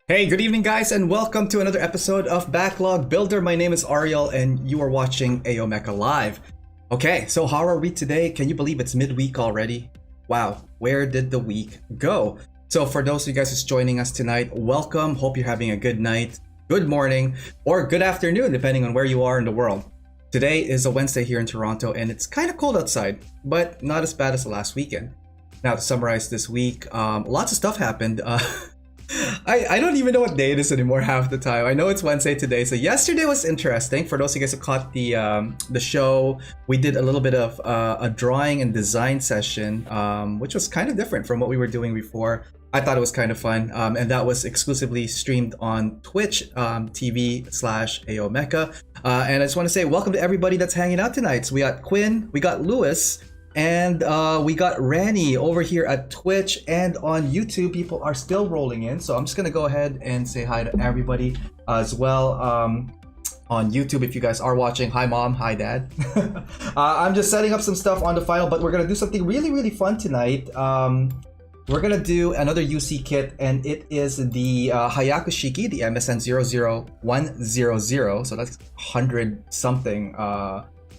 Hey, good evening guys, and welcome to another episode of Backlog Builder. My name is Ariel and you are watching Mecha Live. Okay, so how are we today? Can you believe it's midweek already? Wow, where did the week go? So for those of you guys who's joining us tonight, welcome. Hope you're having a good night, good morning, or good afternoon, depending on where you are in the world. Today is a Wednesday here in Toronto and it's kind of cold outside, but not as bad as the last weekend. Now to summarize this week, lots of stuff happened. I don't even know what day it is anymore half the time. I know it's Wednesday today. So yesterday was interesting. For those of you guys who caught the show, we did a little bit of a drawing and design session, which was kind of different from what we were doing before. I thought it was kind of fun, and that was exclusively streamed on Twitch TV/AO Mecha. And I just want to say welcome to everybody that's hanging out tonight. So we got Quinn, we got Lewis, and we got Ranny over here at Twitch and on YouTube. People are still rolling in, so I'm just gonna go ahead and say hi to everybody as well. On YouTube, if you guys are watching, hi mom, hi dad. I'm just setting up some stuff on the file, but we're gonna do something really fun tonight. We're gonna do another UC kit, and it is the Hyaku-Shiki, the Msn-00100. So that's 100 something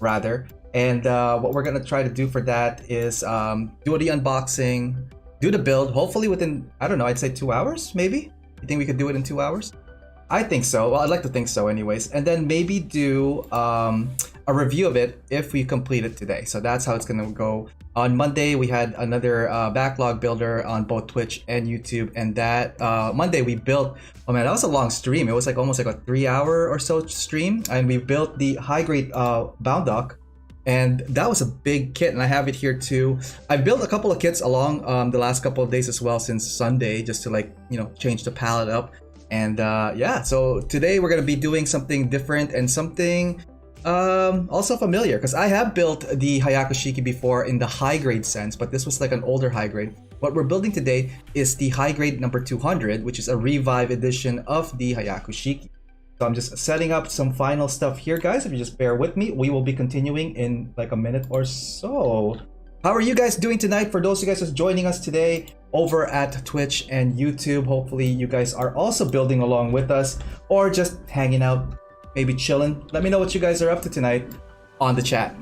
rather. And what we're gonna try to do for that is do the unboxing, do the build, hopefully within, I don't know, I'd say 2 hours, maybe? You think we could do it in 2 hours? I think so. Well, I'd like to think so anyways. And then maybe do a review of it if we complete it today. So that's how it's gonna go. On Monday, we had another backlog builder on both Twitch and YouTube. And that Monday we built, oh man, that was a long stream. It was like almost like a 3-hour or so stream. And we built the high grade bound dock. And that was a big kit, and I have it here too. I built a couple of kits along the last couple of days as well since Sunday, just to change the palette up. And yeah, so today we're gonna be doing something different and something also familiar, because I have built the Hyaku-Shiki before in the high grade sense, but this was like an older high grade. What we're building today is the high grade number 200, which is a revive edition of the Hyaku-Shiki. So I'm just setting up some final stuff here, guys. If you just bear with me, we will be continuing in like a minute or so. How are you guys doing tonight? For those of you guys who's joining us today over at Twitch and YouTube, hopefully you guys are also building along with us or just hanging out, maybe chilling. Let me know what you guys are up to tonight on the chat.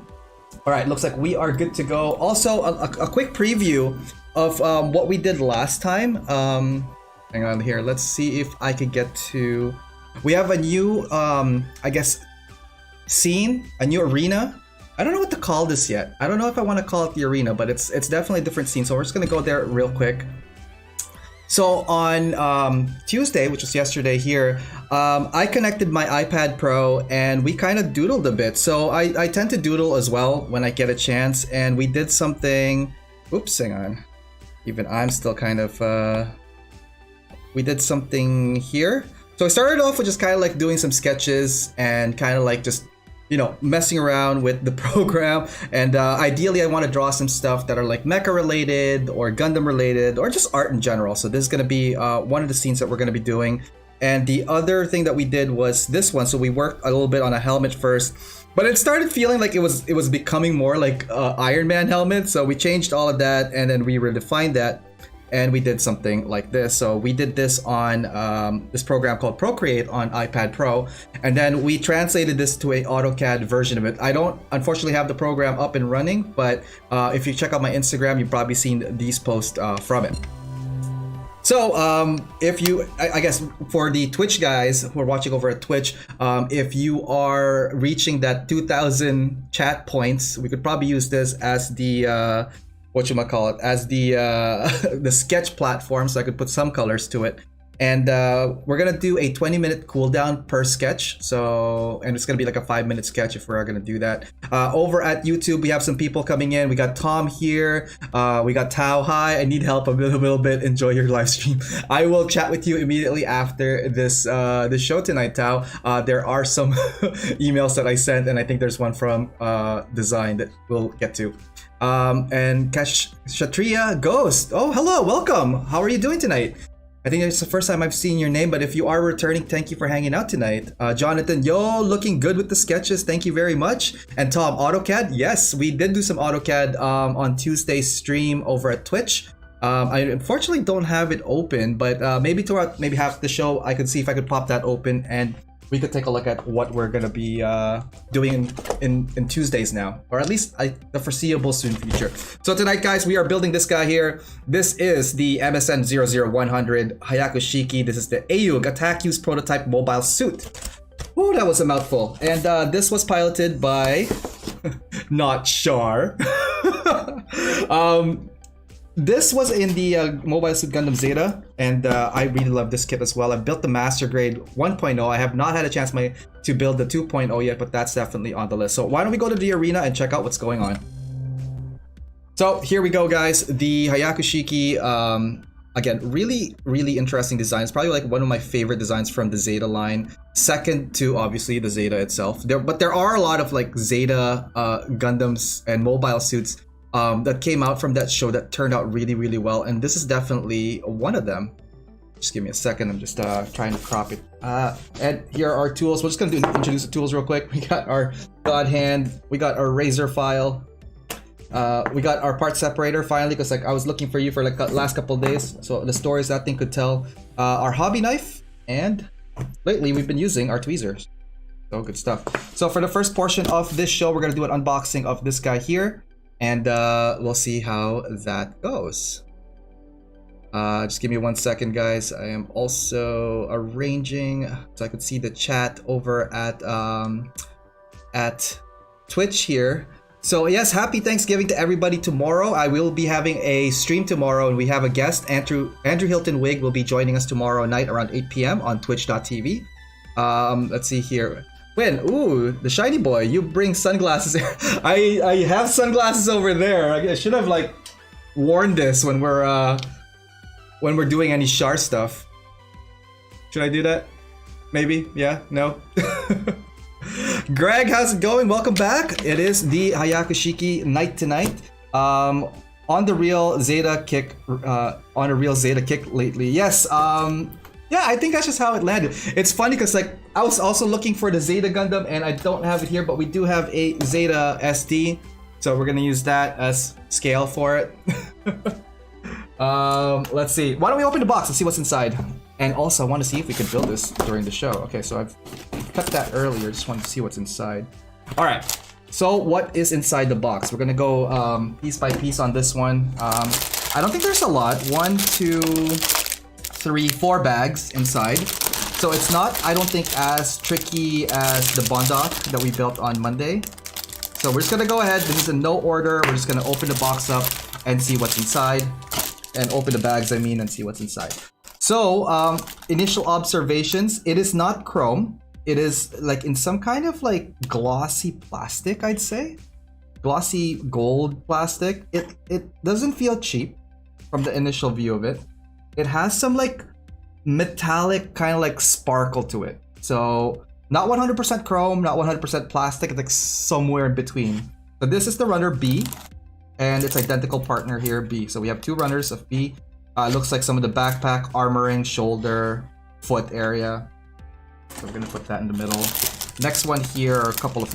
All right, looks like we are good to go. Also, a quick preview of what we did last time. Hang on here. Let's see if I could get to... We have a new, I guess, scene, a new arena. I don't know what to call this yet. I don't know if I want to call it the arena, but it's definitely a different scene. So we're just going to go there real quick. So on Tuesday, which was yesterday here, I connected my iPad Pro and we kind of doodled a bit. So I tend to doodle as well when I get a chance. And we did something, oops, hang on. Even I'm still kind of, we did something here. So I started off with just kind of like doing some sketches and kind of like just, messing around with the program. And ideally I want to draw some stuff that are like Mecha related or Gundam related or just art in general. So this is going to be one of the scenes that we're going to be doing. And the other thing that we did was this one. So we worked a little bit on a helmet first, but it started feeling like it was becoming more like Iron Man helmet. So we changed all of that and then we redefined that. And we did something like this. So we did this on this program called Procreate on iPad Pro. And then we translated this to a AutoCAD version of it. I don't unfortunately have the program up and running, but if you check out my Instagram, you've probably seen these posts from it. So if you, I guess for the Twitch guys who are watching over at Twitch, if you are reaching that 2,000 chat points, we could probably use this as the, as the sketch platform, so I could put some colors to it. And we're gonna do a 20-minute cooldown per sketch. So, and it's gonna be like a 5-minute sketch if we're gonna do that. Over at YouTube, we have some people coming in. We got Tom here. We got Tao. Hi, I need help a little bit. Enjoy your live stream. I will chat with you immediately after this show tonight, Tao. There are some emails that I sent, and I think there's one from Design that we'll get to. And Kshatriya Ghost. Oh, hello, welcome. How are you doing tonight? I think it's the first time I've seen your name, but if you are returning, thank you for hanging out tonight. Jonathan, yo, looking good with the sketches. Thank you very much. And Tom, AutoCAD. Yes, we did do some AutoCAD on Tuesday's stream over at Twitch. I unfortunately don't have it open, but maybe throughout maybe half the show, I could see if I could pop that open and we could take a look at what we're gonna be doing in Tuesdays now, or at least the foreseeable soon future. So tonight, guys, we are building this guy here. This is the Msn-00100 Hyaku-Shiki. This is the AUG Attack Use Prototype Mobile Suit. Whoa, that was a mouthful. And this was piloted by not Char. This was in the Mobile Suit Gundam Zeta, and I really love this kit as well. I built the Master Grade 1.0. I have not had a chance to build the 2.0 yet, but that's definitely on the list. So why don't we go to the arena and check out what's going on. So here we go, guys. The Hyaku-Shiki, again, really interesting designs. Probably like one of my favorite designs from the Zeta line. Second to obviously the Zeta itself. But there are a lot of like Zeta Gundams and mobile suits that came out from that show that turned out really well, and this is definitely one of them. Just give me a second, I'm just trying to crop it. And here are our tools. We're just gonna introduce the tools real quick. We got our God Hand, we got our razor file, we got our part separator finally, because like I was looking for you for like the last couple of days, so the stories that thing could tell. Our hobby knife, and lately we've been using our tweezers. So good stuff. So for the first portion of this show, we're gonna do an unboxing of this guy here. And we'll see how that goes. Just give me 1 second, guys. I am also arranging so I could see the chat over at Twitch here. So yes, happy Thanksgiving to everybody tomorrow. I will be having a stream tomorrow, and we have a guest. Andrew Hilton Wig will be joining us tomorrow night around 8 p.m. on twitch.tv. Let's see here. Win, ooh, the shiny boy, you bring sunglasses. I have sunglasses over there. I should have like worn this when we're doing any Char stuff. Should I do that? Maybe, yeah, no. Greg, how's it going? Welcome back. It is the Hyaku-Shiki night tonight. On the real Zeta kick, on a real Zeta kick lately. Yes, yeah, I think that's just how it landed. It's funny because like I was also looking for the Zeta Gundam and I don't have it here, but we do have a Zeta SD, so we're gonna use that as scale for it. Let's see. Why don't we open the box and see what's inside? And also, I want to see if we could build this during the show. Okay, so I've cut that earlier. Just wanted to see what's inside. All right. So what is inside the box? We're gonna go piece by piece on this one. I don't think there's a lot. 1, 2, 3, 4 bags inside. So it's not, I don't think, as tricky as the Bondoc that we built on Monday. So we're just gonna go ahead. This is in no order. We're just gonna open the box up and see what's inside. And open the bags, I mean, and see what's inside. So, initial observations, it is not chrome. It is like in some kind of like glossy plastic, I'd say. Glossy gold plastic. It doesn't feel cheap from the initial view of it. It has some like metallic kind of like sparkle to it. So not 100% chrome, not 100% plastic, it's like somewhere in between. So this is the runner B, and its identical partner here, B. So we have 2 runners of B. Looks like some of the backpack, armoring, shoulder, foot area. So we're gonna put that in the middle. Next one here are a couple of,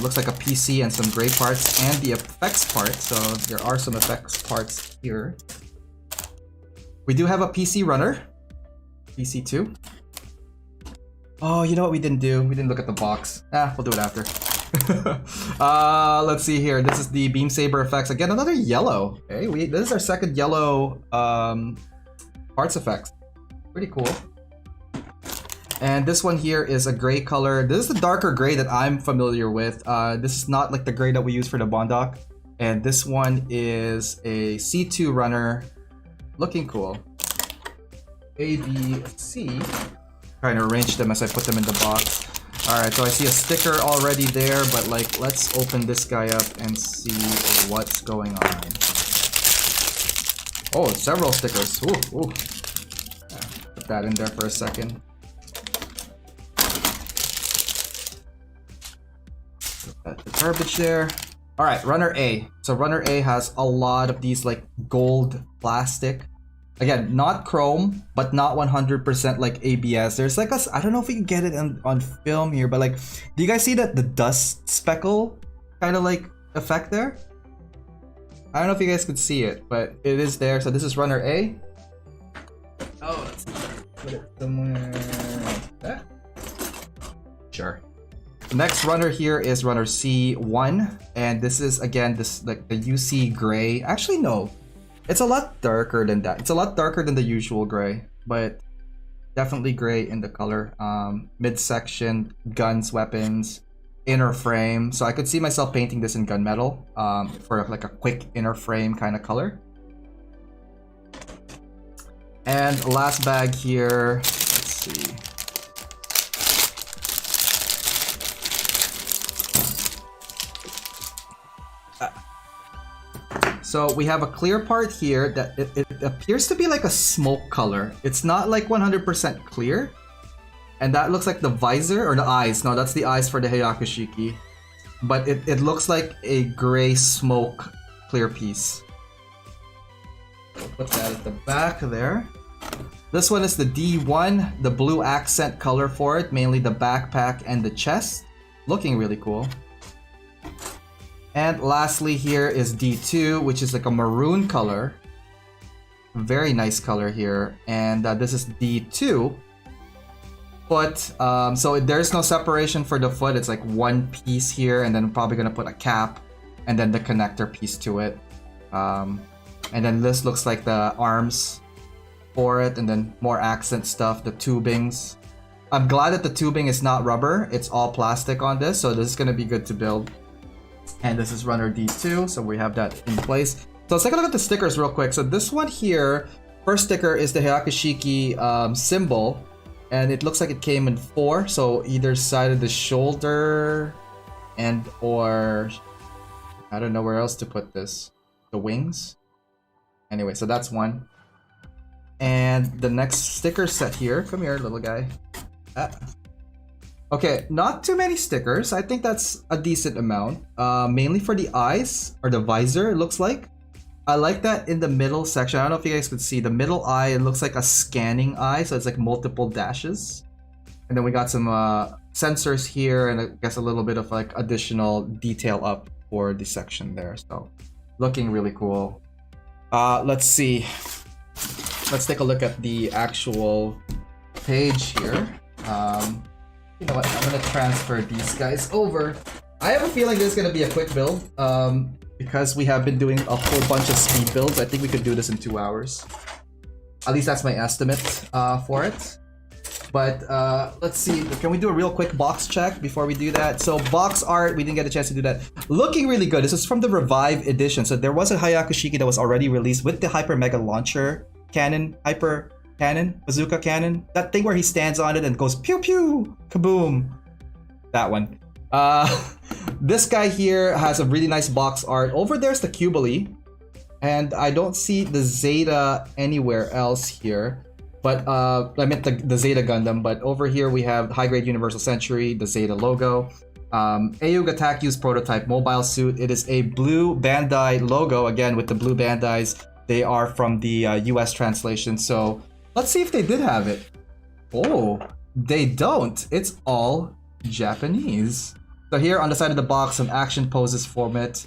looks like a PC and some gray parts and the effects part. So there are some effects parts here. We do have a PC runner, PC2. Oh, you know what we didn't do? We didn't look at the box. We'll do it after. Let's see here. This is the Beam Saber effects. Again, another yellow. Okay, this is our second yellow parts effects. Pretty cool. And this one here is a gray color. This is the darker gray that I'm familiar with. This is not like the gray that we use for the Bondoc. And this one is a C2 runner. Looking cool. A, B, C. Trying to arrange them as I put them in the box. Alright, so I see a sticker already there, but like, let's open this guy up and see what's going on. Oh, several stickers. Ooh, ooh. Put that in there for a second. Put that the garbage there. Alright, runner A. So runner A has a lot of these like gold plastic. Again, not chrome, but not 100% like ABS. There's like a, I don't know if we can get it on film here, but like, do you guys see that the dust speckle kind of like effect there? I don't know if you guys could see it, but it is there. So this is runner A. Oh, let's put it somewhere like that. Sure. The next runner here is runner C1, and this is again this like the UC gray. Actually, no, it's a lot darker than that. It's a lot darker than the usual gray, but definitely gray in the color. Midsection, guns, weapons, inner frame. So I could see myself painting this in gunmetal for like a quick inner frame kind of color. And last bag here. Let's see. So we have a clear part here that it appears to be like a smoke color. It's not like 100% clear. And that looks like the visor or the eyes. No, that's the eyes for the Hyaku-Shiki. But it looks like a gray smoke clear piece. We'll put that at the back there. This one is the D1, the blue accent color for it, mainly the backpack and the chest. Looking really cool. And lastly here is D2, which is like a maroon color. Very nice color here. And this is D2. Foot. So there's no separation for the foot. It's like one piece here, and then I'm probably gonna put a cap and then the connector piece to it. And then this looks like the arms for it, and then more accent stuff, the tubings. I'm glad that the tubing is not rubber. It's all plastic on this, so this is gonna be good to build. And this is runner D2, so we have that in place. So let's take a look at the stickers real quick. So this one here, first sticker is the Hyaku-Shiki symbol, and it looks like it came in 4. So either side of the shoulder, and or I don't know where else to put this. The wings. Anyway, so that's one. And the next sticker set here, come here, little guy. Okay, not too many stickers. I think that's a decent amount. Mainly for the eyes, or the visor, it looks like. I like that in the middle section. I don't know if you guys could see the middle eye. It looks like a scanning eye, so it's like multiple dashes. And then we got some sensors here, and I guess a little bit of like additional detail up for the section there. So, looking really cool. Let's see. Let's take a look at the actual page here. You know what, I'm gonna transfer these guys over. I have a feeling this is gonna be a quick build, because we have been doing a whole bunch of speed builds. I think we could do this in 2 hours. At least that's my estimate for it. But let's see, can we do a real quick box check before we do that? So box art, we didn't get a chance to do that. Looking really good. This is from the Revive edition. So there was a Hyaku-Shiki that was already released with the Hyper Mega Launcher cannon, Hyper Cannon, bazooka cannon, that thing where he stands on it and goes pew pew, kaboom. That one. This guy here has a really nice box art. Over there's the Cubily, and I don't see the Zeta anywhere else here. But I meant the Zeta Gundam. But over here we have High Grade Universal Century, the Zeta logo. Ayug Attack Use prototype mobile suit. It is a blue Bandai logo again with the blue Bandais. They are from the US translation. So let's see if they did have it. Oh, they don't. It's all Japanese. So here on the side of the box, some action poses from it,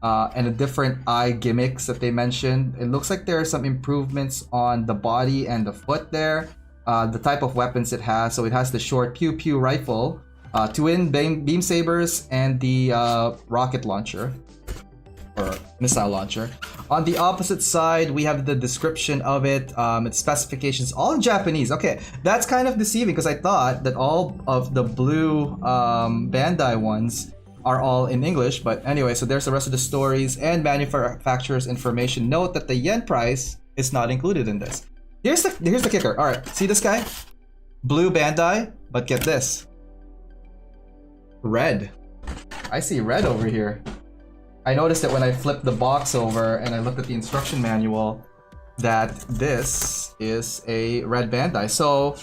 and the different eye gimmicks that they mentioned. It looks like there are some improvements on the body and the foot there. The type of weapons it has. So it has the short pew pew rifle, twin beam sabers, and the rocket launcher. Or missile launcher. On the opposite side, we have the description of it, its specifications, all in Japanese. Okay, that's kind of deceiving because I thought that all of the blue Bandai ones are all in English. But anyway, so there's the rest of the stories and manufacturer's information. Note that the yen price is not included in this. Here's the kicker. All right, see this guy? Blue Bandai, but get this. Red. I see red over here. I noticed that when I flipped the box over and I looked at the instruction manual that this is a red Bandai. So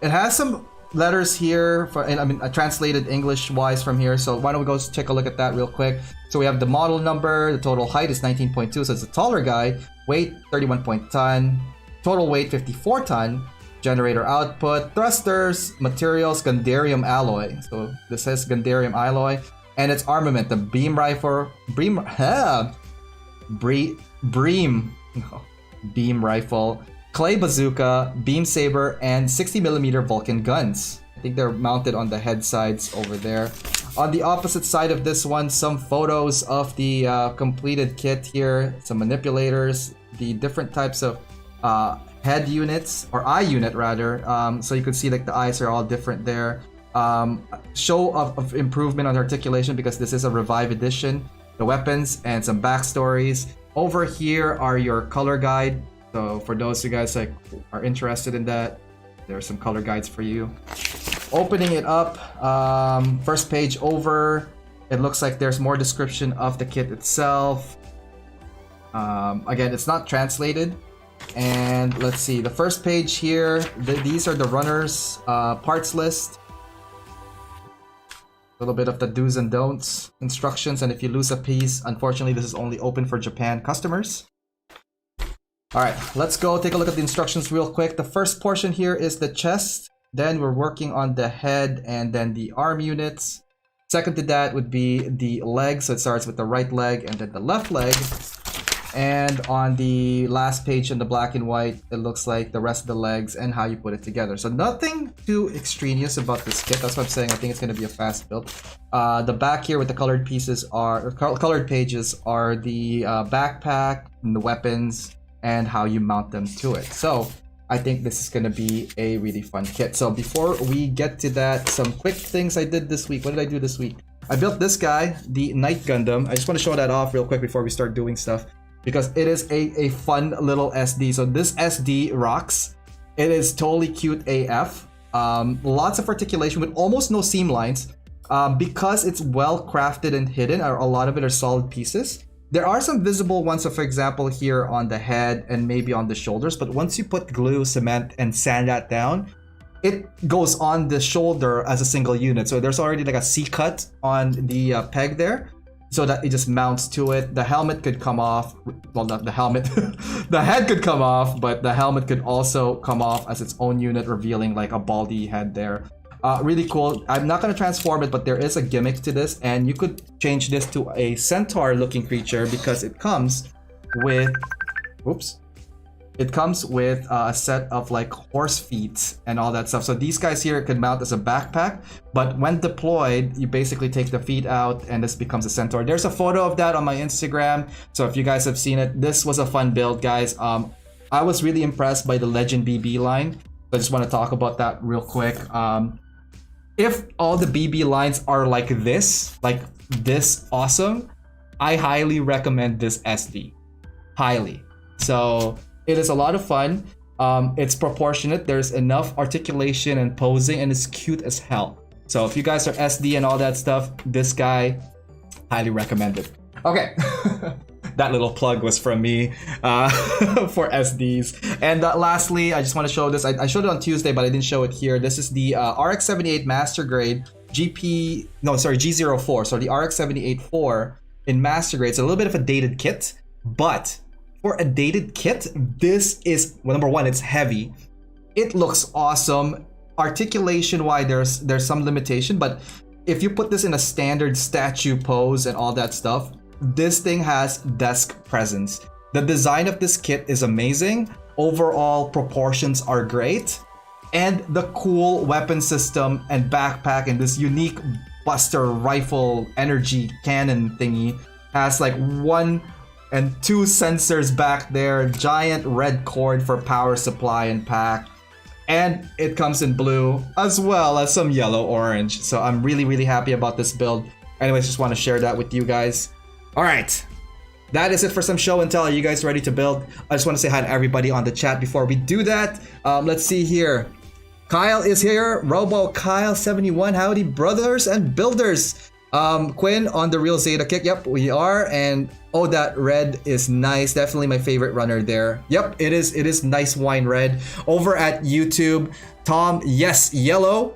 it has some letters here, and I mean translated English-wise from here. So why don't we go take a look at that real quick. So we have the model number, the total height is 19.2, so it's a taller guy. Weight 31 ton, total weight 54 ton. Generator output, thrusters, materials, Gundarium alloy. So this says Gundarium alloy. And its armament, the beam rifle, beam rifle, clay bazooka, beam saber, and 60mm Vulcan guns. I think they're mounted on the head sides over there. On the opposite side of this one, some photos of the completed kit here, some manipulators, the different types of head units, or eye unit rather. So you can see like the eyes are all different there. Show of improvement on articulation because this is a revive edition. The weapons and some backstories. Over here are your color guide. So for those of you guys like are interested in that, there are some color guides for you. Opening it up, first page over, it looks like there's more description of the kit itself. Again, it's not translated. And let's see, the first page here, these are the runners parts list. A little bit of the do's and don'ts instructions, and if you lose a piece, unfortunately this is only open for Japan customers. Alright, let's go take a look at the instructions real quick. The first portion here is the chest. Then we're working on the head and then the arm units. Second to that would be the legs. So it starts with the right leg and then the left leg. And on the last page in the black and white, it looks like the rest of the legs and how you put it together. So nothing too extraneous about this kit. That's what I'm saying. I think it's going to be a fast build. The back here with the colored pieces are, or colored pages are the backpack and the weapons and how you mount them to it. So I think this is going to be a really fun kit. So before we get to that, some quick things I did this week. What did I do this week? I built this guy, the Night Gundam. I just want to show that off real quick before we start doing stuff, because it is a fun little SD. So this SD rocks. It is totally cute AF. Lots of articulation with almost no seam lines. Because it's well crafted and hidden, a lot of it are solid pieces. There are some visible ones, so for example here on the head and maybe on the shoulders, but once you put glue, cement, and sand that down, it goes on the shoulder as a single unit. So there's already like a C-cut on the peg there, so that it just mounts to it. The helmet could come off, well not the helmet, the head could come off, but the helmet could also come off as its own unit, revealing like a baldy head there. Really cool. I'm not going to transform it, but there is a gimmick to this, and you could change this to a centaur looking creature because it comes with, oops, it comes with a set of like horse feet and all that stuff. So these guys here could mount as a backpack, but when deployed, you basically take the feet out and this becomes a centaur. There's a photo of that on my Instagram, so if you guys have seen it, this was a fun build, guys. I was really impressed by the Legend BB line. I just want to talk about that real quick. If all the BB lines are like this awesome, I highly recommend this SD. Highly. So it is a lot of fun. It's proportionate. There's enough articulation and posing, and it's cute as hell. So if you guys are SD and all that stuff, this guy, highly recommended. Okay. That little plug was from me for SDs. And lastly, I just want to show this. I showed it on Tuesday, but I didn't show it here. This is the RX-78 Master Grade G04. So the RX-78-4 in Master Grade. It's a little bit of a dated kit, but for a dated kit, this is, well, number one, it's heavy. It looks awesome. Articulation-wise, there's some limitation, but if you put this in a standard statue pose and all that stuff, this thing has desk presence. The design of this kit is amazing. Overall proportions are great. And the cool weapon system and backpack and this unique buster rifle energy cannon thingy has like 1 and 2 sensors back there, giant red cord for power supply and pack. And it comes in blue as well as some yellow orange. So I'm really, really happy about this build. Anyways, just want to share that with you guys. All right, that is it for some show and tell. Are you guys ready to build? I just want to say hi to everybody on the chat before we do that. Let's see here. Kyle is here. Robo Kyle 71. Howdy, brothers and builders. Quinn on the Real Zeta kick. Yep, we are. And oh, that red is nice. Definitely my favorite runner there. Yep, it is. It is nice wine red. Over at YouTube, Tom, yes, yellow.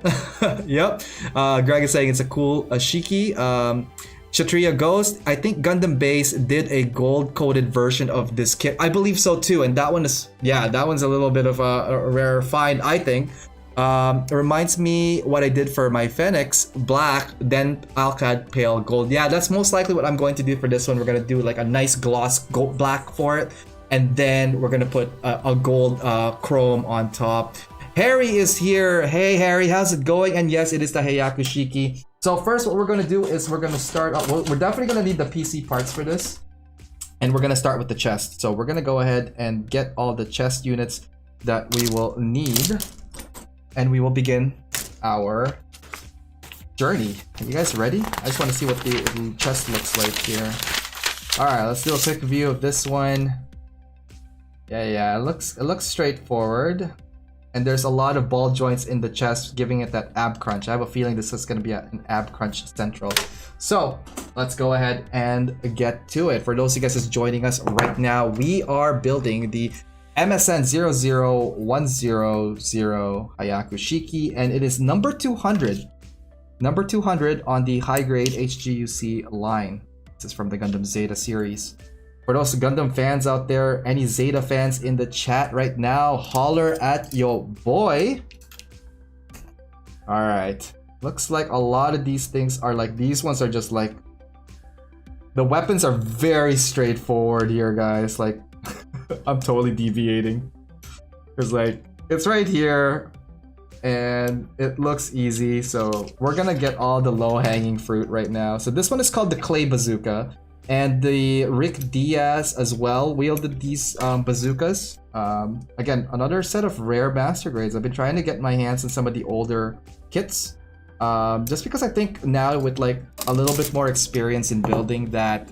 Yep. Greg is saying it's a cool Shiki. Kshatriya Ghost, I think Gundam Base did a gold-coated version of this kit. I believe so too, and that one is, yeah, that one's a little bit of a rare find, I think. It reminds me what I did for my Phoenix, black, then Alcad pale gold. Yeah, that's most likely what I'm going to do for this one. We're gonna do like a nice gloss gold black for it, and then we're gonna put a gold chrome on top. Harry is here. Hey Harry, how's it going? And yes, it is the Hyaku-Shiki. So first, what we're gonna do is we're gonna start. We're definitely gonna need the PC parts for this, and we're gonna start with the chest. So we're gonna go ahead and get all the chest units that we will need. And we will begin our journey. Are you guys ready? I just want to see what the chest looks like here. Alright, let's do a quick view of this one. Yeah, it looks straightforward. And there's a lot of ball joints in the chest, giving it that ab crunch. I have a feeling this is going to be an ab crunch central. So, let's go ahead and get to it. For those of you guys just joining us right now, we are building the Msn-00100 Hyaku-Shiki, and it is number 200. Number 200 on the high-grade HGUC line. This is from the Gundam Zeta series. For those Gundam fans out there, any Zeta fans in the chat right now, holler at your boy. Alright. Looks like a lot of these things are like, these ones are just like, the weapons are very straightforward here, guys. Like, I'm totally deviating. Because like, it's right here and it looks easy. So we're gonna get all the low-hanging fruit right now. So this one is called the Clay Bazooka. And the Rick Diaz as well wielded these bazookas. Again, another set of rare master grades. I've been trying to get my hands on some of the older kits. Just because I think now with like a little bit more experience in building that,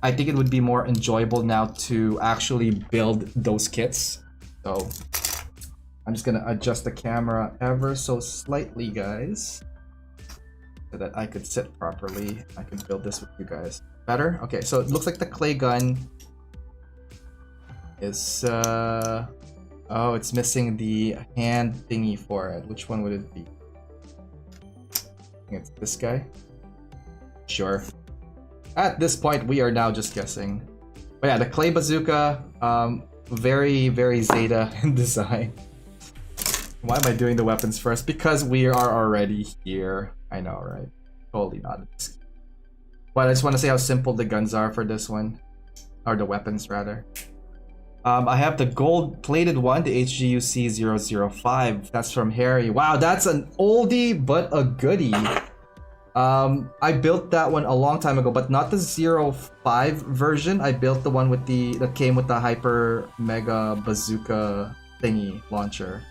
I think it would be more enjoyable now to actually build those kits. So I'm just gonna adjust the camera ever so slightly, guys, so that I could sit properly. I can build this with you guys. Better? Okay, so it looks like the clay gun is oh, it's missing the hand thingy for it. Which one would it be? I think it's this guy. Sure. At this point, we are now just guessing. But yeah, the clay bazooka, very, very Zeta in design. Why am I doing the weapons first? Because we are already here. I know, right? Totally not. But I just want to say how simple the guns are for this one. Or the weapons, rather. I have the gold-plated one, the HGUC 005. That's from Harry. Wow, that's an oldie, but a goodie. I built that one a long time ago, but not the 05 version. I built the one with that came with the Hyper Mega Bazooka thingy launcher.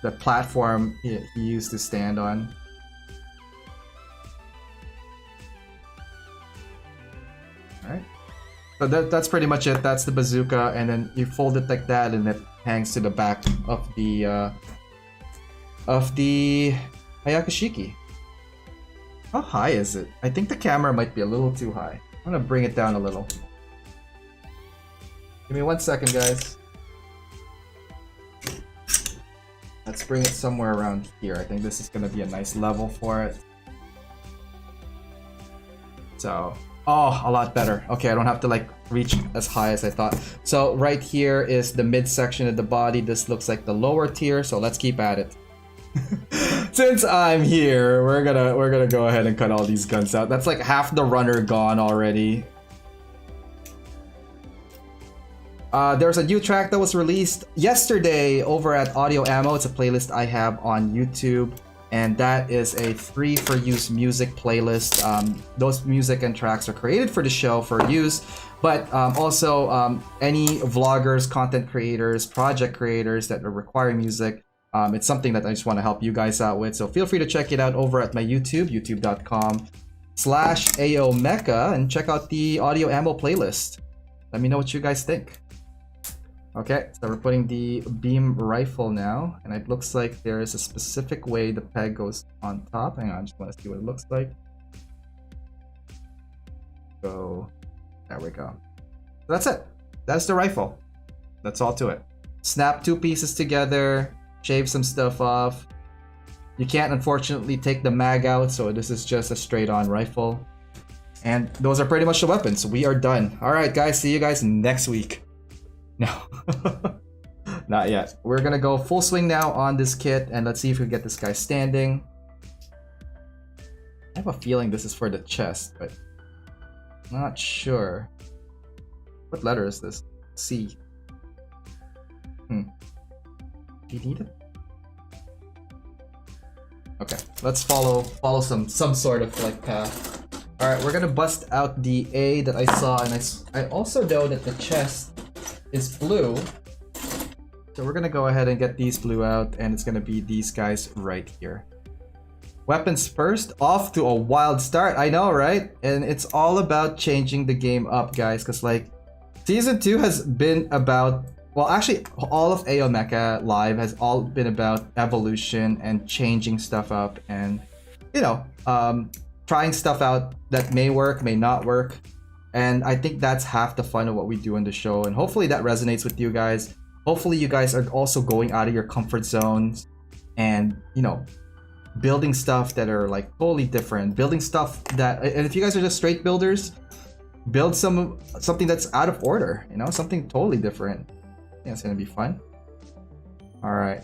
The platform he used to stand on. Alright. So that's pretty much it. That's the bazooka, and then you fold it like that, and it hangs to the back of the Hyaku-Shiki. How high is it? I think the camera might be a little too high. I'm gonna bring it down a little. Give me 1 second, guys. Let's bring it somewhere around here. I think this is gonna be a nice level for it. So, oh, a lot better. Okay, I don't have to like reach as high as I thought. So right here is the midsection of the body. This looks like the lower tier, so let's keep at it. Since I'm here, we're gonna go ahead and cut all these guns out. That's like half the runner gone already. There's a new track that was released yesterday over at Audio Ammo. It's a playlist I have on YouTube, and that is a free for use music playlist. Those music and tracks are created for the show for use, but also any vloggers, content creators, project creators that require music. It's something that I just want to help you guys out with, so feel free to check it out over at my YouTube, youtube.com/AOMecha, and check out the Audio Ammo playlist. Let me know what you guys think. Okay, so we're putting the beam rifle now, and it looks like there is a specific way the peg goes on top. Hang on, I just want to see what it looks like. So, there we go. So that's it. That's the rifle. That's all to it. Snap two pieces together, shave some stuff off. You can't unfortunately take the mag out, so this is just a straight-on rifle. And those are pretty much the weapons. We are done. Alright guys, see you guys next week. No. Not yet. We're gonna go full swing now on this kit, and let's see if we get this guy standing. I have a feeling this is for the chest, but not sure. What letter is this? C. Do you need it? Okay, let's follow some sort of like path. All right, we're gonna bust out the A that I saw, and I also know that the chest is blue. So we're gonna go ahead and get these blue out, and it's gonna be these guys right here. Weapons first, off to a wild start. I know, right? And it's all about changing the game up, guys, because like Season 2 has been about, well, actually all of AO Mecha Live has all been about evolution and changing stuff up, and you know, trying stuff out that may work, may not work. And I think that's half the fun of what we do in the show, and hopefully that resonates with you guys. Hopefully you guys are also going out of your comfort zones and, you know, building stuff that are like totally different, building stuff that, and if you guys are just straight builders, build something that's out of order, you know, something totally different. Yeah, it's gonna be fun. All right,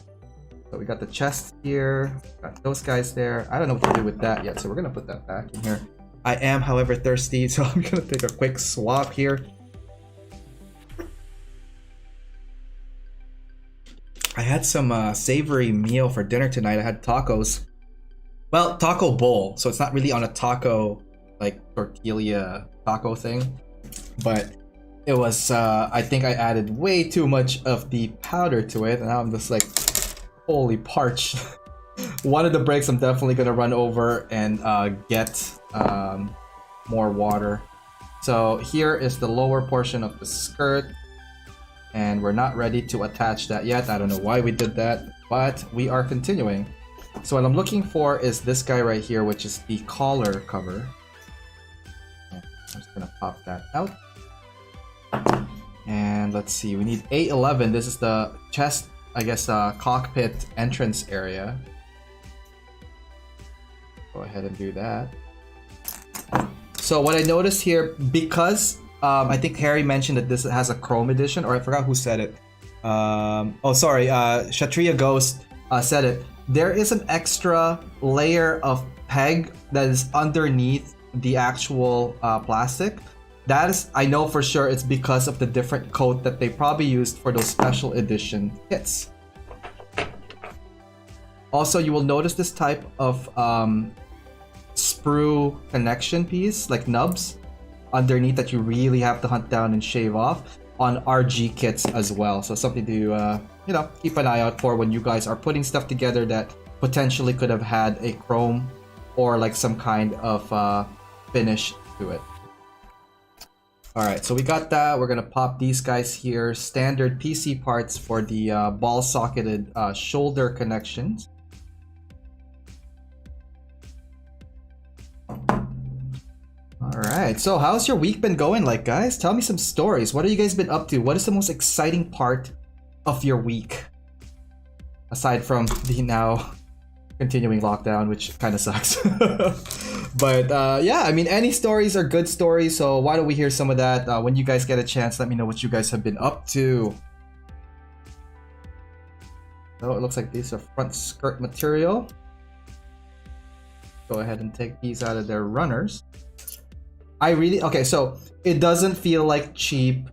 so we got the chest here, got those guys there. I don't know what to do with that yet, so we're gonna put that back in here. I am, however, thirsty, so I'm gonna take a quick swap here. I had some savory meal for dinner tonight. I had tacos. Well, taco bowl, so it's not really on a taco, like tortilla taco thing, but it was, I think I added way too much of the powder to it, and now I'm just like, holy parched. One of the breaks, I'm definitely gonna run over and get more water. So here is the lower portion of the skirt, and we're not ready to attach that yet. I don't know why we did that, but we are continuing. So what I'm looking for is this guy right here, which is the collar cover. I'm just gonna pop that out. And let's see, we need A11. This is the chest, I guess, cockpit entrance area. Go ahead and do that. So what I noticed here, because I think Harry mentioned that this has a chrome edition, or I forgot who said it. Oh, sorry, Kshatriya Ghost said it. There is an extra layer of peg that is underneath the actual plastic. That is, I know for sure it's because of the different coat that they probably used for those special edition kits. Also, you will notice this type of sprue connection piece, like nubs, underneath that you really have to hunt down and shave off on RG kits as well. So something to you know, keep an eye out for when you guys are putting stuff together that potentially could have had a chrome or like some kind of finish to it. All right, so we got that. We're gonna pop these guys here. Standard PC parts for the ball socketed shoulder connections. All right, so how's your week been going, like, guys? Tell me some stories. What have you guys been up to? What is the most exciting part of your week, aside from the now continuing lockdown, which kind of sucks? But yeah, I mean, any stories are good stories, so why don't we hear some of that? When you guys get a chance, let me know what you guys have been up to. So it looks like these are front skirt material. Go ahead and take these out of their runners. Okay, so it doesn't feel like cheap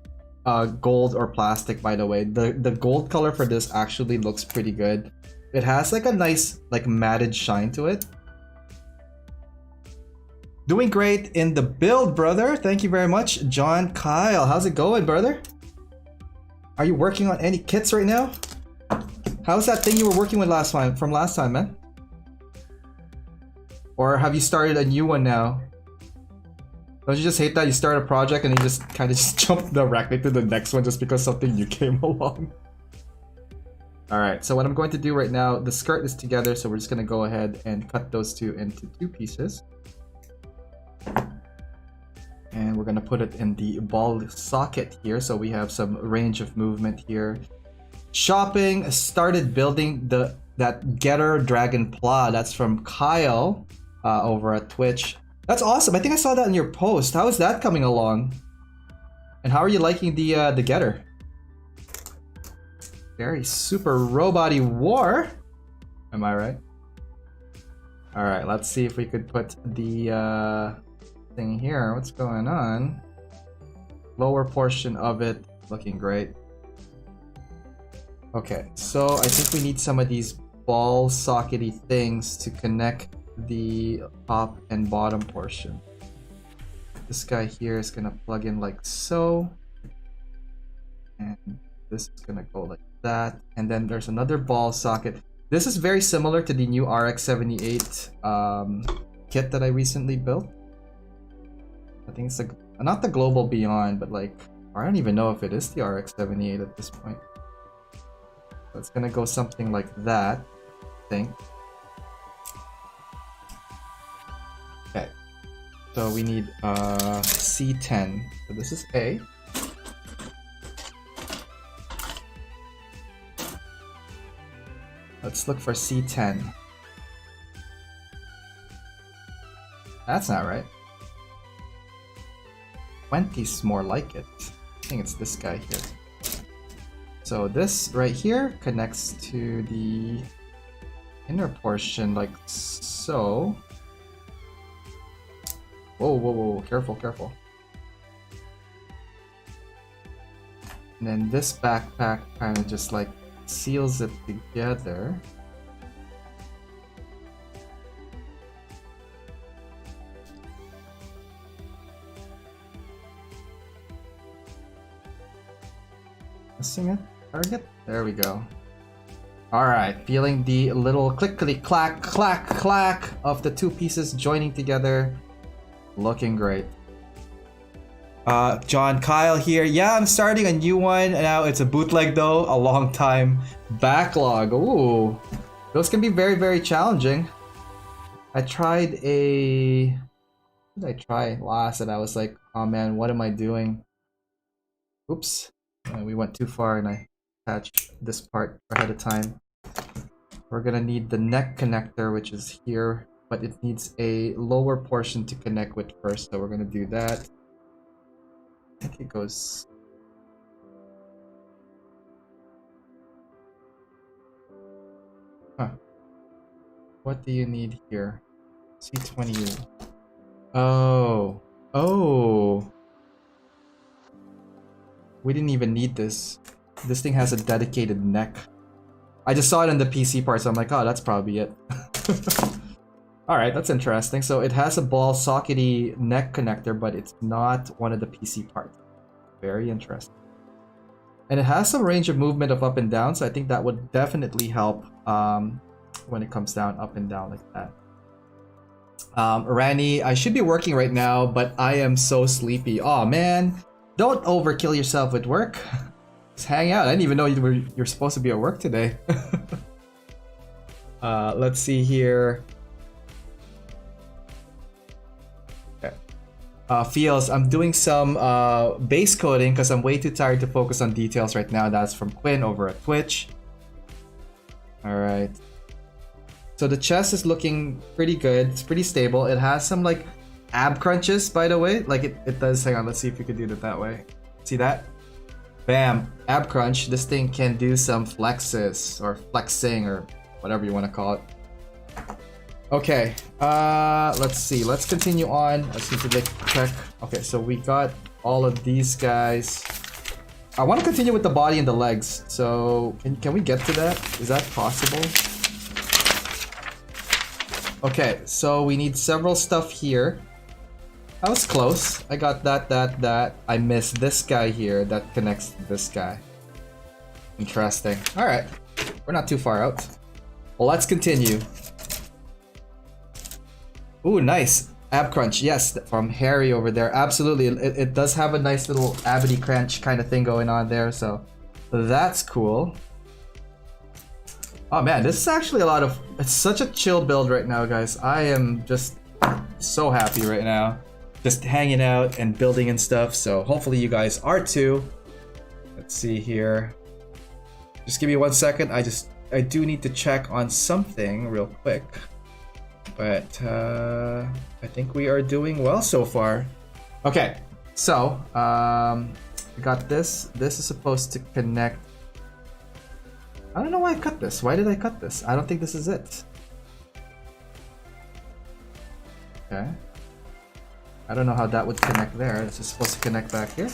gold or plastic, by the way. The gold color for this actually looks pretty good. It has like a nice like matted shine to it. Doing great in the build, brother. Thank you very much, John Kyle. How's it going, brother? Are you working on any kits right now? How's that thing you were working with last time, man? Or have you started a new one now? Don't you just hate that you start a project and you just kind of just jump directly to the next one just because something new came along? Alright, so what I'm going to do right now, the skirt is together, so we're just going to go ahead and cut those two into 2 pieces. And we're going to put it in the ball socket here, so we have some range of movement here. Shopping, started building that Getter Dragon Pla. That's from Kyle over at Twitch. That's awesome. I think I saw that in your post. How is that coming along? And how are you liking the Getter? Very super robot-y war. Am I right? Alright, let's see if we could put the thing here. What's going on? Lower portion of it looking great. Okay, so I think we need some of these ball sockety things to connect the top and bottom portion. This guy here is gonna plug in like so, and this is gonna go like that, and then there's another ball socket. This is very similar to the new RX-78 kit that I recently built. I think it's like not the Global Beyond, but like I don't even know if it is the RX-78 at this point. So it's gonna go something like that, I think. Okay, so we need C10. So this is A. Let's look for C10. That's not right. 20's more like it. I think it's this guy here. So this right here connects to the inner portion like so. Whoa, whoa, whoa, careful, careful. And then this backpack kind of just like seals it together. Missing it? Target? There we go. Alright, feeling the little clickety clack clack clack of the two pieces joining together. Looking great. John Kyle here. Yeah, I'm starting a new one. Now it's a bootleg though, a long time. Backlog. Ooh. Those can be very, very challenging. I tried a... What did I try last? And I was like, oh man, what am I doing? Oops. We went too far and I attached this part ahead of time. We're gonna need the neck connector, which is here, but it needs a lower portion to connect with first, so we're gonna do that. I think it goes... Huh. What do you need here? C20U. Oh. Oh. We didn't even need this. This thing has a dedicated neck. I just saw it in the PC part, so I'm like, oh, that's probably it. Alright, that's interesting. So it has a ball sockety neck connector, but it's not one of the PC parts. Very interesting. And it has some range of movement of up and down, so I think that would definitely help when it comes down, up and down like that. Rani, I should be working right now, but I am so sleepy. Oh man, don't overkill yourself with work. Just hang out. I didn't even know you're supposed to be at work today. Let's see here. Okay. Feels, I'm doing some base coding because I'm way too tired to focus on details right now. That's from Quinn over at Twitch. Alright. So the chest is looking pretty good. It's pretty stable. It has some like ab crunches, by the way. Like it does. Hang on, let's see if we could do it that way. See that? Bam! Ab crunch. This thing can do some flexes or flexing or whatever you want to call it. Okay, let's see. Let's continue on. Let's see if we check. Okay, so we got all of these guys. I want to continue with the body and the legs. So can we get to that? Is that possible? Okay, so we need several stuff here. I was close. I got that. I missed this guy here that connects to this guy. Interesting. Alright. We're not too far out. Well, let's continue. Ooh, nice. Ab crunch. Yes, from Harry over there. Absolutely. It does have a nice little abity crunch kind of thing going on there, so that's cool. Oh man, this is actually a lot of... It's such a chill build right now, guys. I am just so happy right now. Just hanging out and building and stuff, so hopefully you guys are too. Let's see here. Just give me 1 second. I do need to check on something real quick. But I think we are doing well so far. Okay, so we got this. This is supposed to connect I don't know why I cut this. Why did I cut this? I don't think this is it. Okay. I don't know how that would connect there. It's just supposed to connect back here.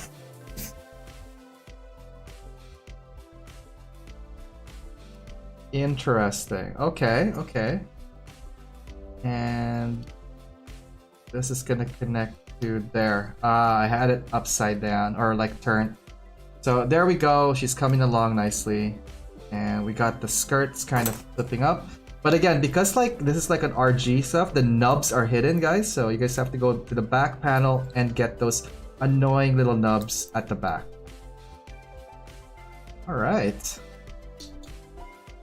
Interesting. Okay, okay. And this is gonna connect to there. I had it upside down or like turned. So there we go. She's coming along nicely. And we got the skirts kind of flipping up. But again, because like this is like an RG stuff, the nubs are hidden, guys. So you guys have to go to the back panel and get those annoying little nubs at the back. All right.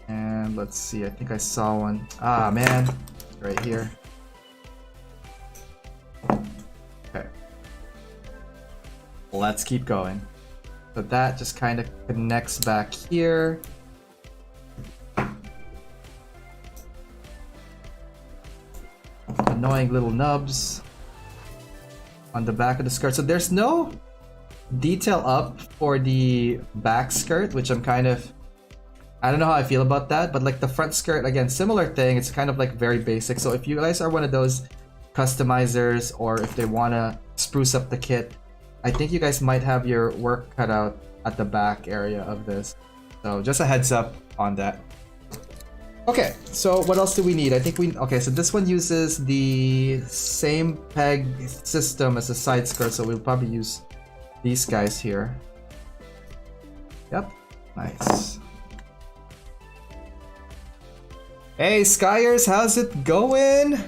And let's see, I think I saw one. Ah, man, right here. Okay. Let's keep going. So that just kind of connects back here. Annoying little nubs on the back of the skirt. So there's no detail up for the back skirt, which I'm kind of, I don't know how I feel about that, but like the front skirt, again, similar thing. It's kind of like very basic. So if you guys are one of those customizers or if they want to spruce up the kit, I think you guys might have your work cut out at the back area of this. So just a heads up on that. Okay, so what else do we need? I think okay, so this one uses the same peg system as the side skirt, so we'll probably use these guys here. Yep, nice. Hey Skyers, how's it going?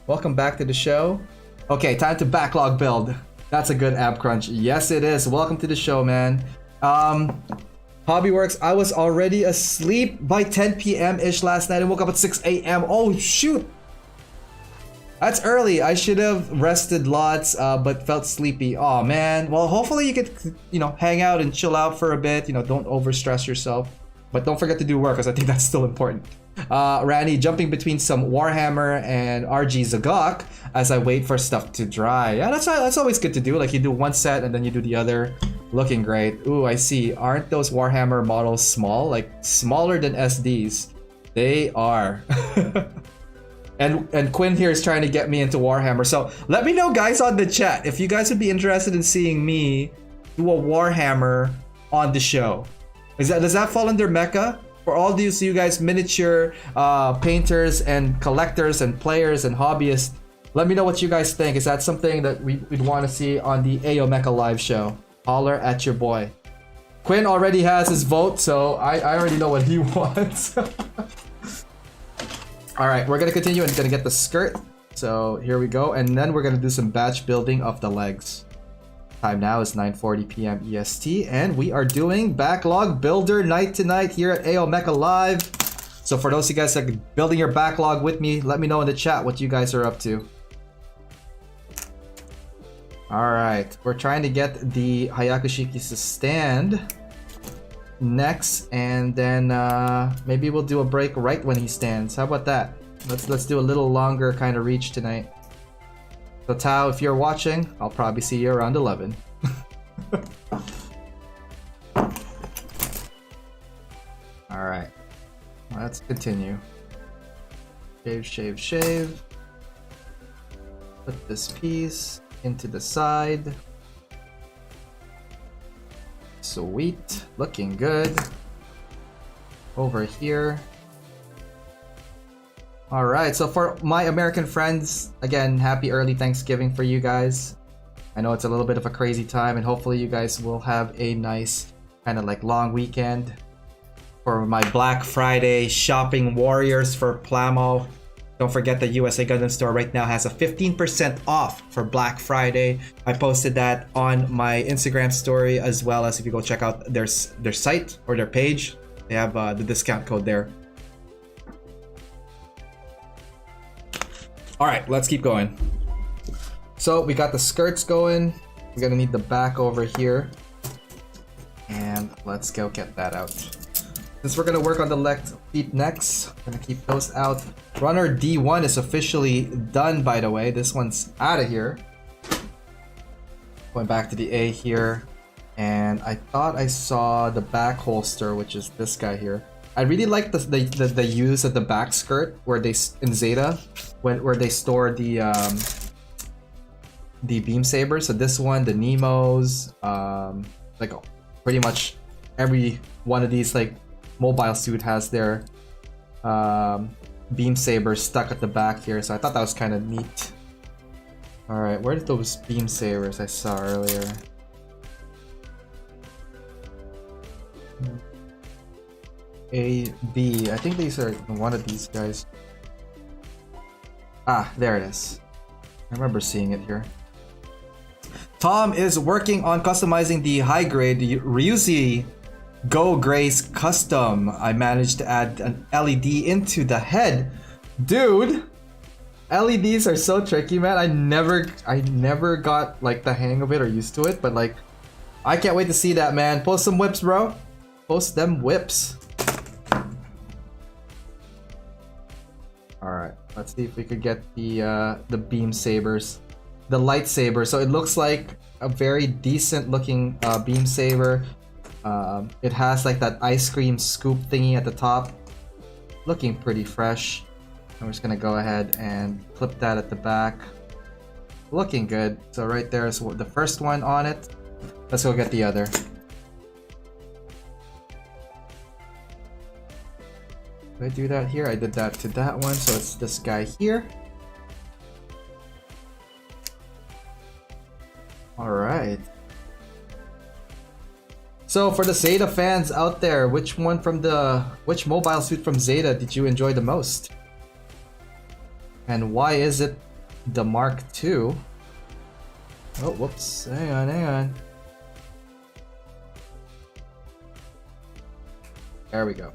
Welcome back to the show. Okay, time to backlog build. That's a good ab crunch. Yes, it is. Welcome to the show, man. Hobbyworks, I was already asleep by 10 p.m.-ish last night and woke up at 6 a.m. Oh, shoot. That's early. I should have rested lots, but felt sleepy. Oh, man. Well, hopefully you get, hang out and chill out for a bit. Don't overstress yourself. But don't forget to do work, because I think that's still important. Rani, jumping between some Warhammer and RG Zagok as I wait for stuff to dry. Yeah, that's always good to do. Like, you do one set and then you do the other. Looking great. Ooh, I see. Aren't those Warhammer models small? Like, smaller than SDs. They are. And Quinn here is trying to get me into Warhammer. So let me know, guys, on the chat if you guys would be interested in seeing me do a Warhammer on the show. Does that fall under Mecha? For all these you guys miniature painters and collectors and players and hobbyists, let me know what you guys think. Is that something that we'd want to see on the AO Mecha live show? Holler at your boy. Quinn already has his vote, so I already know what he wants. Alright, we're gonna continue and gonna get the skirt. So here we go, and then we're gonna do some batch building of the legs. Time now is 9:40 p.m. EST, and we are doing backlog builder night tonight here at AO Mecha Live. So for those of you guys that are building your backlog with me, let me know in the chat what you guys are up to. Alright, we're trying to get the Hyaku-Shiki to stand next, and then maybe we'll do a break right when he stands. How about that? Let's do a little longer kind of reach tonight. So Tao, if you're watching, I'll probably see you around 11. Alright, let's continue. Shave, shave, shave. Put this piece into the side. Sweet, looking good. Over here. Alright, so for my American friends, again, happy early Thanksgiving for you guys. I know it's a little bit of a crazy time, and hopefully you guys will have a nice kind of like long weekend. For my Black Friday shopping warriors for Plamo, don't forget the USA Gundam store right now has a 15% off for Black Friday. I posted that on my Instagram story, as well as if you go check out their site or their page, they have the discount code there. Alright, let's keep going. So we got the skirts going. We're gonna need the back over here. And let's go get that out. Since we're gonna work on the left feet next, I'm gonna keep those out. Runner D1 is officially done, by the way. This one's out of here. Going back to the A here. And I thought I saw the back holster, which is this guy here. I really like the use of the back skirt where they in Zeta where they store the beam sabers. So this one, the Nemos, like pretty much every one of these like mobile suit has their beam sabers stuck at the back here. So I thought that was kind of neat. All right, where did those beam sabers I saw earlier? A, B. I think these are one of these guys. Ah, there it is. I remember seeing it here. Tom is working on customizing the high grade Ryuzi Go Grace custom. I managed to add an LED into the head. Dude, LEDs are so tricky, man. I never got like the hang of it or used to it, but like I can't wait to see that, man. Post some whips, bro. Post them whips. Alright, let's see if we could get the beam sabers. The lightsaber. So it looks like a very decent looking beam saber. It has like that ice cream scoop thingy at the top. Looking pretty fresh. I'm just gonna go ahead and clip that at the back. Looking good. So right there is the first one on it. Let's go get the other. Did I do that here? I did that to that one, so it's this guy here. Alright. So for the Zeta fans out there, which mobile suit from Zeta did you enjoy the most? And why is it the Mark II? Oh, whoops. Hang on. There we go.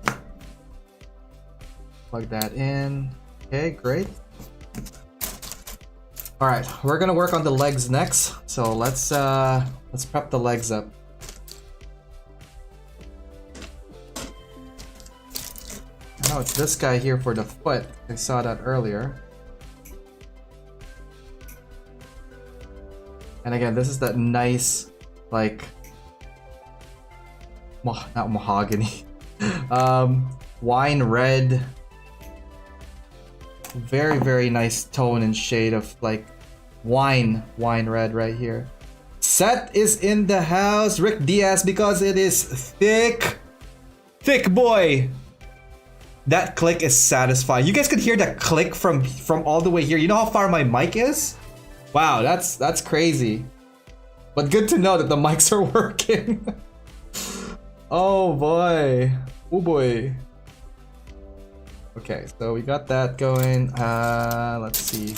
Plug that in. Okay, great. All right, we're gonna work on the legs next. So let's prep the legs up. Oh, it's this guy here for the foot. I saw that earlier. And again, this is that nice, like, not mahogany, wine red. Very nice tone and shade of like wine red right here. Seth is in the house. Rick Diaz, because it is thick boy. That click is satisfying. You guys could hear that click from all the way here. You know how far my mic is? Wow, that's crazy. But good to know that the mics are working. Oh boy. Oh boy. Okay, so we got that going. Let's see.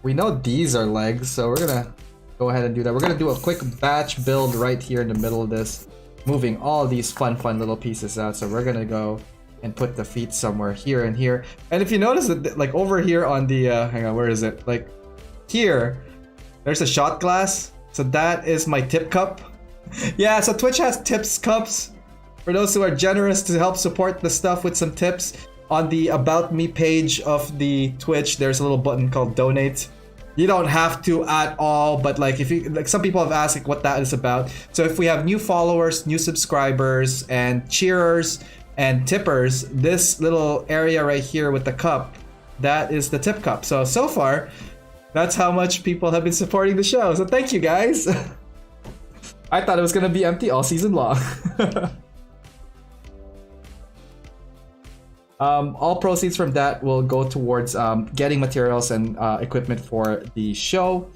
We know these are legs, so we're gonna go ahead and do that. We're gonna do a quick batch build right here in the middle of this, moving all these fun little pieces out. So we're gonna go and put the feet somewhere here and here. And if you notice that, like over here on the, hang on, where is it? Like here, there's a shot glass. So that is my tip cup. Yeah, so Twitch has tips cups for those who are generous to help support the stuff with some tips. On the About Me page of the Twitch, there's a little button called Donate. You don't have to at all, but like if you, like some people have asked like what that is about. So if we have new followers, new subscribers, and cheerers and tippers, this little area right here with the cup, that is the tip cup. So far, that's how much people have been supporting the show. So thank you guys. I thought it was gonna be empty all season long. All proceeds from that will go towards getting materials and equipment for the show.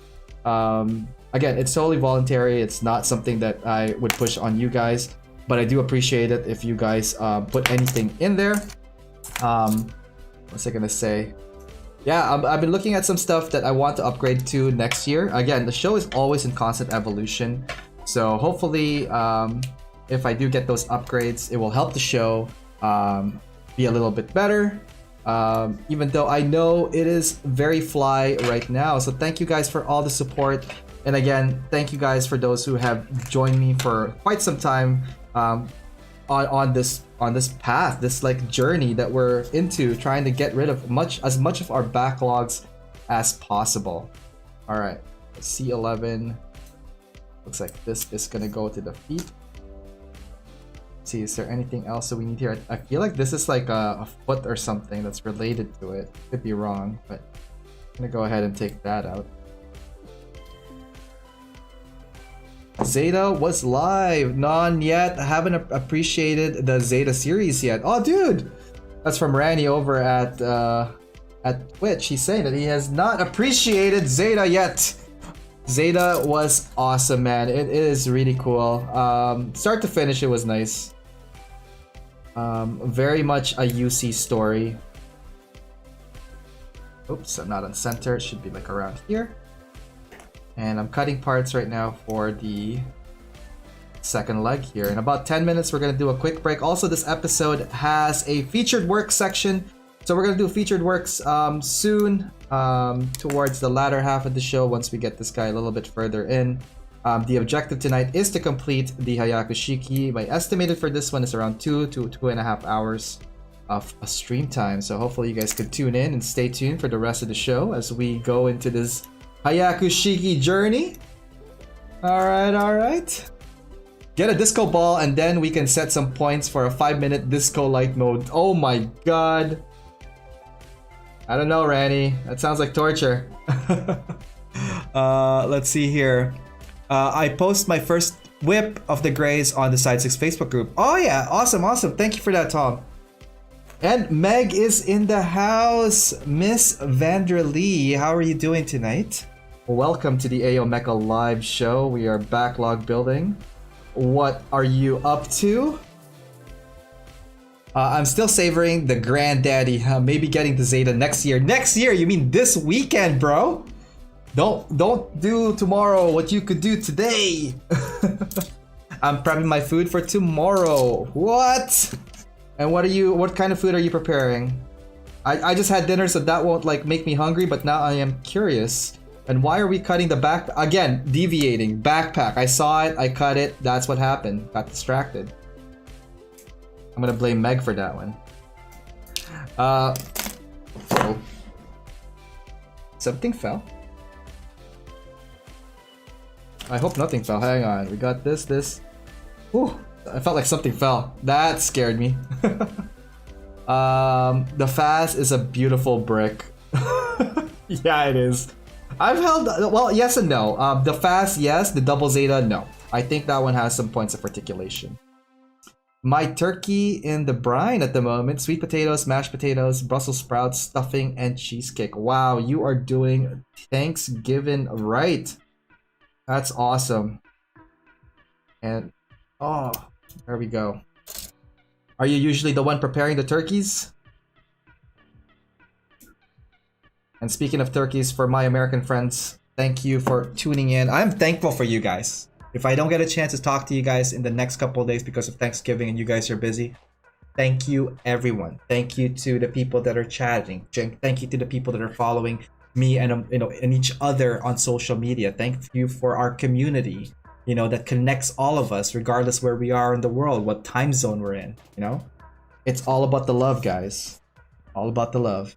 Again, it's totally voluntary. It's not something that I would push on you guys, but I do appreciate it if you guys put anything in there. What's I gonna say? Yeah, I've been looking at some stuff that I want to upgrade to next year. Again, the show is always in constant evolution. So hopefully, if I do get those upgrades, it will help the show be a little bit better, even though I know it is very fly right now. So thank you guys for all the support, and again, thank you guys for those who have joined me for quite some time on this path, this like journey that we're into, trying to get rid of as much of our backlogs as possible. All right, C11 looks like this is gonna go to the feet. Let's see, is there anything else that we need here? I feel like this is like a foot or something that's related to it. Could be wrong, but I'm gonna go ahead and take that out. Zeta was live. None yet. I haven't appreciated the Zeta series yet. Oh, dude! That's from Randy over at Twitch. He's saying that he has not appreciated Zeta yet. Zeta was awesome, man. It is really cool. Start to finish, it was nice. Very much a UC story. Oops, I'm not on center. It should be like around here. And I'm cutting parts right now for the second leg here. In about 10 minutes, we're gonna do a quick break. Also, this episode has a featured works section. So we're gonna do featured works soon, towards the latter half of the show once we get this guy a little bit further in. The objective tonight is to complete the Hyaku-Shiki. My estimated for this one is around 2 to 2.5 hours of a stream time. So hopefully you guys could tune in and stay tuned for the rest of the show as we go into this Hyaku-Shiki journey. Alright. Get a disco ball and then we can set some points for a 5-minute disco light mode. Oh my god. I don't know, Ranny. That sounds like torture. Let's see here. I post my first whip of the Grays on the Side 6 Facebook group. Oh yeah, awesome. Thank you for that, Tom. And Meg is in the house. Miss Vanderlee, how are you doing tonight? Welcome to the AO Mecha live show. We are backlog building. What are you up to? I'm still savoring the granddaddy. Maybe getting to Zeta next year. Next year? You mean this weekend, bro? Don't do tomorrow what you could do today. I'm prepping my food for tomorrow. What? And what kind of food are you preparing? I just had dinner, so that won't like make me hungry, but now I am curious. And why are we cutting the back? Again, deviating. Backpack. I saw it, I cut it. That's what happened. Got distracted. I'm gonna blame Meg for that one. Oh. Something fell. I hope nothing fell. Hang on. We got this. Ooh, I felt like something fell. That scared me. The Faz is a beautiful brick. Yeah, it is. I've held, well, yes and no. The Faz, yes. The Double Zeta, no. I think that one has some points of articulation. My turkey in the brine at the moment. Sweet potatoes, mashed potatoes, Brussels sprouts, stuffing, and cheesecake. Wow, you are doing Thanksgiving right. That's awesome. And, oh, there we go. Are you usually the one preparing the turkeys? And speaking of turkeys, for my American friends, thank you for tuning in. I'm thankful for you guys. If I don't get a chance to talk to you guys in the next couple of days because of Thanksgiving and you guys are busy, thank you everyone. Thank you to the people that are chatting. Thank you to the people that are following me and and each other on social media. Thank you for our community, that connects all of us regardless where we are in the world, what time zone we're in. It's all about the love, guys. All about the love.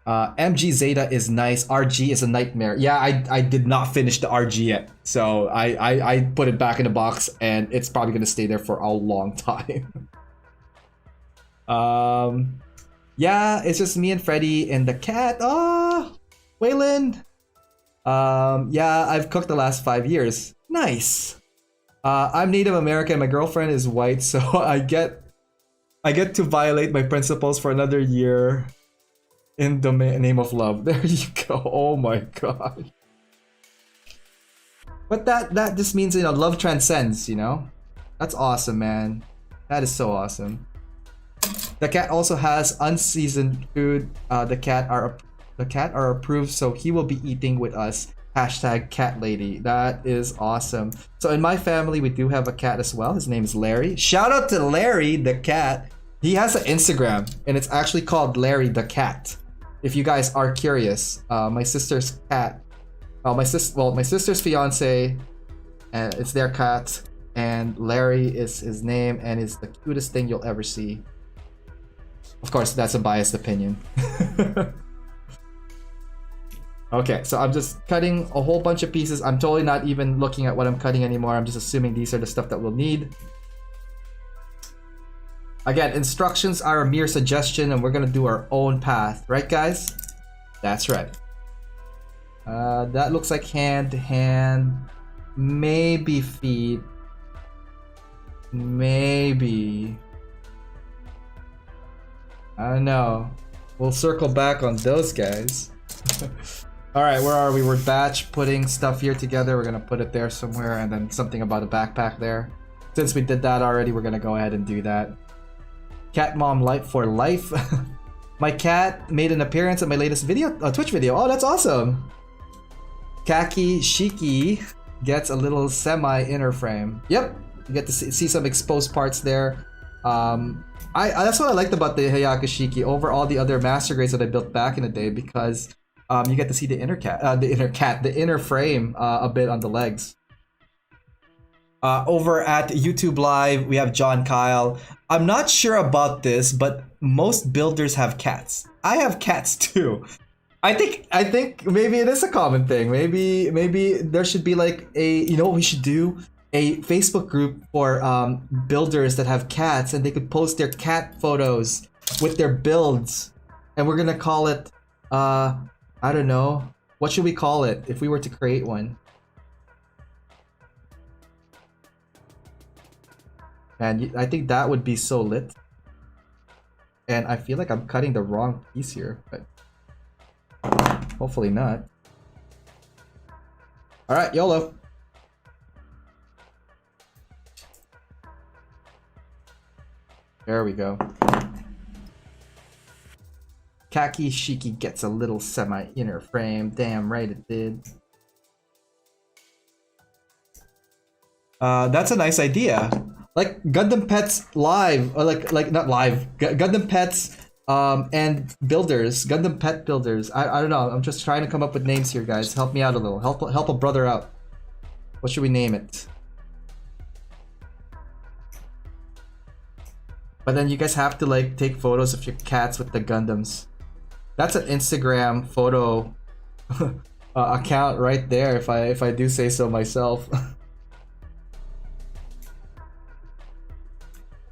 MG Zeta is nice. RG is a nightmare. Yeah, I did not finish the RG yet, so I put it back in the box and it's probably gonna stay there for a long time. Yeah, it's just me and Freddy and the cat. Oh, Waylon. Yeah, I've cooked the last 5 years. Nice. I'm Native American. My girlfriend is white, so I get to violate my principles for another year. In the name of love. There you go. Oh my god. But that just means, love transcends, That's awesome, man. That is so awesome. The cat also has unseasoned food. The cat are approved, so he will be eating with us. #CatLady. That is awesome. So in my family, we do have a cat as well. His name is Larry. Shout out to Larry the cat. He has an Instagram, and it's actually called Larry the Cat. If you guys are curious, my sister's cat, my sister's fiance, it's their cat, and Larry is his name, and is the cutest thing you'll ever see. Of course, that's a biased opinion. Okay, so I'm just cutting a whole bunch of pieces. I'm totally not even looking at what I'm cutting anymore. I'm just assuming these are the stuff that we'll need. Again, instructions are a mere suggestion and we're gonna do our own path. Right, guys? That's right. That looks like hand, maybe feet. Maybe. I don't know. We'll circle back on those guys. Alright, where are we? We're batch putting stuff here together. We're gonna put it there somewhere and then something about a backpack there. Since we did that already, we're gonna go ahead and do that. Cat mom light for life. My cat made an appearance in my latest video, Twitch video. Oh, that's awesome. Hyaku-Shiki gets a little semi-inner frame. Yep, you get to see some exposed parts there. That's what I liked about the Hyaku-Shiki over all the other master grades that I built back in the day, because you get to see the inner frame a bit on the legs. Over at YouTube Live, we have John Kyle. I'm not sure about this, but most builders have cats. I have cats too. I think maybe it is a common thing. Maybe there should be like a, you know what we should do? A Facebook group for builders that have cats, and they could post their cat photos with their builds. And we're gonna call it, I don't know. What should we call it if we were to create one? And I think that would be so lit. And I feel like I'm cutting the wrong piece here, but hopefully not. Alright, YOLO. There we go. Hyaku-Shiki gets a little semi-inner frame. Damn right it did. That's a nice idea. Like Gundam Pets Live, or like not live, Gundam Pets and builders, Gundam Pet builders. I don't know. I'm just trying to come up with names here, guys. Help me out a little. Help a brother out. What should we name it? But then you guys have to like take photos of your cats with the Gundams. That's an Instagram photo account right there, if I do say so myself.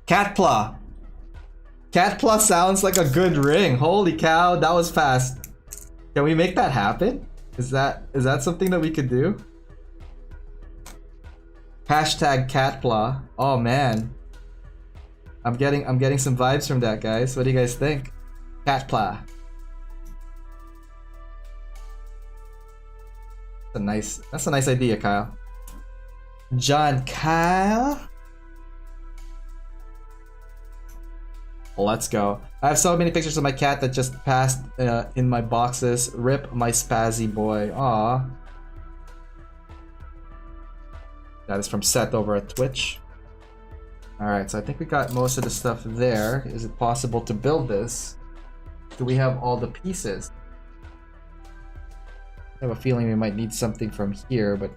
Catpla. Catpla sounds like a good ring. Holy cow, that was fast. Can we make that happen? Is that something that we could do? Hashtag Catpla. Oh man. I'm getting some vibes from that, guys. What do you guys think? Catpla. That's a nice idea, Kyle. John Kyle. Let's go. I have so many pictures of my cat that just passed in my boxes. Rip my spazzy boy. Aw. That is from Seth over at Twitch. Alright, so I think we got most of the stuff there. Is it possible to build this? Do we have all the pieces? I have a feeling we might need something from here, but...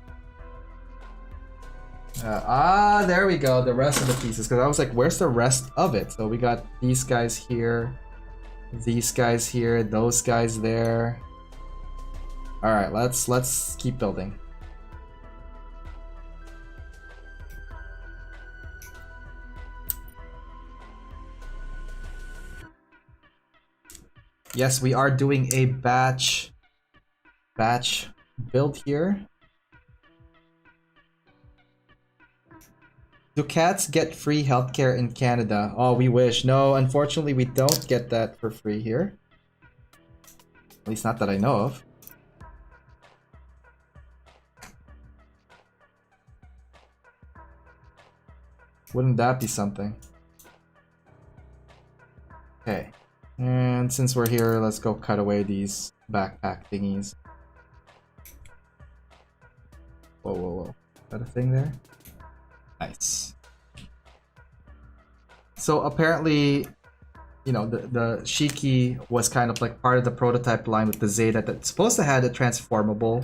there we go, the rest of the pieces, because I was like, where's the rest of it? So we got these guys here, these guys here, those guys there. Alright, let's keep building. Yes, we are doing a batch build here. Do cats get free healthcare in Canada? Oh, we wish. No, unfortunately, we don't get that for free here. At least not that I know of. Wouldn't that be something? Okay. And since we're here, let's go cut away these backpack thingies. Whoa, whoa, whoa. Is that a thing there? Nice. So apparently, you know, the Shiki was kind of like part of the prototype line with the Zeta that's supposed to have a transformable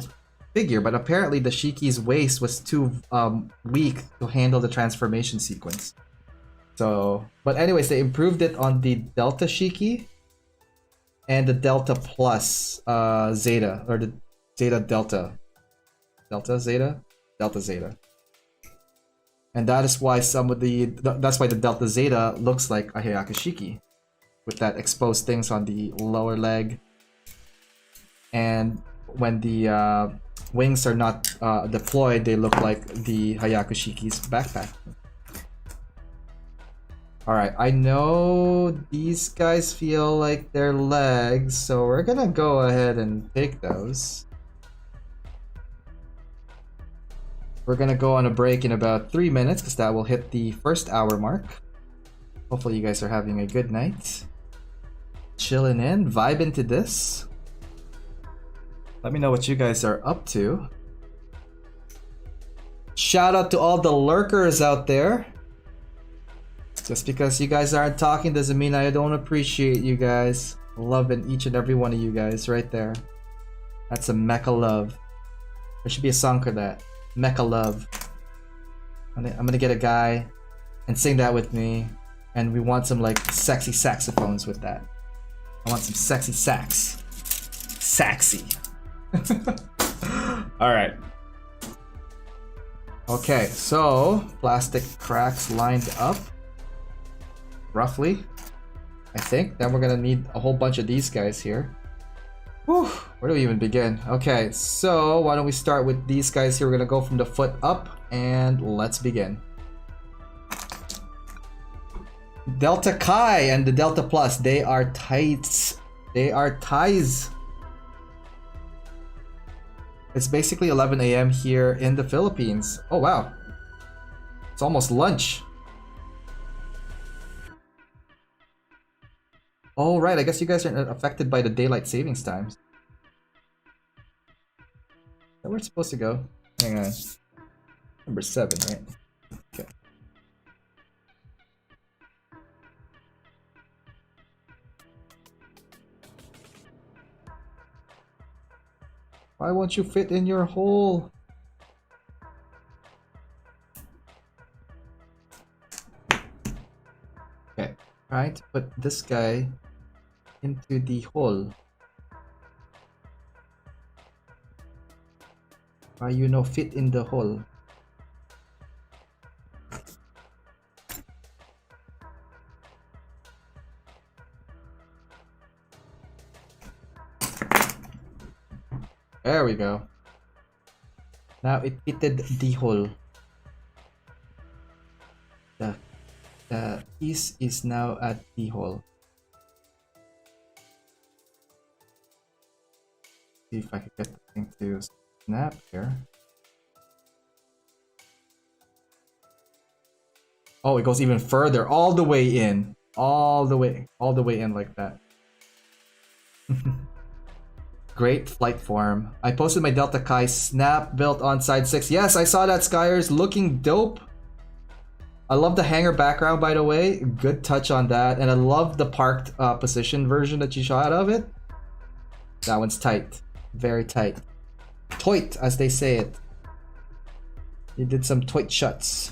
figure, but apparently the Shiki's waist was too weak to handle the transformation sequence. So, but anyways, they improved it on the Delta Shiki and the Delta Plus Zeta, or the Zeta Delta. Delta Zeta? Delta Zeta. And that is why that's why the Delta Zeta looks like a Hyaku-Shiki, with that exposed things on the lower leg. And when the wings are not deployed, they look like the Hyaku-Shiki's backpack. Alright, I know these guys feel like they're legs, so we're gonna go ahead and take those. We're gonna go on a break in about 3 minutes, because that will hit the first hour mark. Hopefully you guys are having a good night. Chilling in, vibing to this. Let me know what you guys are up to. Shout out to all the lurkers out there. Just because you guys aren't talking doesn't mean I don't appreciate you guys. Loving each and every one of you guys right there. That's a Mecha love. There should be a song for that. Mecha love. I'm gonna get a guy and sing that with me. And we want some like sexy saxophones with that. I want some sexy sax. Saxy. Alright. Okay, so plastic cracks lined up. Roughly, I think. Then we're gonna need a whole bunch of these guys here. Whew, where do we even begin? Okay, so why don't we start with these guys here. We're gonna go from the foot up and let's begin. Delta Chi and the Delta Plus, they are tights. They are ties. It's basically 11 a.m. here in the Philippines. Oh wow, it's almost lunch. Oh, right, I guess you guys are affected by the daylight savings times. Is that where it's supposed to go? Hang on. Number 7, right? Okay. Why won't you fit in your hole? Okay, try to put this guy into the hole. Why you no fit in the hole? There we go. Now it fitted the hole. The piece is now at the hole. See if I can get the thing to snap here. Oh, it goes even further, all the way in, all the way in like that. Great flight form. I posted my Delta Chi snap built on side 6. Yes, I saw that, Skyers, looking dope. I love the hanger background, by the way. Good touch on that, and I love the parked position version that you shot of it. That one's tight. Very tight. Toit, as they say it. You did some toit shots.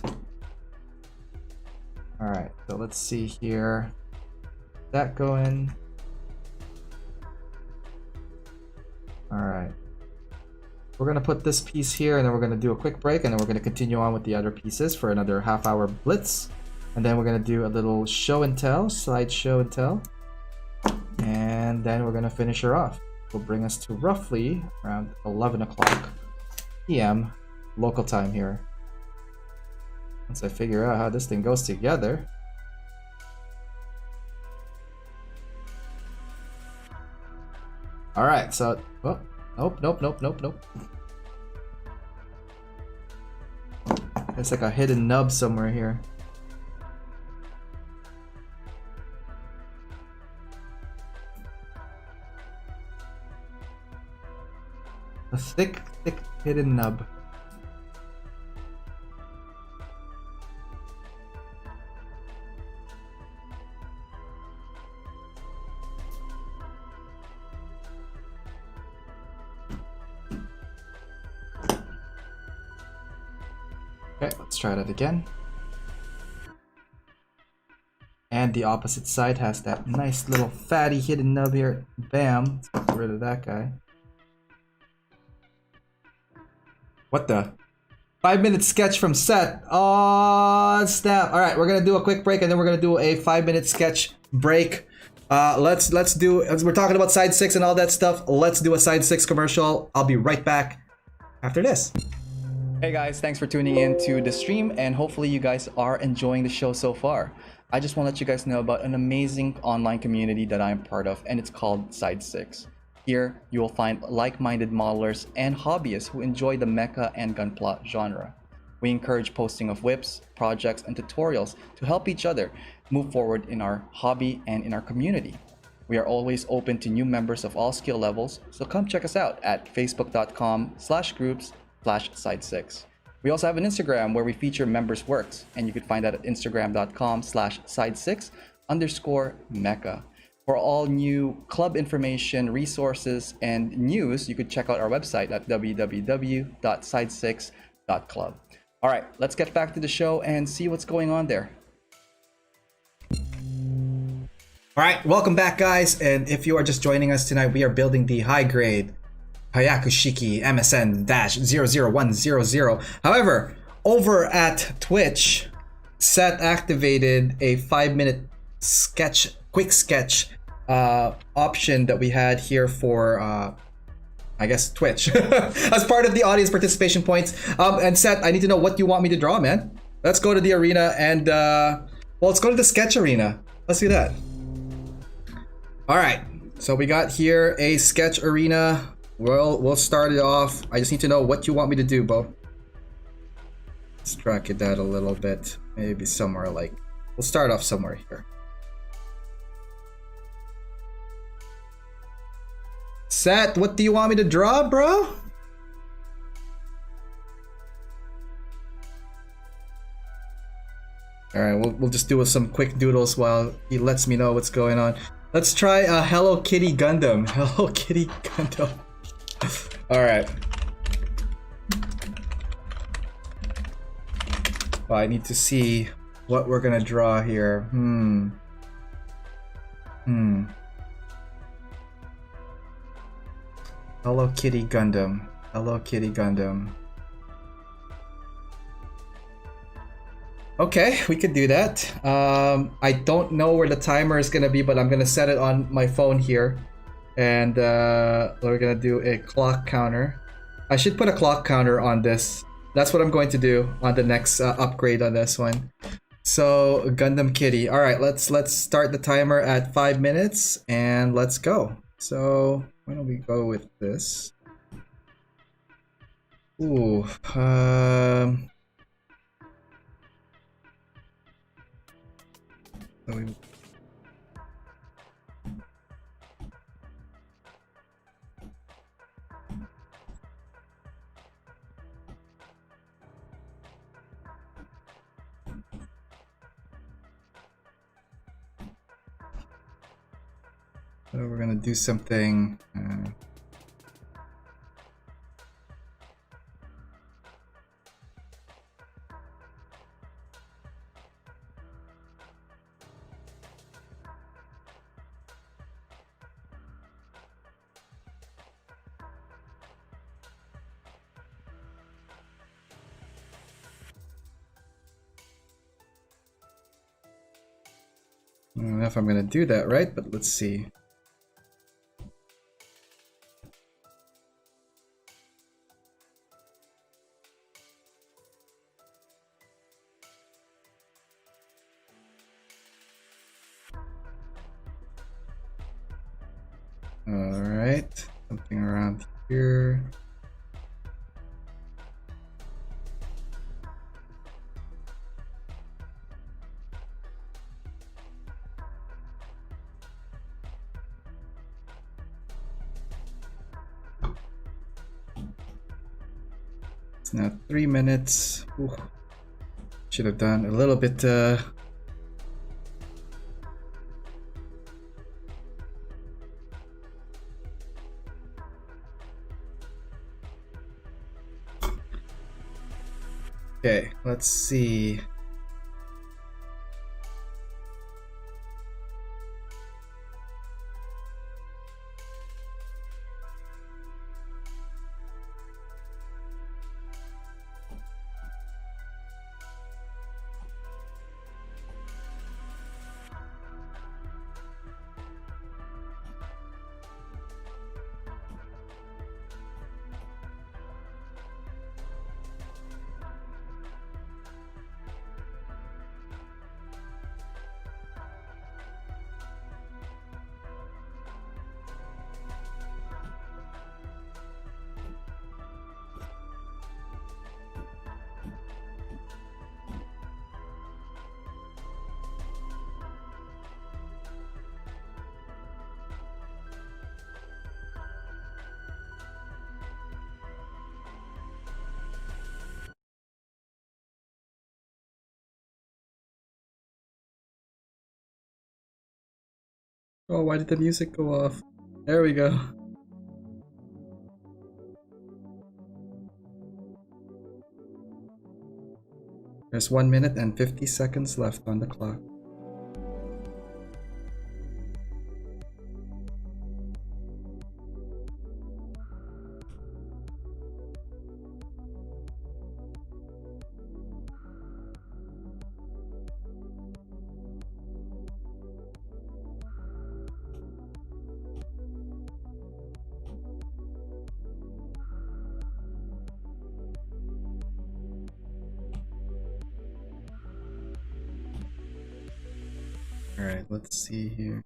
Alright, so let's see here. That going. Alright. We're gonna put this piece here and then we're gonna do a quick break and then we're gonna continue on with the other pieces for another half-hour blitz. And then we're gonna do a little show and tell, slide show and tell. And then we're gonna finish her off. Will bring us to roughly around 11 o'clock p.m. local time here. Once I figure out how this thing goes together. Alright, so... Oh, nope. There's like a hidden nub somewhere here. A thick hidden nub. Okay, let's try that again. And the opposite side has that nice little fatty hidden nub here. Bam! Let's get rid of that guy. What the? 5-minute sketch from Seth. Oh, snap. All right, we're going to do a quick break and then we're going to do a 5-minute sketch break. Let's do, as we're talking about side 6 and all that stuff, let's do a side 6 commercial. I'll be right back after this. Hey guys, thanks for tuning in to the stream, and hopefully you guys are enjoying the show so far. I just want to let you guys know about an amazing online community that I'm part of, and it's called Side 6. Here, you will find like-minded modelers and hobbyists who enjoy the mecha and gunpla genre. We encourage posting of whips, projects, and tutorials to help each other move forward in our hobby and in our community. We are always open to new members of all skill levels, so come check us out at facebook.com/groups/side6. We also have an Instagram where we feature members' works, and you can find that at instagram.com/side6_mecha. For all new club information, resources, and news, you could check out our website at www.side6.club. All right, let's get back to the show and see what's going on there. All right, welcome back, guys. And if you are just joining us tonight, we are building the high-grade Hyaku-Shiki Msn-00100. However, over at Twitch, Seth activated a 5-minute sketch, quick sketch option that we had here for, I guess, Twitch as part of the audience participation points. And Seth, I need to know what you want me to draw, man. Let's go to the arena and, well, let's go to the sketch arena. Let's do that. All right, so we got here a sketch arena. Well, we'll start it off. I just need to know what you want me to do, Bo. Let's track it out a little bit. Maybe somewhere like, we'll start off somewhere here. Seth, what do you want me to draw, bro? All right, we'll just do some quick doodles while he lets me know what's going on. Let's try a Hello Kitty Gundam. Hello Kitty Gundam. All right. Well, I need to see what we're gonna draw here. Hello Kitty Gundam. Hello Kitty Gundam. Okay, we could do that. I don't know where the timer is gonna be, but I'm gonna set it on my phone here. And we're gonna do a clock counter. I should put a clock counter on this. That's what I'm going to do on the next upgrade on this one. So Gundam Kitty. All right, let's start the timer at 5 minutes and let's go. So why don't we go with this? Ooh. So we're gonna do something. I don't know if I'm gonna do that right, but let's see. Alright, something around here. It's now 3 minutes. Ooh. Should have done a little bit Okay, let's see. Oh, why did the music go off? There we go. There's 1 minute and 50 seconds left on the clock. Alright, let's see here.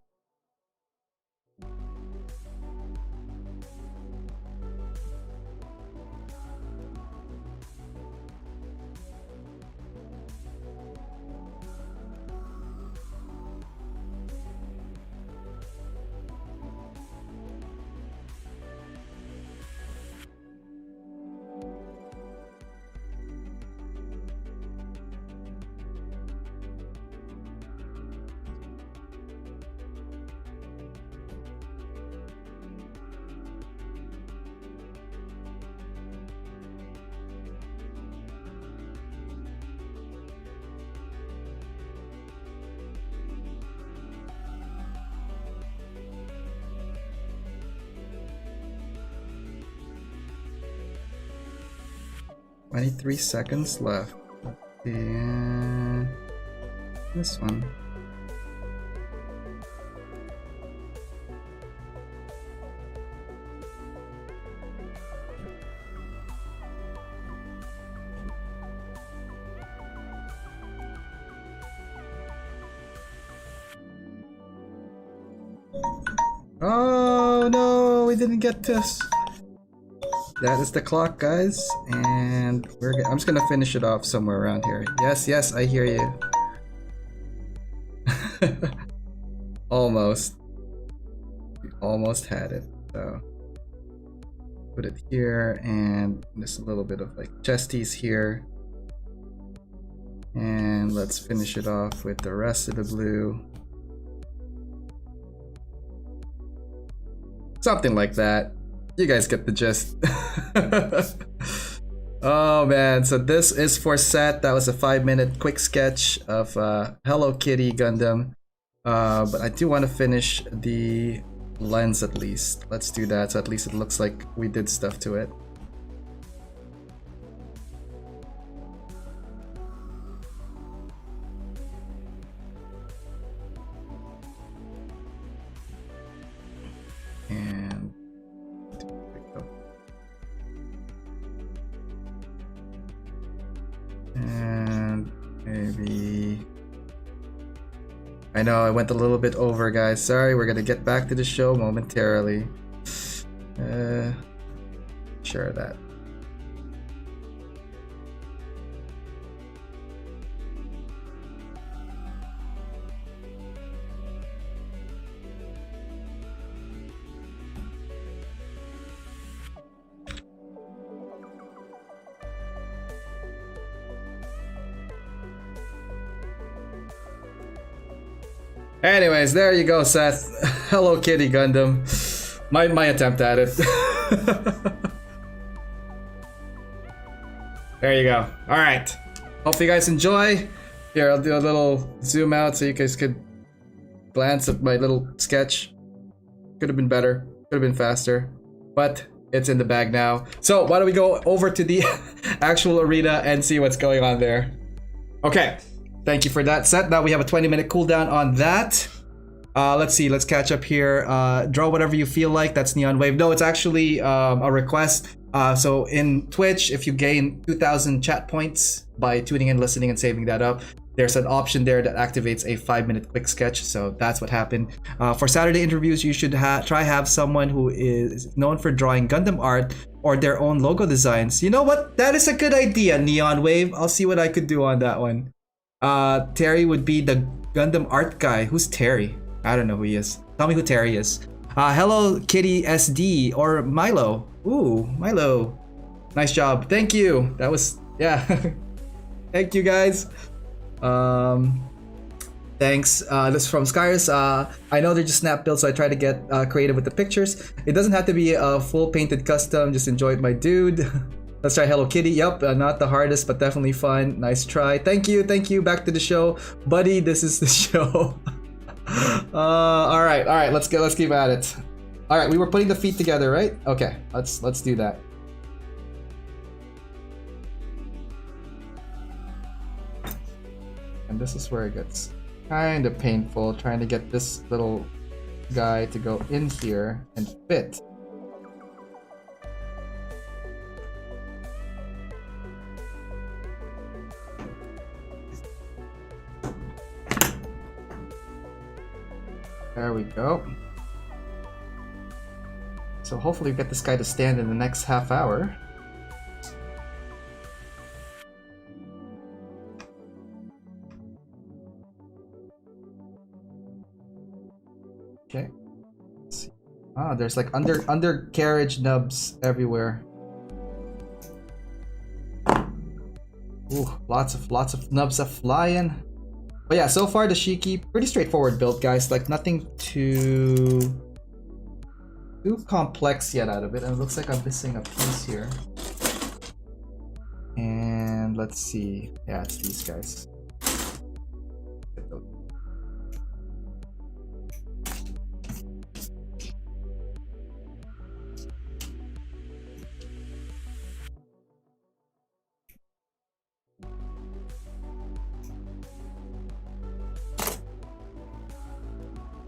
"23 seconds left." And this one. Oh no, we didn't get this. That is the clock, guys, and I'm just gonna finish it off somewhere around here. Yes, yes, I hear you. Almost. We almost had it. So put it here, and just a little bit of like chesties here. And let's finish it off with the rest of the blue. Something like that. You guys get the gist. Oh man, so this is for set. That was a 5-minute quick sketch of Hello Kitty Gundam. But I do want to finish the lens at least. Let's do that, so at least it looks like we did stuff to it. And maybe, I know I went a little bit over, guys. Sorry, we're gonna get back to the show momentarily. Share that. Anyways, there you go, Seth. Hello Kitty Gundam. My attempt at it. There you go. Alright. Hope you guys enjoy. Here, I'll do a little zoom out so you guys could glance at my little sketch. Could have been better. Could have been faster. But it's in the bag now. So why don't we go over to the actual arena and see what's going on there. Okay. Thank you for that set. Now we have a 20-minute cooldown on that. Let's see. Let's catch up here. Draw whatever you feel like. That's Neon Wave. No, it's actually a request. So in Twitch, if you gain 2,000 chat points by tuning in, listening, and saving that up, there's an option there that activates a 5-minute quick sketch. So that's what happened. For Saturday interviews, you should try have someone who is known for drawing Gundam art or their own logo designs. You know what? That is a good idea, Neon Wave. I'll see what I could do on that one. Terry would be the Gundam art guy. Who's Terry? I don't know who he is. Tell me who Terry is. Hello Kitty SD or Milo. Ooh, Milo. Nice job. Thank you. That was, yeah. Thank you guys. Thanks. This is from Skyers. I know they're just snap builds, so I try to get creative with the pictures. It doesn't have to be a full painted custom. Just enjoy it, my dude. Let's try Hello Kitty. Yup, not the hardest, but definitely fun. Nice try. Thank you, thank you. Back to the show, buddy. This is the show. All right. Let's keep at it. All right, we were putting the feet together, right? Okay, let's do that. And this is where it gets kind of painful, trying to get this little guy to go in here and fit. There we go. So hopefully we get this guy to stand in the next half hour. Okay. Let's see. Ah, there's like undercarriage nubs everywhere. Ooh, lots of nubs are flying. But yeah, so far the Shiki, pretty straightforward build, guys. Like nothing too complex yet out of it. And it looks like I'm missing a piece here. And let's see. Yeah, it's these guys.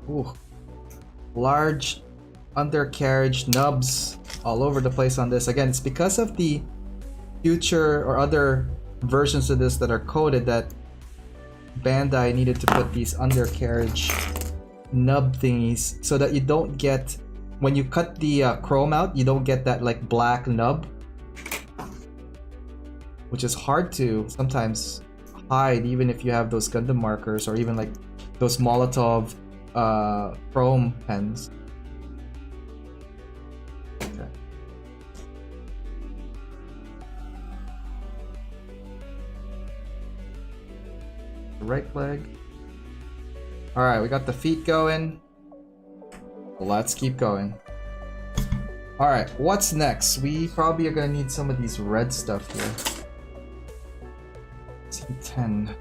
Ooh, large undercarriage nubs all over the place on this. Again, it's because of the future or other versions of this that are coded that Bandai needed to put these undercarriage nub thingies so that you don't get, when you cut the chrome out, you don't get that like black nub, which is hard to sometimes hide even if you have those Gundam markers or even like those Molotov chrome pens. Okay. The right leg. Alright, we got the feet going. Let's keep going. Alright, what's next? We probably are gonna need some of these red stuff here. C10.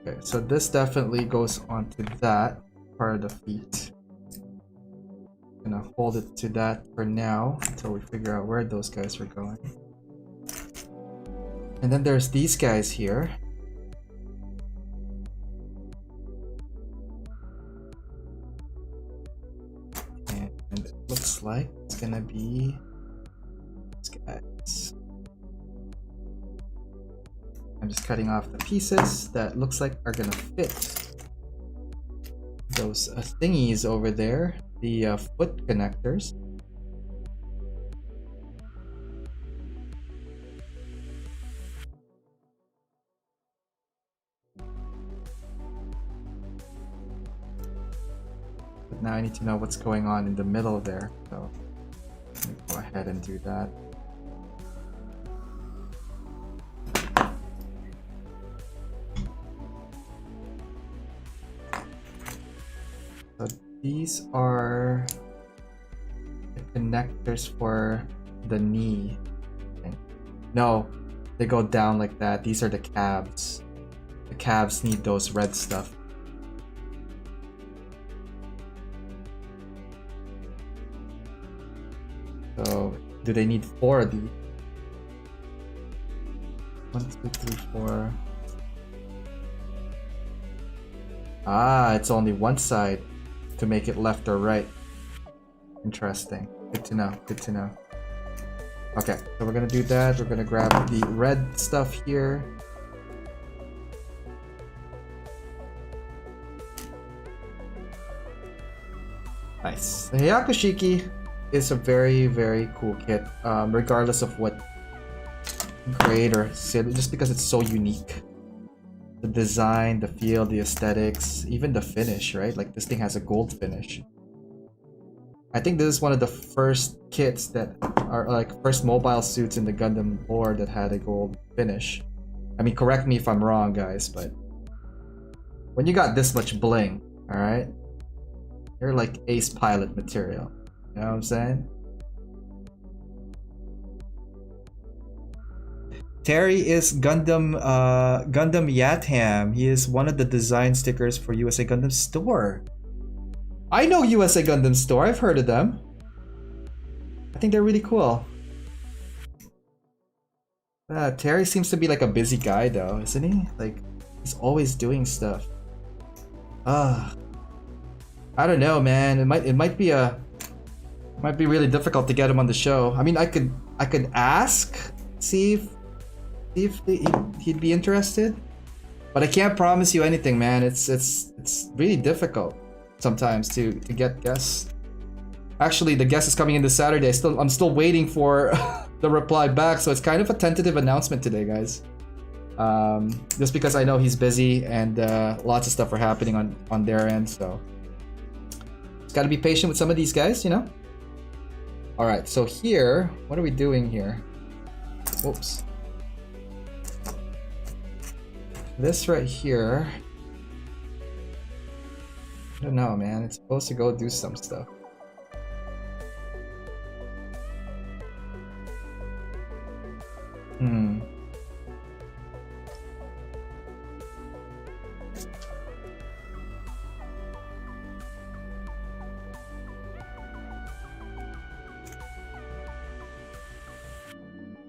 Okay, so this definitely goes onto that part of the feet. Gonna hold it to that for now until we figure out where those guys are going. And then there's these guys here. And it looks like it's gonna be these guys. I'm just cutting off the pieces that looks like are gonna fit those thingies over there, the foot connectors. But now I need to know what's going on in the middle there, so let me go ahead and do that. So these are the connectors for the knee. No, they go down like that. These are the calves. The calves need those red stuff. So, do they need 4 of these? 1, 2, 3, 4. Ah, it's only one side to make it left or right. Interesting. Good to know. Good to know. Okay, so we're gonna do that. We're gonna grab the red stuff here. Nice. The Hyaku-Shiki is a very, very cool kit, regardless of what grade or just because it's so unique. The design, the feel, the aesthetics, even the finish, right? Like this thing has a gold finish. I think this is one of the first kits that are like first mobile suits in the Gundam lore that had a gold finish. I mean, correct me if I'm wrong, guys, but when you got this much bling, all right, you're like ace pilot material. You know what I'm saying? Terry is Gundam Yatham. He is one of the design stickers for USA Gundam Store. I know USA Gundam Store. I've heard of them. I think they're really cool. Terry seems to be like a busy guy though, isn't he? Like, he's always doing stuff. I don't know, man. It might be really difficult to get him on the show. I mean, I could ask, see if he'd be interested, but I can't promise you anything, man. It's really difficult sometimes to get guests. Actually, the guest is coming in this Saturday. I'm still waiting for the reply back, so it's kind of a tentative announcement today, guys. Just because I know he's busy and lots of stuff are happening on their end, so just gotta be patient with some of these guys, you know. All right, so here, what are we doing here? Oops. This right here, I don't know, man. It's supposed to go do some stuff.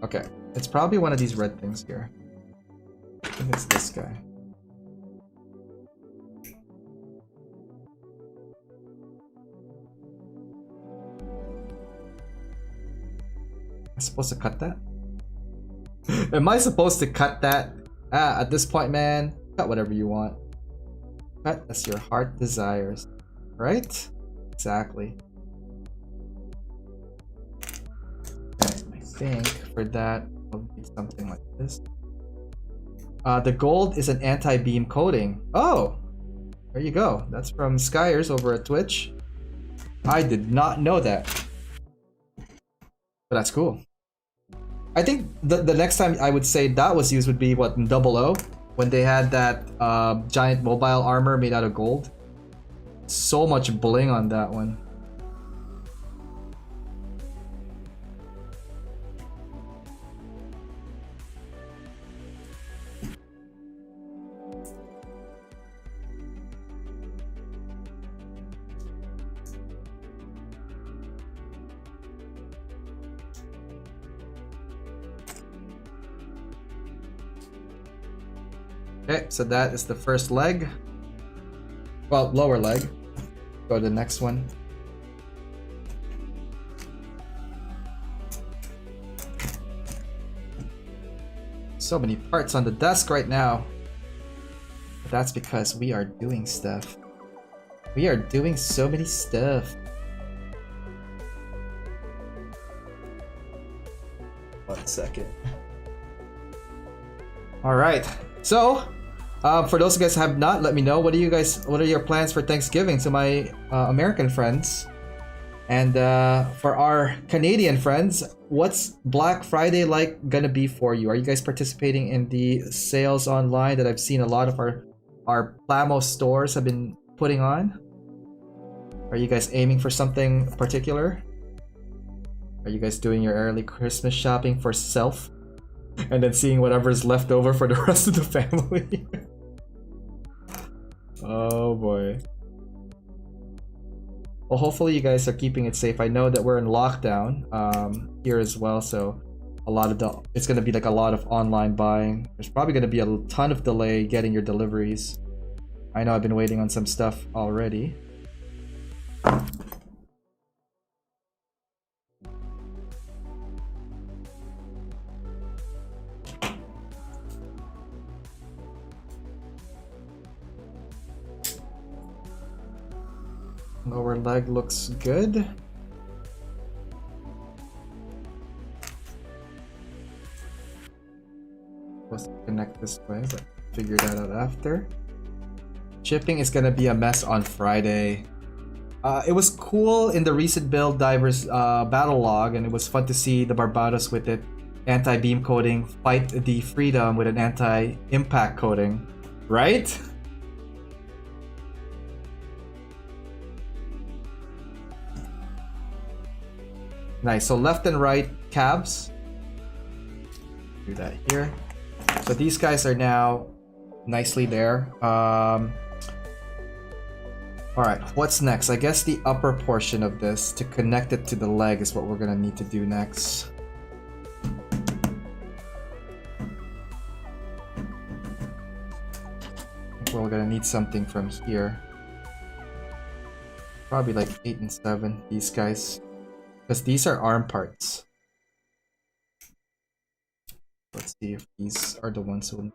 Okay, it's probably one of these red things here. I think it's this guy. Am I supposed to cut that? Am I supposed to cut that? At this point, man, cut whatever you want. Cut as your heart desires. Right? Exactly. Okay, I think for that, I'll need something like this. The gold is an anti-beam coating. Oh! There you go. That's from Skyers over at Twitch. I did not know that. But that's cool. I think the next time I would say that was used would be what, in 00, when they had that giant mobile armor made out of gold. So much bling on that one. Okay, so that is the first leg. Well, lower leg. Go to the next one. So many parts on the desk right now. But that's because we are doing stuff. We are doing so many stuff. One second. All right. So, for those of you guys who have not, let me know. What are your plans for Thanksgiving to my American friends? And for our Canadian friends, what's Black Friday gonna be for you? Are you guys participating in the sales online that I've seen a lot of our Plamo stores have been putting on? Are you guys aiming for something particular? Are you guys doing your early Christmas shopping for self? And then seeing whatever's left over for the rest of the family? Oh boy. Well, hopefully you guys are keeping it safe. I know that we're in lockdown here as well, so it's gonna be like a lot of online buying. There's probably gonna be a ton of delay getting your deliveries. I know I've been waiting on some stuff already. Lower leg looks good. Supposed to connect this way, but figure that out after. Shipping is gonna be a mess on Friday. It was cool in the recent build divers battle log, and it was fun to see the Barbados with it anti-beam coating fight the Freedom with an anti-impact coating, right? Nice. So left and right cabs. Do that here. So these guys are now nicely there. Alright, what's next? I guess the upper portion of this to connect it to the leg is what we're gonna need to do next. We're gonna need something from here. Probably like 8 and 7, these guys. Because these are arm parts. Let's see if these are the ones who...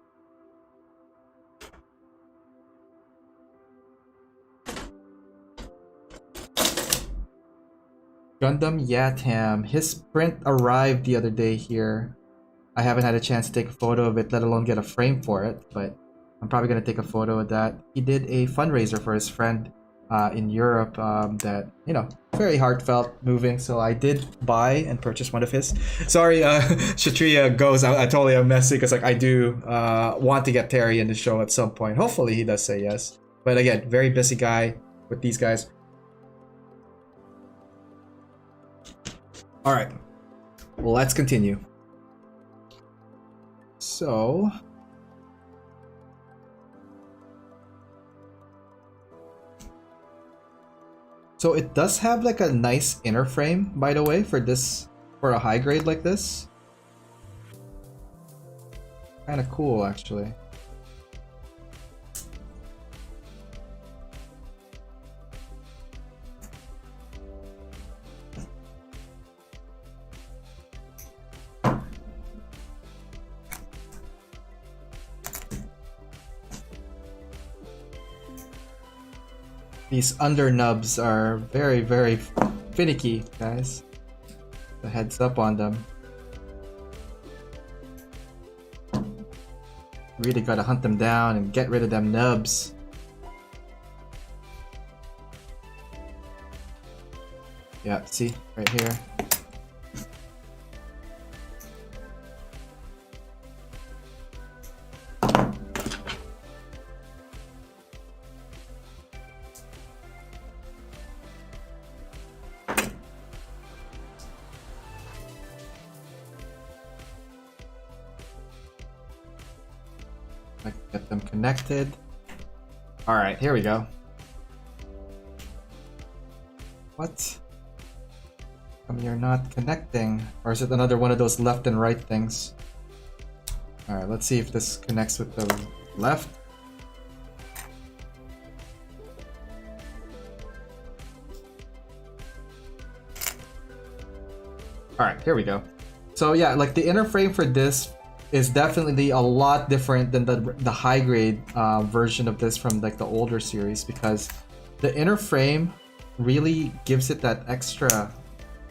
Gundam Yatam. His print arrived the other day here. I haven't had a chance to take a photo of it, let alone get a frame for it, but I'm probably going to take a photo of that. He did a fundraiser for his friend in Europe that, you know, very heartfelt, moving, so I did buy and purchase one of his. Sorry, Kshatriya goes, I totally am messy because like I do want to get Terry in the show at some point. Hopefully he does say yes. But again, very busy guy with these guys. All right, let's continue. So it does have like a nice inner frame, by the way, for this, for a high grade like this. Kind of cool, actually. These under nubs are very, very finicky, guys. The heads up on them. Really gotta hunt them down and get rid of them nubs. Yeah, see, right here. Get them connected. All right, here we go. What? You're not connecting, or is it another one of those left and right things? All right, let's see if this connects with the left. All right, here we go. So yeah, like the inner frame for this is definitely a lot different than the high grade version of this from like the older series, because the inner frame really gives it that extra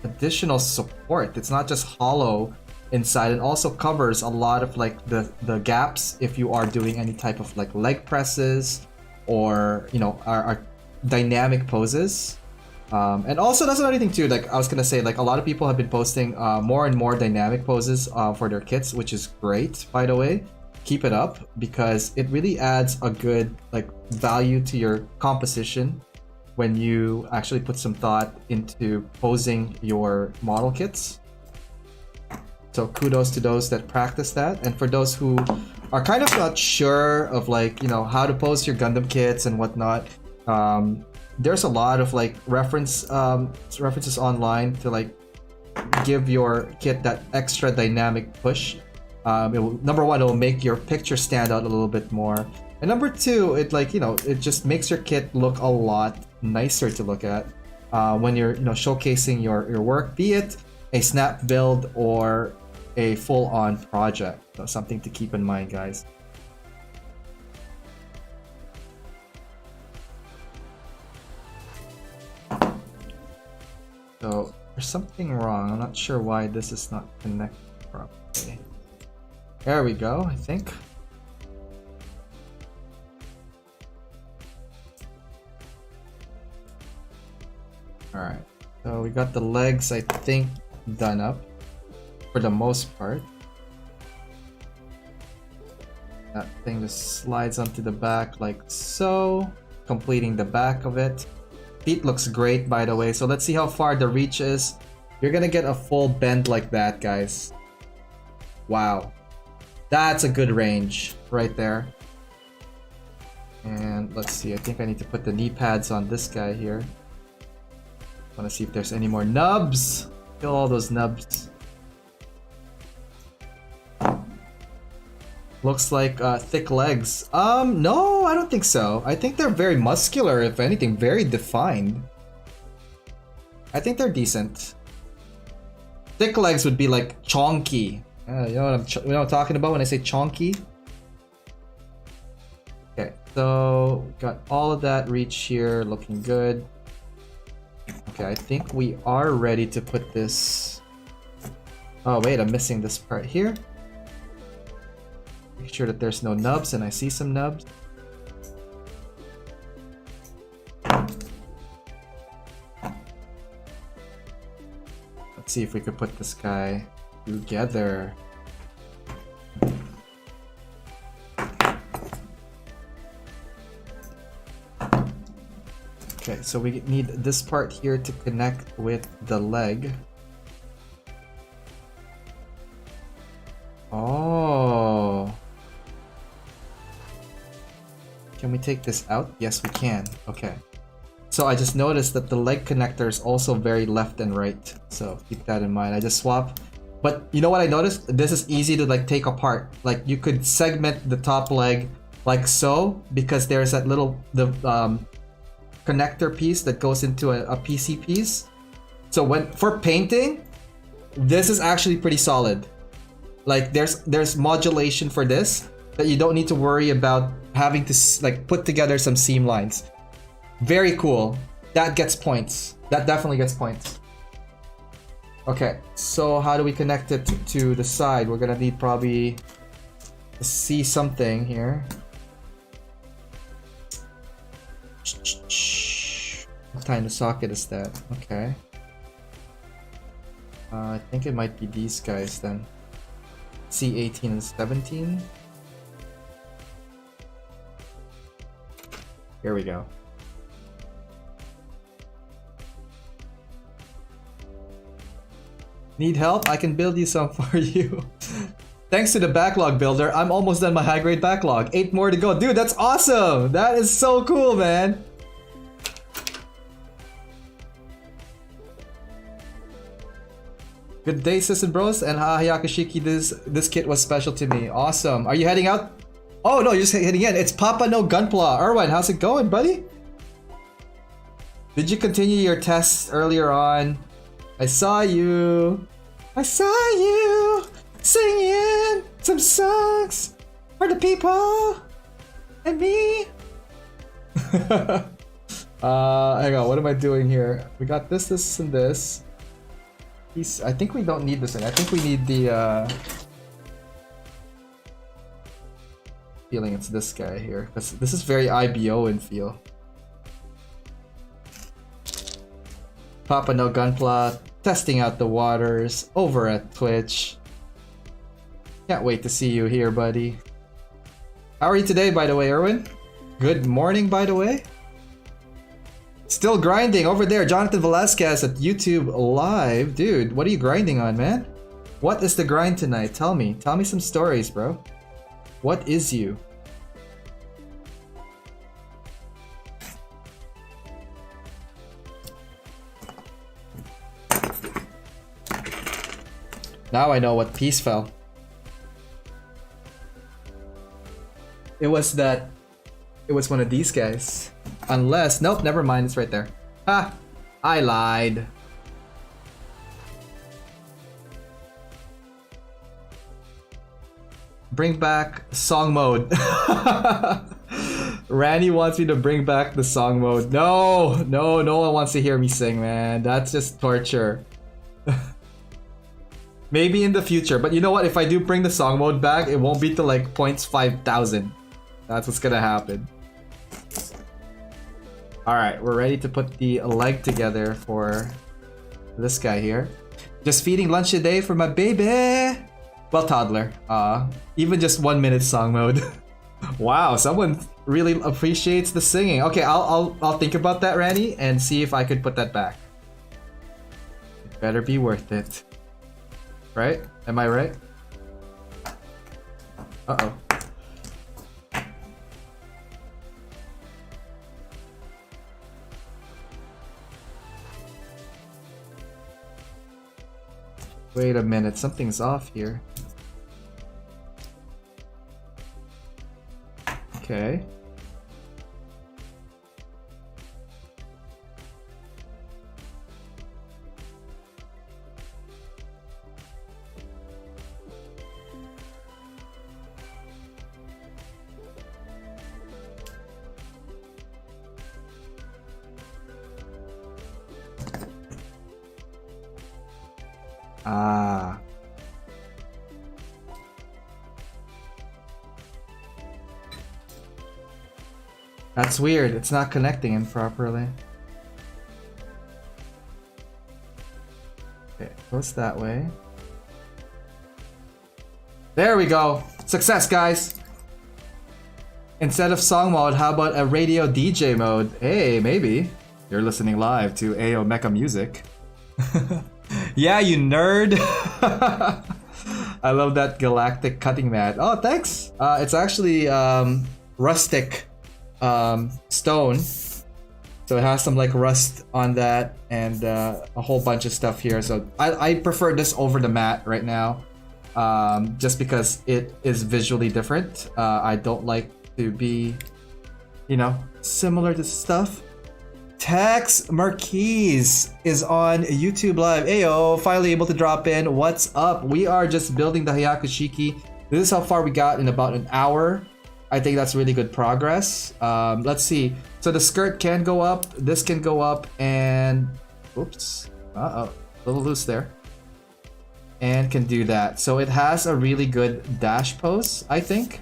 additional support. It's not just hollow inside, and also covers a lot of like the gaps if you are doing any type of like leg presses or, you know, are dynamic poses. And also that's another thing too, like I was gonna say, like a lot of people have been posting more and more dynamic poses for their kits, which is great, by the way. Keep it up, because it really adds a good like value to your composition when you actually put some thought into posing your model kits. So kudos to those that practice that, and for those who are kind of not sure of like, you know, how to pose your Gundam kits and whatnot, there's a lot of like references online to like give your kit that extra dynamic push. Number one, it will make your picture stand out a little bit more, and number two, it like, you know, it just makes your kit look a lot nicer to look at when you're, you know, showcasing your work, be it a snap build or a full-on project. So something to keep in mind, guys. So there's something wrong. I'm not sure why this is not connected properly. There we go, I think. Alright, so we got the legs, I think, done up for the most part. That thing just slides onto the back like so, completing the back of it. Feet looks great, by the way, so let's see how far the reach is. You're gonna get a full bend like that, guys. Wow. That's a good range right there. And let's see, I think I need to put the knee pads on this guy here. Want to see if there's any more nubs. Kill all those nubs. Looks like thick legs. No, I don't think so. I think they're very muscular, if anything, very defined. I think they're decent. Thick legs would be like chonky. You know what I'm talking about when I say chonky? Okay, so got all of that reach here, looking good. Okay, I think we are ready to put this... Oh wait, I'm missing this part here. Make sure that there's no nubs, and I see some nubs. Let's see if we could put this guy together. Okay, so we need this part here to connect with the leg. Oh. Can we take this out? Yes, we can. Okay. So I just noticed that the leg connector is also very left and right. So keep that in mind. I just swap. But you know what I noticed? This is easy to like take apart. Like you could segment the top leg like so, because there's that little connector piece that goes into a PC piece. So when for painting, this is actually pretty solid. Like there's modulation for this that you don't need to worry about having to like put together some seam lines. Very cool. That gets points. That definitely gets points. Okay, so how do we connect it to the side? We're gonna need probably to see something here. What kind of socket is that? Okay. I think it might be these guys then. C18 and 17. Here we go. Need help? I can build you some for you. Thanks to the backlog builder, I'm almost done my high grade backlog. 8 more to go. Dude, that's awesome! That is so cool, man! Good day, sis and bros, and Hyaku-Shiki, this kit was special to me. Awesome. Are you heading out? Oh no, you're just heading in. It's Papa No Gunpla. Erwin, how's it going, buddy? Did you continue your tests earlier on? I saw you. I saw you singing some songs for the people and me. Hang on, what am I doing here? We got this, this, and this. I think we don't need this one. I think we need the feeling it's this guy here. This is very IBO in feel. Papa No Gunpla testing out the waters over at Twitch. Can't wait to see you here, buddy. How are you today, by the way, Erwin? Good morning, by the way. Still grinding over there, Jonathan Velasquez at YouTube Live. Dude, what are you grinding on, man? What is the grind tonight? Tell me some stories, bro. What is you? Now I know what piece fell. It was one of these guys. Unless, nope, never mind, it's right there. Ha! I lied. Bring back song mode. Randy wants me to bring back the song mode. No one wants to hear me sing, man. That's just torture. Maybe in the future, but you know what? If I do bring the song mode back, it won't be to like points 5,000. That's what's gonna happen. Alright, we're ready to put the leg together for this guy here. Just feeding lunch a day for my baby! Well, toddler. Even just 1 minute song mode. Wow, someone really appreciates the singing. Okay, I'll think about that, Randy, and see if I could put that back. It better be worth it. Right? Am I right? Uh-oh. Wait a minute, something's off here. Okay. Ah. That's weird. It's not connecting in properly. Okay, goes that way. There we go. Success, guys. Instead of song mode, how about a radio DJ mode? Hey, maybe. You're listening live to AO Mecha Music. Yeah, you nerd. I love that galactic cutting mat. Oh, thanks. It's actually rustic stone. So it has some like rust on that and a whole bunch of stuff here. So I prefer this over the mat right now. Just because it is visually different. I don't like to be, you know, similar to stuff. Tex Marquise is on YouTube Live. Ayo, finally able to drop in. What's up? We are just building the Hyaku-Shiki. This is how far we got in about an hour. I think that's really good progress. Let's see. So the skirt can go up, this can go up, and oops, a little loose there. And can do that. So it has a really good dash pose, I think.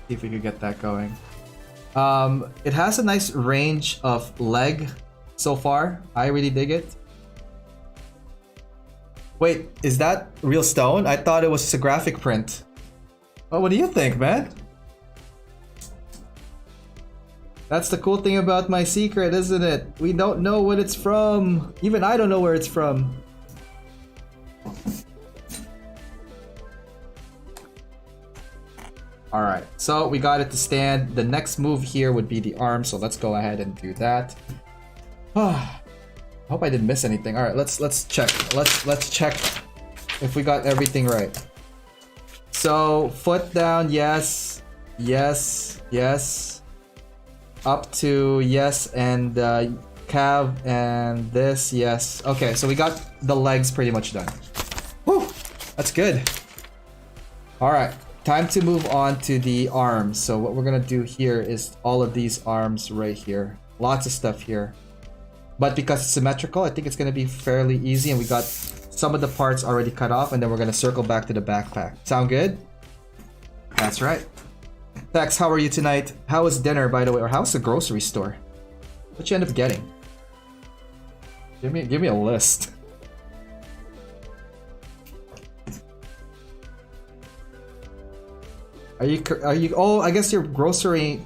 See if we could get that going. It has a nice range of leg so far. I really dig it. Wait, is that real stone? I thought it was a graphic print. Oh, what do you think, man? That's the cool thing about my secret, isn't it? We don't know what it's from. Even I don't know where it's from. Alright, so we got it to stand. The next move here would be the arm, so let's go ahead and do that. I hope I didn't miss anything. Alright, let's check. Let's check if we got everything right. So foot down, yes, yes, yes. Up to yes, and calf and this, yes. Okay, so we got the legs pretty much done. Woo! That's good. Alright. Time to move on to the arms. So what we're gonna do here is all of these arms right here. Lots of stuff here. But because it's symmetrical, I think it's gonna be fairly easy, and we got some of the parts already cut off, and then we're gonna circle back to the backpack. Sound good? That's right. Tex, how are you tonight? How was dinner, by the way? Or how's the grocery store? What'd you end up getting? Give me a list. Are you? Oh, I guess you're grocery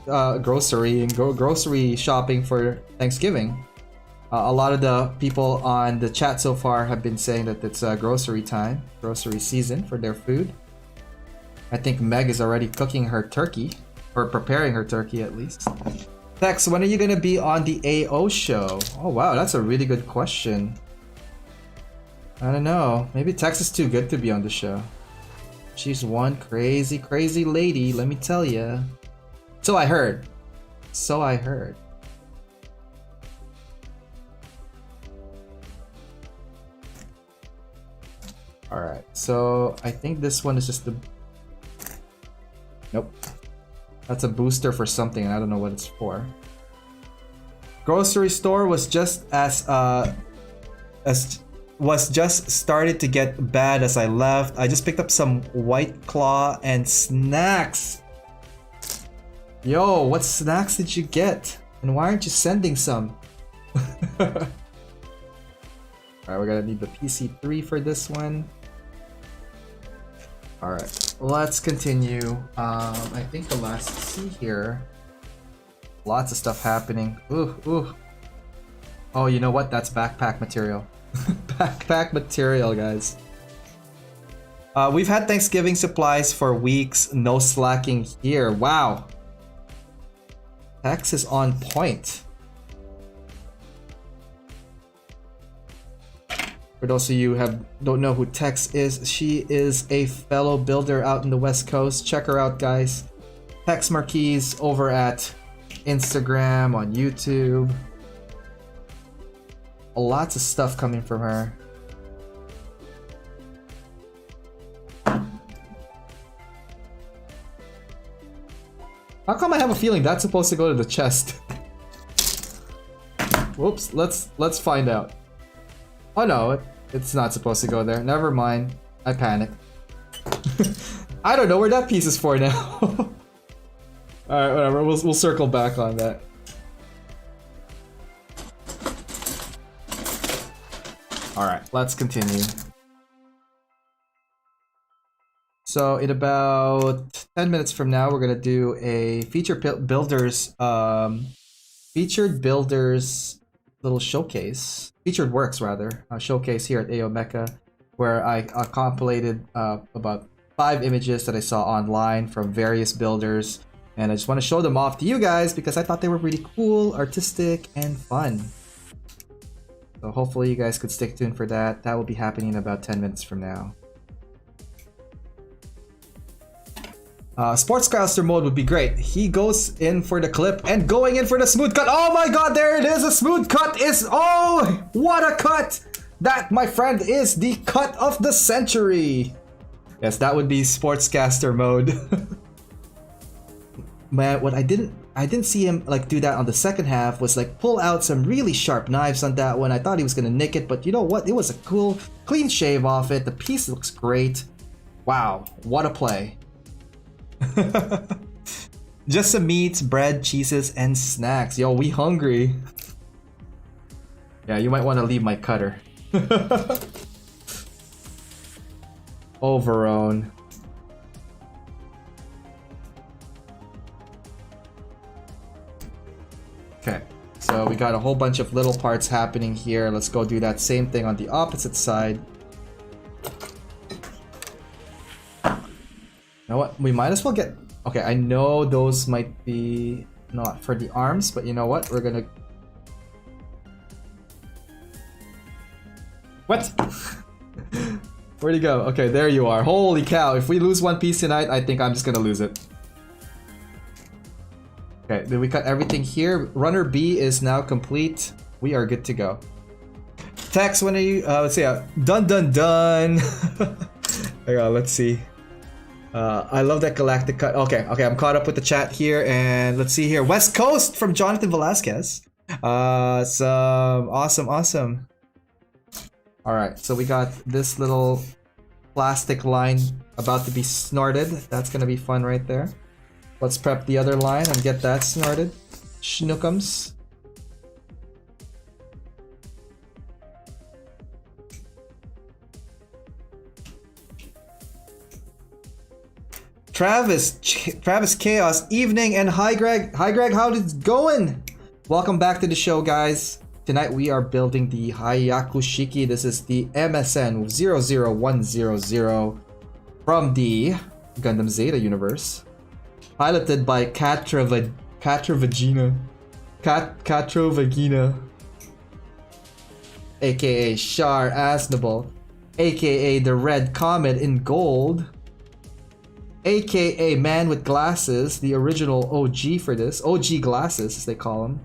shopping for Thanksgiving. A lot of the people on the chat so far have been saying that it's grocery time, grocery season for their food. I think Meg is already cooking her turkey, or preparing her turkey at least. Tex, when are you gonna be on the AO show? Oh wow, that's a really good question. I don't know. Maybe Tex is too good to be on the show. She's one crazy, crazy lady, let me tell ya. So I heard. So I heard. Alright, so I think this one is just the... Nope. That's a booster for something, and I don't know what it's for. Grocery store was just was just started to get bad as I left. I just picked up some White Claw and snacks. Yo, what snacks did you get? And why aren't you sending some? Alright, we're gonna need the PC3 for this one. Alright, let's continue. I think the last C here. Lots of stuff happening. Ooh, ooh. Oh, you know what? That's backpack material. Backpack material, guys. We've had Thanksgiving supplies for weeks. No slacking here. Wow. Tex is on point. For those of you who don't know who Tex is, she is a fellow builder out in the West Coast. Check her out, guys. Tex Marquise over at Instagram, on YouTube. Lots of stuff coming from her. How come I have a feeling that's supposed to go to the chest? Whoops, let's find out. Oh no, it's not supposed to go there. Never mind. I panicked. I don't know where that piece is for now. Alright, whatever. We'll circle back on that. Alright, let's continue. So in about 10 minutes from now, we're gonna do a featured builders little showcase, featured works rather, showcase here at AO Mecha, where I compilated about 5 images that I saw online from various builders, and I just want to show them off to you guys because I thought they were really cool, artistic, and fun. So hopefully you guys could stick tuned for that. That will be happening in about 10 minutes from now. Sportscaster mode would be great. He goes in for the clip and going in for the smooth cut. Oh my god, there it is! A smooth cut is... Oh, what a cut! That, my friend, is the cut of the century! Yes, that would be Sportscaster mode. Man, what I didn't see him like do that on the second half was like pull out some really sharp knives on that one. I thought he was gonna nick it, but you know what? It was a cool, clean shave off it. The piece looks great. Wow, what a play. Just some meats, bread, cheeses, and snacks. Yo, we hungry. Yeah, you might want to leave my cutter. Overown. Okay, so we got a whole bunch of little parts happening here. Let's go do that same thing on the opposite side. You know what? We might as well get... Okay, I know those might be not for the arms, but you know what? We're gonna... What? Where'd he go? Okay, there you are. Holy cow. If we lose one piece tonight, I think I'm just gonna lose it. Okay, did we cut everything here? Runner B is now complete. We are good to go. Tex, when are you... let's see. Done, done, done. Hang on, let's see. I love that galactic cut. Okay, I'm caught up with the chat here, and let's see here. West Coast from Jonathan Velasquez. Awesome. All right, so we got this little plastic line about to be snorted. That's gonna be fun right there. Let's prep the other line and get that snorted. Schnookums. Travis Chaos, evening, and hi Greg, how's it going? Welcome back to the show, guys. Tonight we are building the Hyaku-Shiki. This is the Msn-00100 from the Gundam Zeta universe, piloted by Katrovagina, aka Shar Aznable, aka the Red Comet in gold, aka Man with Glasses, the original OG for this. OG glasses, as they call him.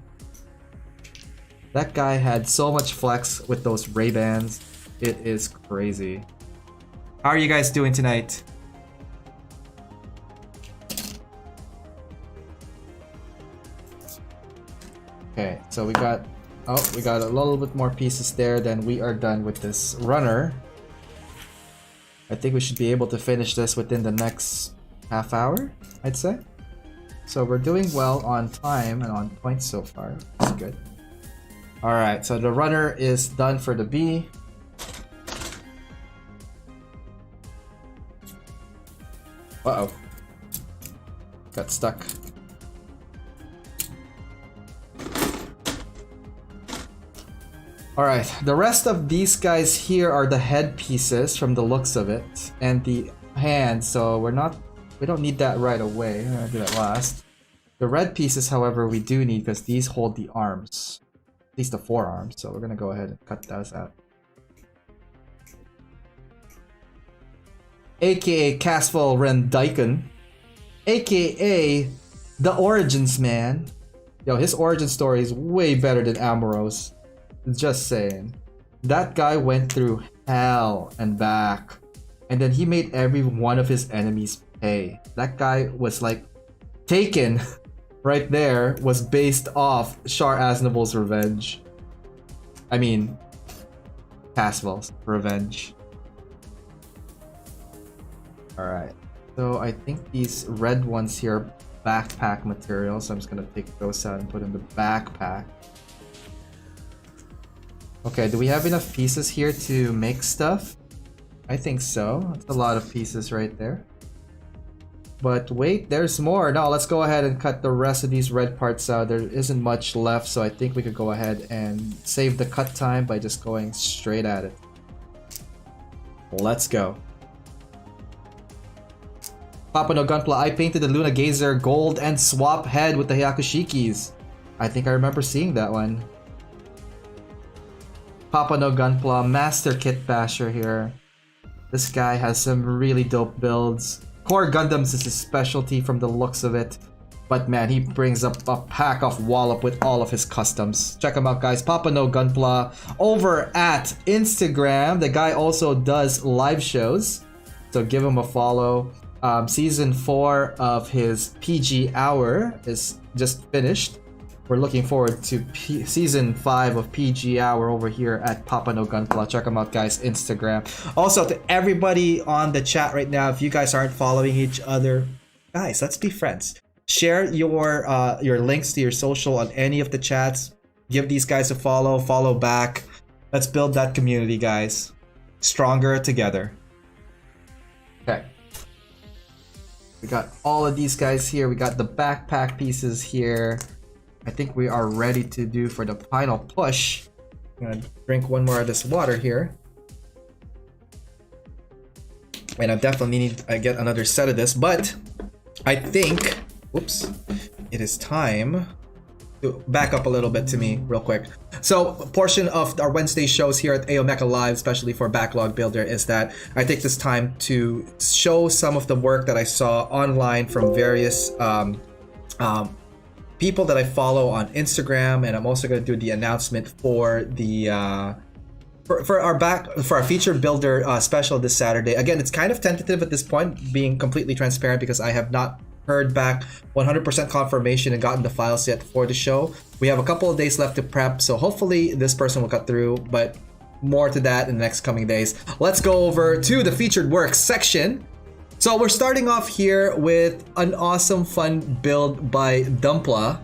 That guy had so much flex with those Ray-Bans. It is crazy. How are you guys doing tonight? Okay, so we got a little bit more pieces there, then we are done with this runner. I think we should be able to finish this within the next half hour, I'd say. So we're doing well on time and on points so far. That's good. Alright, so the runner is done for the B. Uh-oh. Got stuck. Alright, the rest of these guys here are the head pieces from the looks of it. And the hand, so we don't need that right away. I'm gonna do that last. The red pieces, however, we do need because these hold the arms. At least the forearms, so we're gonna go ahead and cut those out. AKA Caswell Rendaiken. AKA The Origins Man. Yo, his origin story is way better than Amuro's. Just saying. That guy went through hell and back. And then he made every one of his enemies pay. That guy was like taken right there was based off Char Aznavour's revenge. I mean, Caswell's revenge. Alright, so I think these red ones here are backpack material, so I'm just gonna take those out and put in the backpack. Okay, do we have enough pieces here to make stuff? I think so. That's a lot of pieces right there. But wait, there's more. No, let's go ahead and cut the rest of these red parts out. There isn't much left, so I think we could go ahead and save the cut time by just going straight at it. Let's go. Papa no Gunpla, I painted the Luna Gazer gold and swap head with the Hyaku-Shikis. I think I remember seeing that one. Papa no Gunpla, Master Kit Basher here. This guy has some really dope builds. Core Gundams is his specialty from the looks of it. But man, he brings up a pack of wallop with all of his customs. Check him out, guys. Papa no Gunpla over at Instagram. The guy also does live shows, so give him a follow. Season 4 of his PG Hour is just finished. We're looking forward to Season 5 of PG Hour over here at Papa no Gunpla. Check them out, guys. Instagram. Also, to everybody on the chat right now, if you guys aren't following each other, guys, let's be friends. Share your links to your social on any of the chats. Give these guys a follow back. Let's build that community, guys. Stronger together. Okay. We got all of these guys here. We got the backpack pieces here. I think we are ready to do for the final push. I'm gonna drink one more of this water here. And I definitely need to get another set of this, but I think, whoops, it is time to back up a little bit to me real quick. So a portion of our Wednesday shows here at AO Mecha Live, especially for Backlog Builder, is that I take this time to show some of the work that I saw online from various people that I follow on Instagram, and I'm also going to do the announcement for the for our featured builder special this Saturday. Again, it's kind of tentative at this point, being completely transparent, because I have not heard back 100% confirmation and gotten the files yet for the show. We have a couple of days left to prep, so hopefully this person will cut through, but more to that in the next coming days. Let's go over to the featured works section. So we're starting off here with an awesome fun build by Dumpla.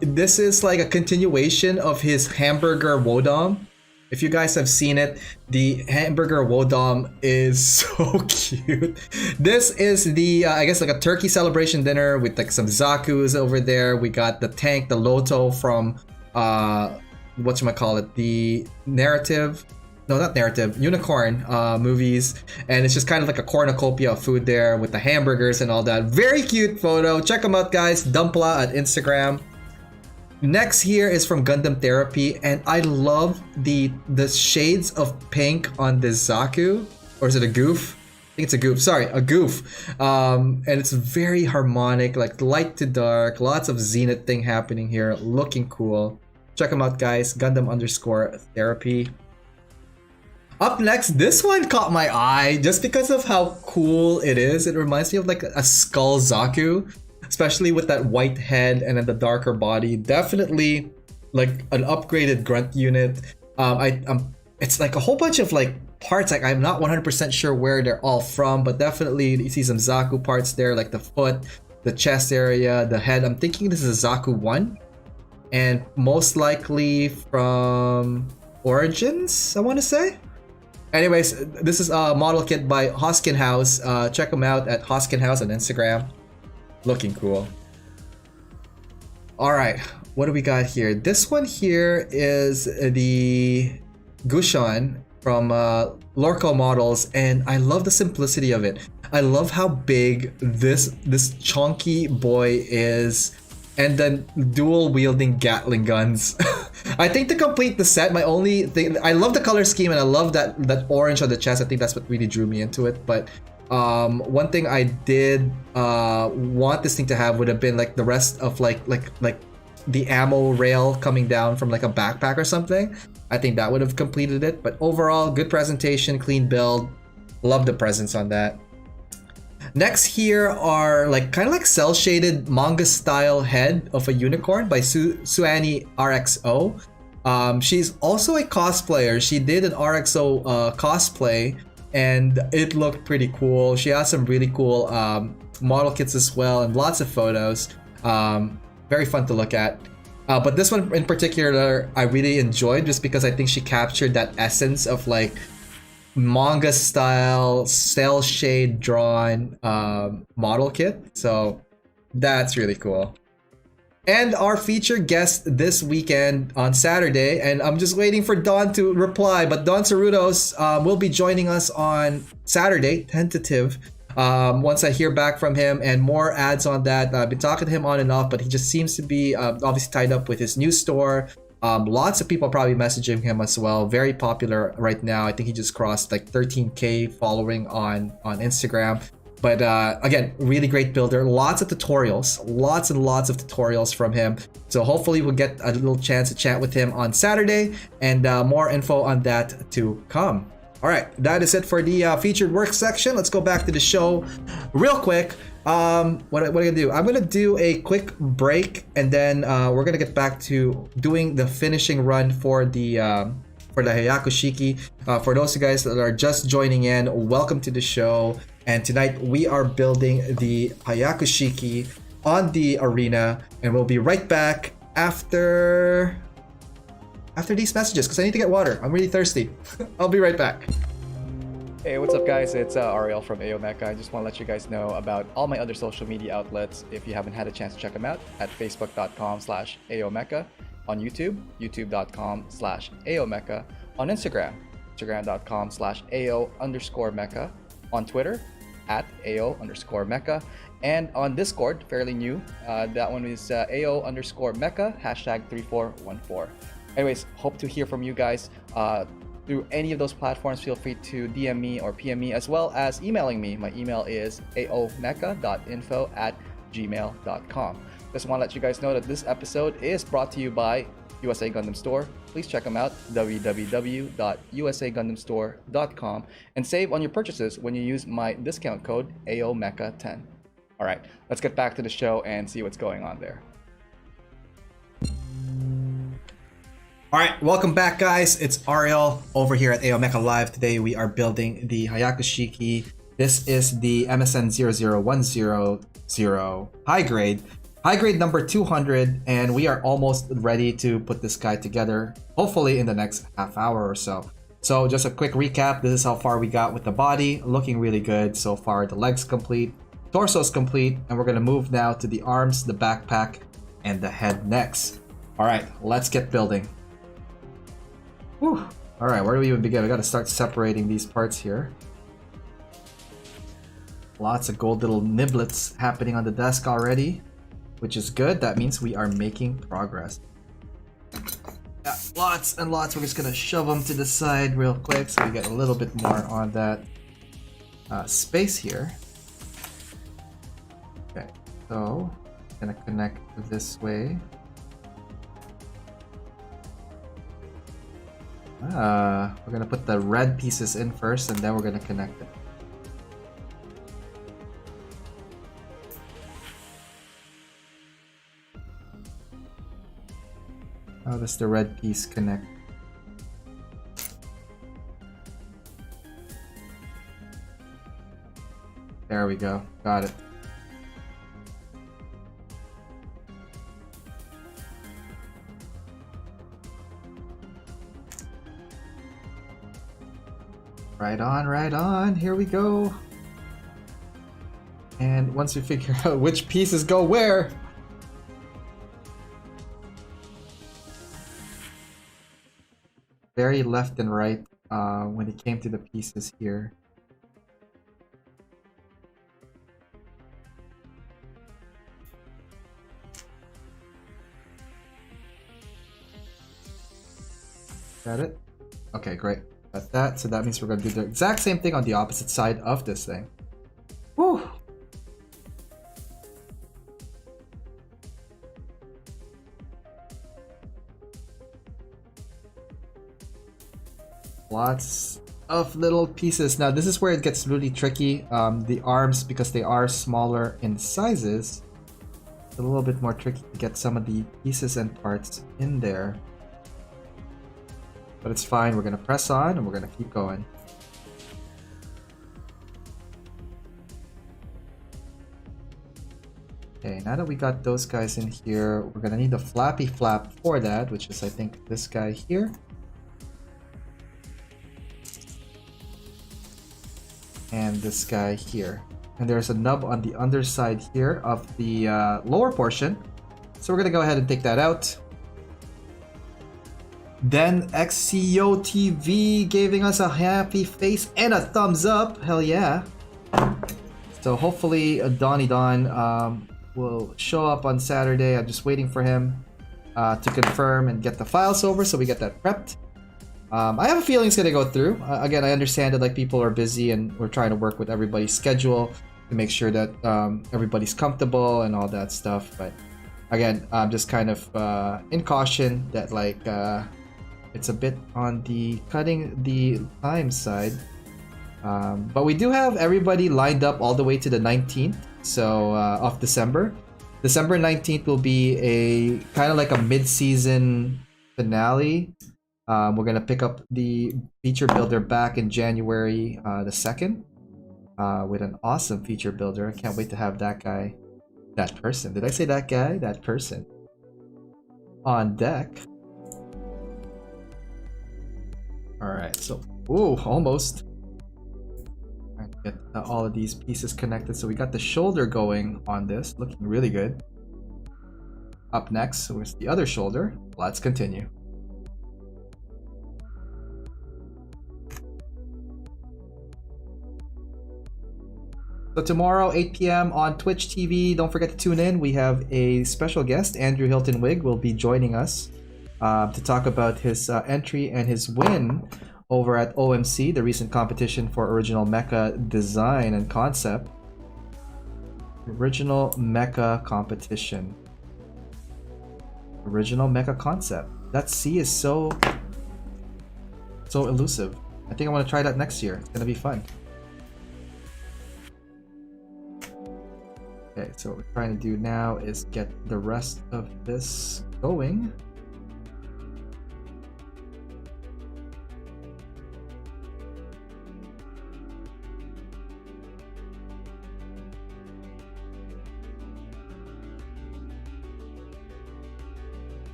This is like a continuation of his hamburger Wodom. If you guys have seen it, the hamburger Wodom is so cute. This is the, I guess, like a turkey celebration dinner with like some Zakus over there. We got the tank, the Loto from, whatchamacallit, the narrative. No, not narrative, unicorn movies, and it's just kind of like a cornucopia of food there with the hamburgers and all that. Very cute photo. Check them out, guys. Dumpla at Instagram. Next here is from Gundam Therapy, and I love the shades of pink on the Zaku, or is it a goof? I think it's a goof. Sorry, a goof. And it's very harmonic, like light to dark. Lots of Zenith thing happening here. Looking cool. Check them out, guys. Gundam_Therapy. Up next, this one caught my eye just because of how cool it is. It reminds me of like a Skull Zaku, especially with that white head and then the darker body. Definitely like an upgraded grunt unit. It's like a whole bunch of like parts. Like I'm not 100% sure where they're all from, but definitely you see some Zaku parts there, like the foot, the chest area, the head. I'm thinking this is a Zaku 1. And most likely from Origins, I want to say. Anyways, this is a model kit by Hoskin House. Check them out at Hoskin House on Instagram. Looking cool. Alright, what do we got here? This one here is the Gushon from Lorco Models, and I love the simplicity of it. I love how big this chunky boy is, and then dual wielding Gatling guns. I think to complete the set, my only thing, I love the color scheme and I love that orange on the chest. I think that's what really drew me into it. But one thing I did want this thing to have would have been like the rest of like the ammo rail coming down from like a backpack or something. I think that would have completed it. But overall, good presentation, clean build. Love the presence on that. Next here are like kind of like cell shaded manga style head of a unicorn by Suani RXO. She's also a cosplayer. She did an RXO cosplay and it looked pretty cool. She has some really cool model kits as well and lots of photos. Very fun to look at. But this one in particular I really enjoyed just because I think she captured that essence of like manga style cell shade drawn model kit, so that's really cool. And our featured guest this weekend on Saturday, and I'm just waiting for Don to reply, but Don Cerrutos will be joining us on Saturday, tentative, once I hear back from him, and more ads on that. I've been talking to him on and off, but he just seems to be obviously tied up with his new store. Lots of people probably messaging him as well. Very popular right now. I think he just crossed like 13K following on Instagram. But again, really great builder. Lots of tutorials, lots and lots of tutorials from him. So hopefully we'll get a little chance to chat with him on Saturday, and more info on that to come. All right, that is it for the featured work section. Let's go back to the show real quick. What am I gonna do? I'm gonna do a quick break, and then we're gonna get back to doing the finishing run for the Hyaku-Shiki. For those of you guys that are just joining in, welcome to the show. And tonight we are building the Hyaku-Shiki on the arena, and we'll be right back after these messages because I need to get water. I'm really thirsty. I'll be right back. Hey, what's up guys? It's Ariel from AO Mecha. I just want to let you guys know about all my other social media outlets if you haven't had a chance to check them out at facebook.com/AOMecha, on YouTube, youtube.com/AOMecha, on Instagram, instagram.com/AO_Mecha, on Twitter, at AO_Mecha, and on Discord, fairly new. That one is AO_Mecha, #3414. Anyways, hope to hear from you guys. Through any of those platforms, feel free to DM me or PM me, as well as emailing me. My email is aomecha.info@gmail.com. Just want to let you guys know that this episode is brought to you by USA Gundam Store. Please check them out, www.usagundamstore.com, and save on your purchases when you use my discount code AOMecha10. All right, let's get back to the show and see what's going on there. All right, welcome back, guys. It's Ariel over here at AO Mecha Live. Today we are building the Hyaku-Shiki. This is the Msn-00100 high grade number 200, and we are almost ready to put this guy together, hopefully in the next half hour or so. So just a quick recap, this is how far we got with the body, looking really good so far. The legs complete, torso's complete, and we're gonna move now to the arms, the backpack, and the head next. All right, let's get building. Whew. All right, where do we even begin? We gotta start separating these parts here. Lots of gold little niblets happening on the desk already, which is good. That means we are making progress. Yeah, lots and lots. We're just gonna shove them to the side real quick so we get a little bit more on that space here. Okay, so gonna connect this way. We're gonna put the red pieces in first, and then we're gonna connect it. How does the red piece connect? There we go. Got it. Right on, right on. Here we go. And once we figure out which pieces go where, very left and right when it came to the pieces here. Got it? Okay, great. Got that. So that means we're going to do the exact same thing on the opposite side of this thing. Whew! Lots of little pieces. Now this is where it gets really tricky. The arms, because they are smaller in sizes, it's a little bit more tricky to get some of the pieces and parts in there. But it's fine, we're gonna press on and we're gonna keep going. Okay, now that we got those guys in here, we're gonna need a flappy flap for that, which is I think this guy here. And this guy here. And there's a nub on the underside here of the lower portion. So we're gonna go ahead and take that out. Then XCO TV giving us a happy face and a thumbs up. Hell yeah. So hopefully Donnie Don will show up on Saturday. I'm just waiting for him to confirm and get the files over so we get that prepped. I have a feeling it's gonna go through. Again, I understand that like people are busy and we're trying to work with everybody's schedule to make sure that everybody's comfortable and all that stuff. But again, I'm just kind of in caution that like it's a bit on the cutting the time side. But we do have everybody lined up all the way to the 19th of December. December 19th will be a kind of like a mid-season finale. We're gonna pick up the feature builder back in January the 2nd with an awesome feature builder. I can't wait to have that guy, that person. Did I say that guy? That person on deck. All right, so ooh, almost. Trying to get all of these pieces connected. So we got the shoulder going on this, looking really good. Up next, so where's the other shoulder? Let's continue. So tomorrow, 8 p.m. on Twitch TV, don't forget to tune in. We have a special guest, Andrew Hilton Wig, will be joining us to talk about his entry and his win over at OMC, the recent competition for original mecha design and concept. Original mecha competition. Original mecha concept. That C is so elusive. I think I want to try that next year. It's gonna be fun. Okay, so what we're trying to do now is get the rest of this going.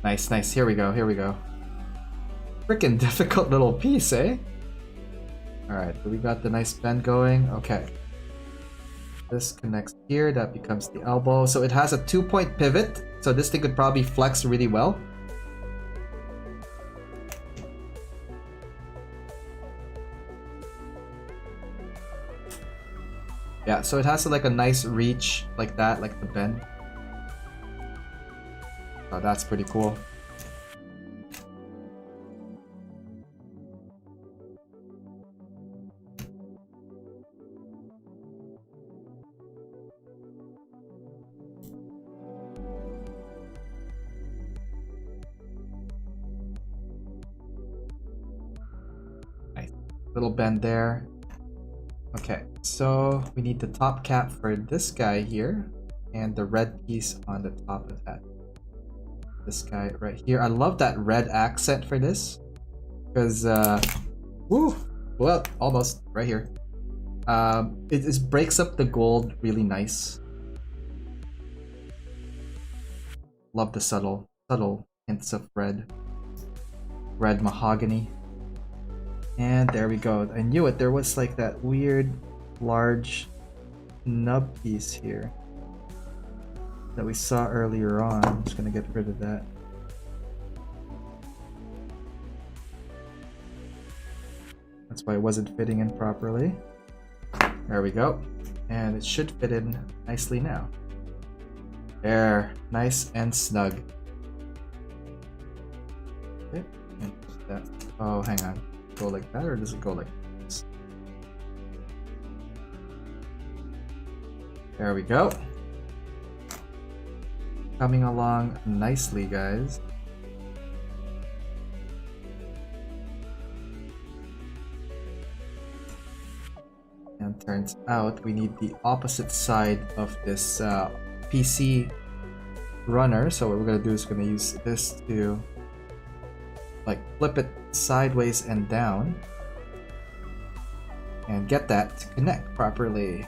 Nice, nice. Here we go, here we go. Freaking difficult little piece, eh? Alright, so we got the nice bend going. Okay. This connects here, that becomes the elbow. So it has a 2-point pivot, so this thing could probably flex really well. Yeah, so it has like a nice reach like that, like the bend. Oh, that's pretty cool. Little bend there. Okay, so we need the top cap for this guy here and the red piece on the top of that. This guy right here. I love that red accent for this because woo, well, almost right here. It breaks up the gold really nice. Love the subtle hints of red mahogany. And there we go. I knew it. There was like that weird large nub piece here that we saw earlier on. I'm just gonna get rid of that. That's why it wasn't fitting in properly. There we go. And it should fit in nicely now. There, nice and snug. Okay, and put that. Oh, hang on. Go like that, or does it go like this? There we go. Coming along nicely, guys. And turns out we need the opposite side of this PC runner. So what we're gonna do is we're gonna use this to like flip it sideways and down and get that to connect properly.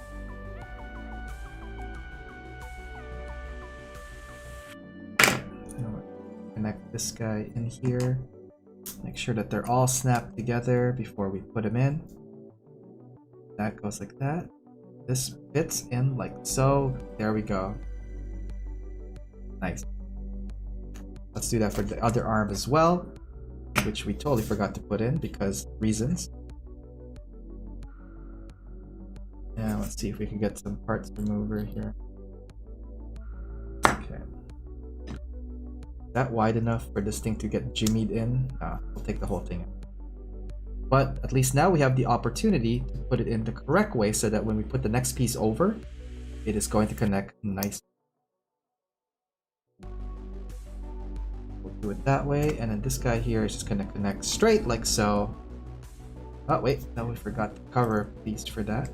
Connect this guy in here. Make sure that they're all snapped together before we put them in. That goes like that. This fits in like so. There we go. Nice. Let's do that for the other arm as well, which we totally forgot to put in because reasons. And let's see if we can get some parts remover here. Okay. That wide enough for this thing to get jimmied in? We'll take the whole thing in. But at least now we have the opportunity to put it in the correct way so that when we put the next piece over, it is going to connect nicely. We'll do it that way, and then this guy here is just going to connect straight like so. Oh wait, no, we forgot the cover piece for that.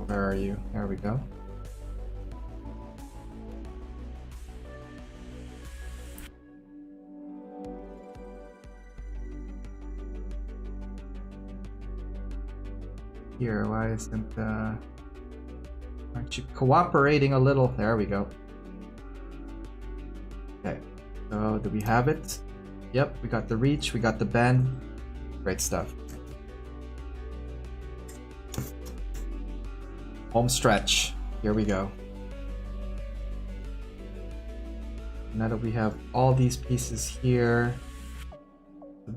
Where are you? There we go. Here, why isn't aren't you cooperating a little? There we go. Okay, so do we have it? Yep, we got the reach, we got the bend. Great stuff. Home stretch. Here we go. Now that we have all these pieces here,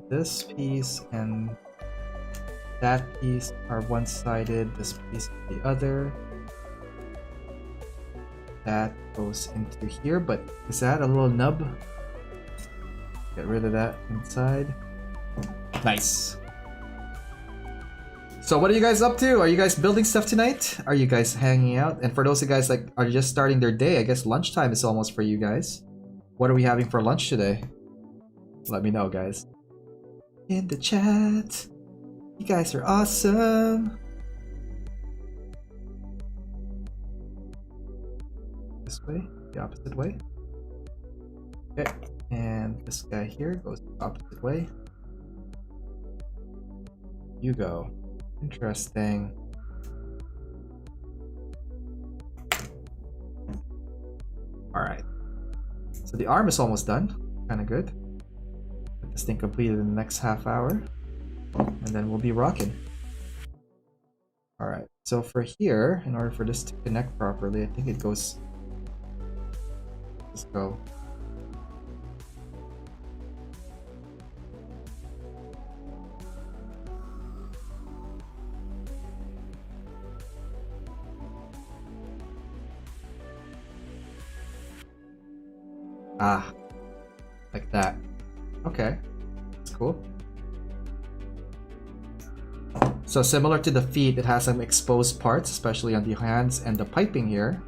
this piece and that piece are one-sided, this piece the other. That goes into here, but is that a little nub? Get rid of that inside. Nice. So what are you guys up to? Are you guys building stuff tonight? Are you guys hanging out? And for those of you guys like are just starting their day, I guess lunchtime is almost for you guys. What are we having for lunch today? Let me know, guys. In the chat. You guys are awesome. This way, the opposite way. Okay, and this guy here goes the opposite way. You go. Interesting. Alright. So the arm is almost done. Kinda good. Get this thing completed in the next half hour. And then we'll be rocking. Alright, so for here, in order for this to connect properly, I think it goes... Let's go. Ah, like that. Okay, that's cool. So similar to the feet, it has some exposed parts, especially on the hands and the piping here.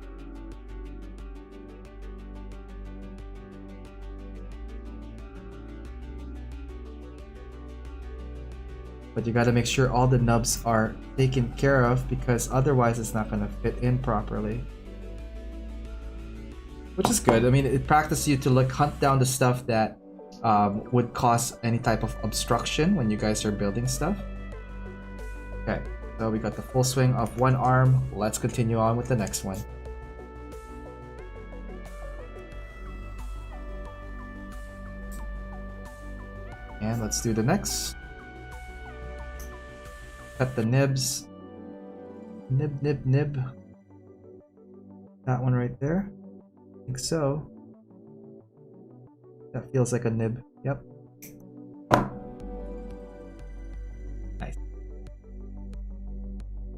But you gotta make sure all the nubs are taken care of because otherwise it's not gonna fit in properly. Which is good. I mean, it practices you to like hunt down the stuff that would cause any type of obstruction when you guys are building stuff. Okay, so we got the full swing of one arm. Let's continue on with the next one. And let's do the next. Cut the nibs. Nib, nib, nib. That one right there. I think so. That feels like a nib. Yep. Nice.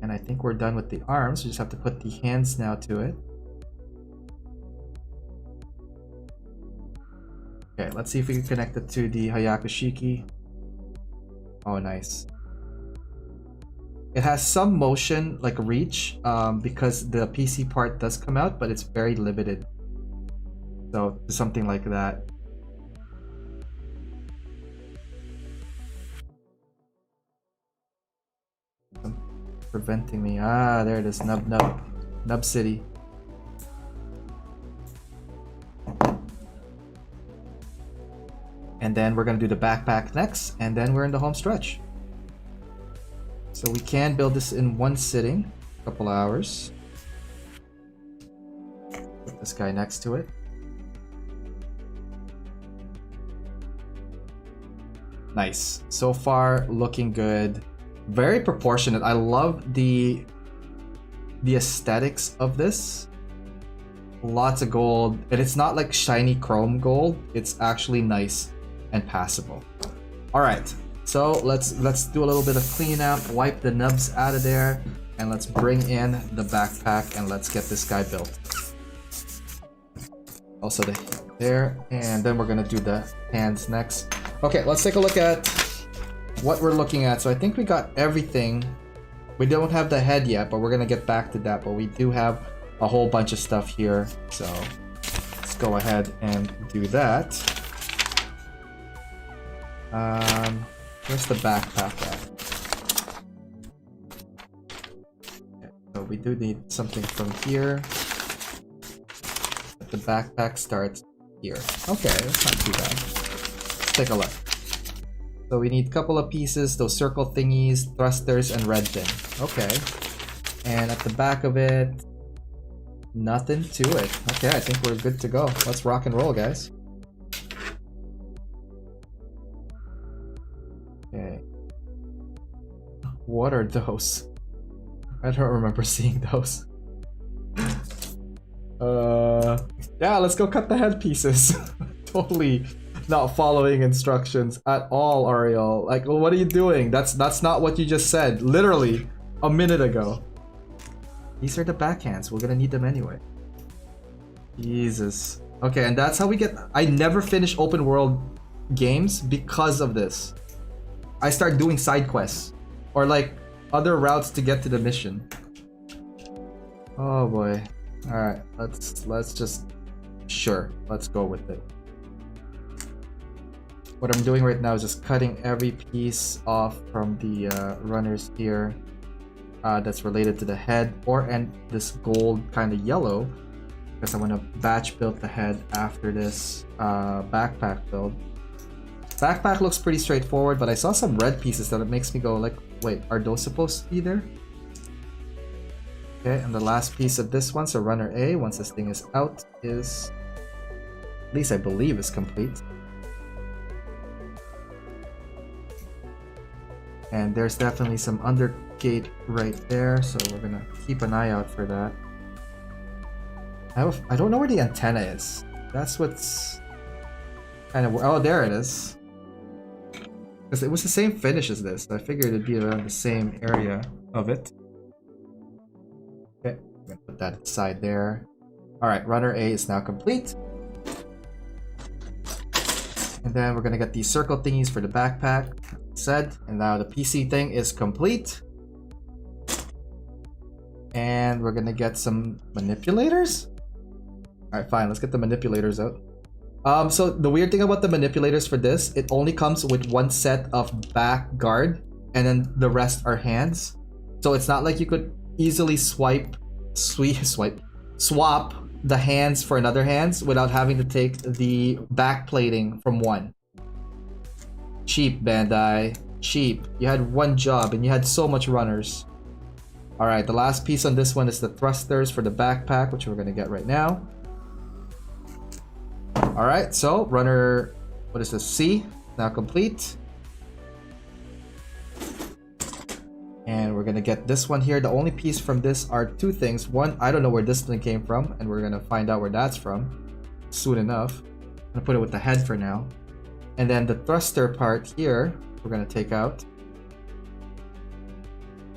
And I think we're done with the arms. We just have to put the hands now to it. Okay, let's see if we can connect it to the Hyaku-Shiki. Oh, nice. It has some motion, like reach, because the PC part does come out, but it's very limited. So, something like that. Preventing me. Ah, there it is. Nub Nub. Nub City. And then we're going to do the backpack next, and then we're in the home stretch. So we can build this in one sitting, a couple hours. Put this guy next to it. Nice. So far, looking good. Very proportionate. I love the aesthetics of this. Lots of gold, and it's not like shiny chrome gold. It's actually nice and passable. All right, so let's do a little bit of cleanup, wipe the nubs out of there, and let's bring in the backpack and let's get this guy built. Also there, and then we're gonna do the hands next. Okay, let's take a look at what we're looking at. So I think we got everything. We don't have the head yet, but we're gonna get back to that. But we do have a whole bunch of stuff here, so let's go ahead and do that. Where's the backpack at? Okay, so we do need something from here. But the backpack starts here. Okay, that's not too bad. Let's take a look. So we need a couple of pieces, those circle thingies, thrusters, and red thing. Okay. And at the back of it, nothing to it. Okay, I think we're good to go. Let's rock and roll, guys. Okay. What are those? I don't remember seeing those. Yeah, let's go cut the head pieces. Totally not following instructions at all, Ariel. Like, well, what are you doing? That's not what you just said. Literally a minute ago. These are the backhands. We're gonna need them anyway. Jesus. Okay, and that's how we get... I never finish open world games because of this. I start doing side quests or like other routes to get to the mission. Oh boy. All right, let's just... Sure, let's go with it. What I'm doing right now is just cutting every piece off from the runners here that's related to the head and this gold kind of yellow, because I'm gonna batch build the head after this backpack build. Backpack looks pretty straightforward, but I saw some red pieces that it makes me go like, wait, are those supposed to be there? Okay, and the last piece of this one, so runner A, once this thing is out, is, at least I believe, is complete. And there's definitely some undergate right there, so we're gonna keep an eye out for that. I don't know where the antenna is. That's what's kind of... Oh, there it is. Because it was the same finish as this. I figured it'd be around the same area of it. Okay, I'm gonna put that aside there. Alright, runner A is now complete. And then we're gonna get these circle thingies for the backpack. Said, and now the PC thing is complete. And we're gonna get some manipulators. Alright, fine, let's get the manipulators out. So the weird thing about the manipulators for this, it only comes with one set of back guard, and then the rest are hands. So it's not like you could easily swap the hands for another hands without having to take the back plating from one. Cheap, Bandai. Cheap. You had one job and you had so much runners. Alright, the last piece on this one is the thrusters for the backpack, which we're gonna get right now. Alright, so runner... What is this? C? Now complete. And we're gonna get this one here. The only piece from this are two things. One, I don't know where this thing came from, and we're gonna find out where that's from soon enough. I'm gonna put it with the head for now. And then the thruster part here, we're gonna take out.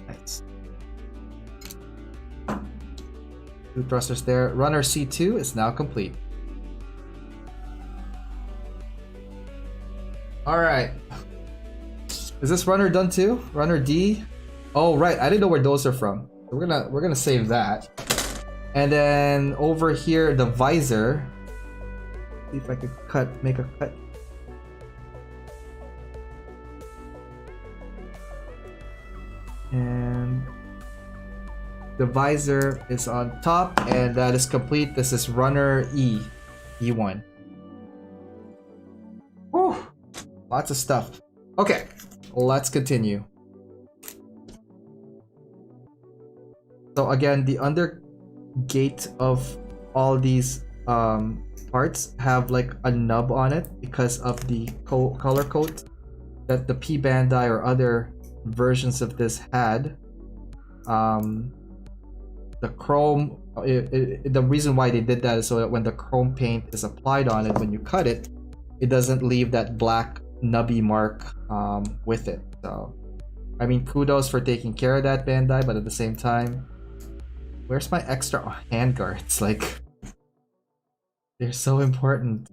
Nice. Two thrusters there. Runner C2 is now complete. Alright. Is this runner done too? Runner D? Oh right, I didn't know where those are from. We're gonna save that. And then over here, the visor. See if I could make a cut. And the visor is on top, and that is complete. This is runner E, E1. Whew, lots of stuff. Okay, let's continue. So again, the under gate of all these parts have like a nub on it because of the color code that the P Bandai or other versions of this had. The chrome, the reason why they did that is so that when the chrome paint is applied on it, when you cut it, it doesn't leave that black nubby mark with it. So, I mean, kudos for taking care of that, Bandai, but at the same time, where's my extra handguards? Like, they're so important.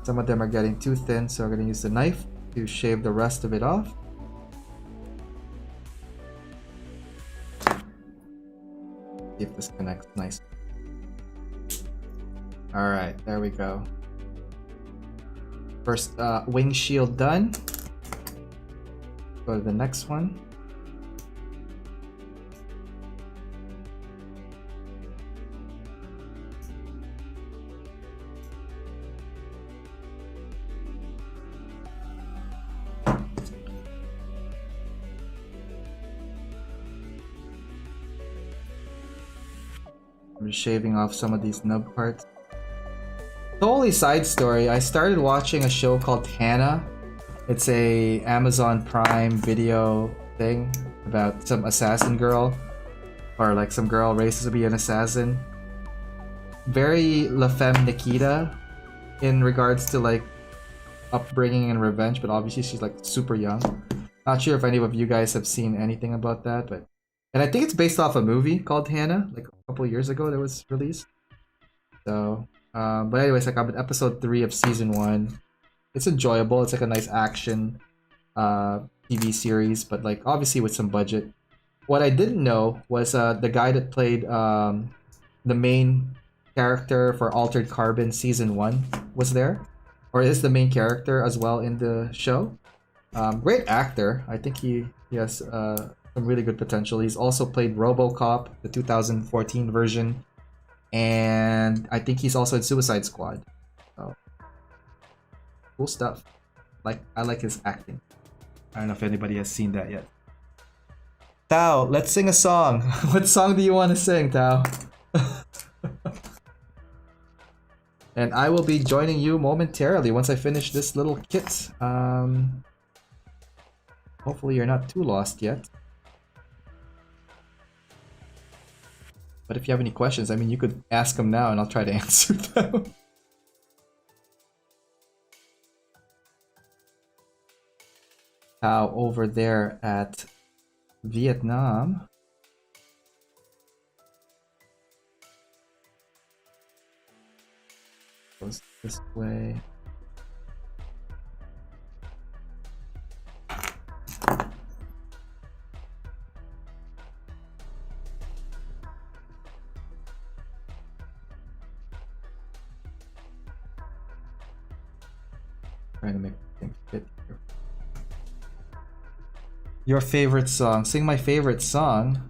Some of them are getting too thin, so I'm going to use the knife to shave the rest of it off. See if this connects nice. Alright, there we go. First wing shield done. Go to the next one. I'm just shaving off some of these nub parts. Totally side story. I started watching a show called Hannah. It's a Amazon Prime Video thing about some assassin girl, or like some girl races to be an assassin. Very La Femme Nikita in regards to like upbringing and revenge, but obviously she's like super young. Not sure if any of you guys have seen anything about that, but and I think it's based off a movie called Hannah, like a couple years ago that was released. So, but anyways, like I'm at episode 3 of season 1. It's enjoyable. It's like a nice action TV series, but like obviously with some budget. What I didn't know was the guy that played the main character for Altered Carbon season 1 was there, or is the main character as well in the show. Great actor. I think he has some really good potential. He's also played RoboCop, the 2014 version, and I think he's also in Suicide Squad. So cool stuff. Like, I like his acting. I don't know if anybody has seen that yet. Tao, let's sing a song. What song do you want to sing, Tao? And I will be joining you momentarily once I finish this little kit. Hopefully you're not too lost yet. But if you have any questions, I mean, you could ask them now and I'll try to answer them. How over there at Vietnam. Goes this way. Trying to make things fit here. Your favorite song. Sing my favorite song.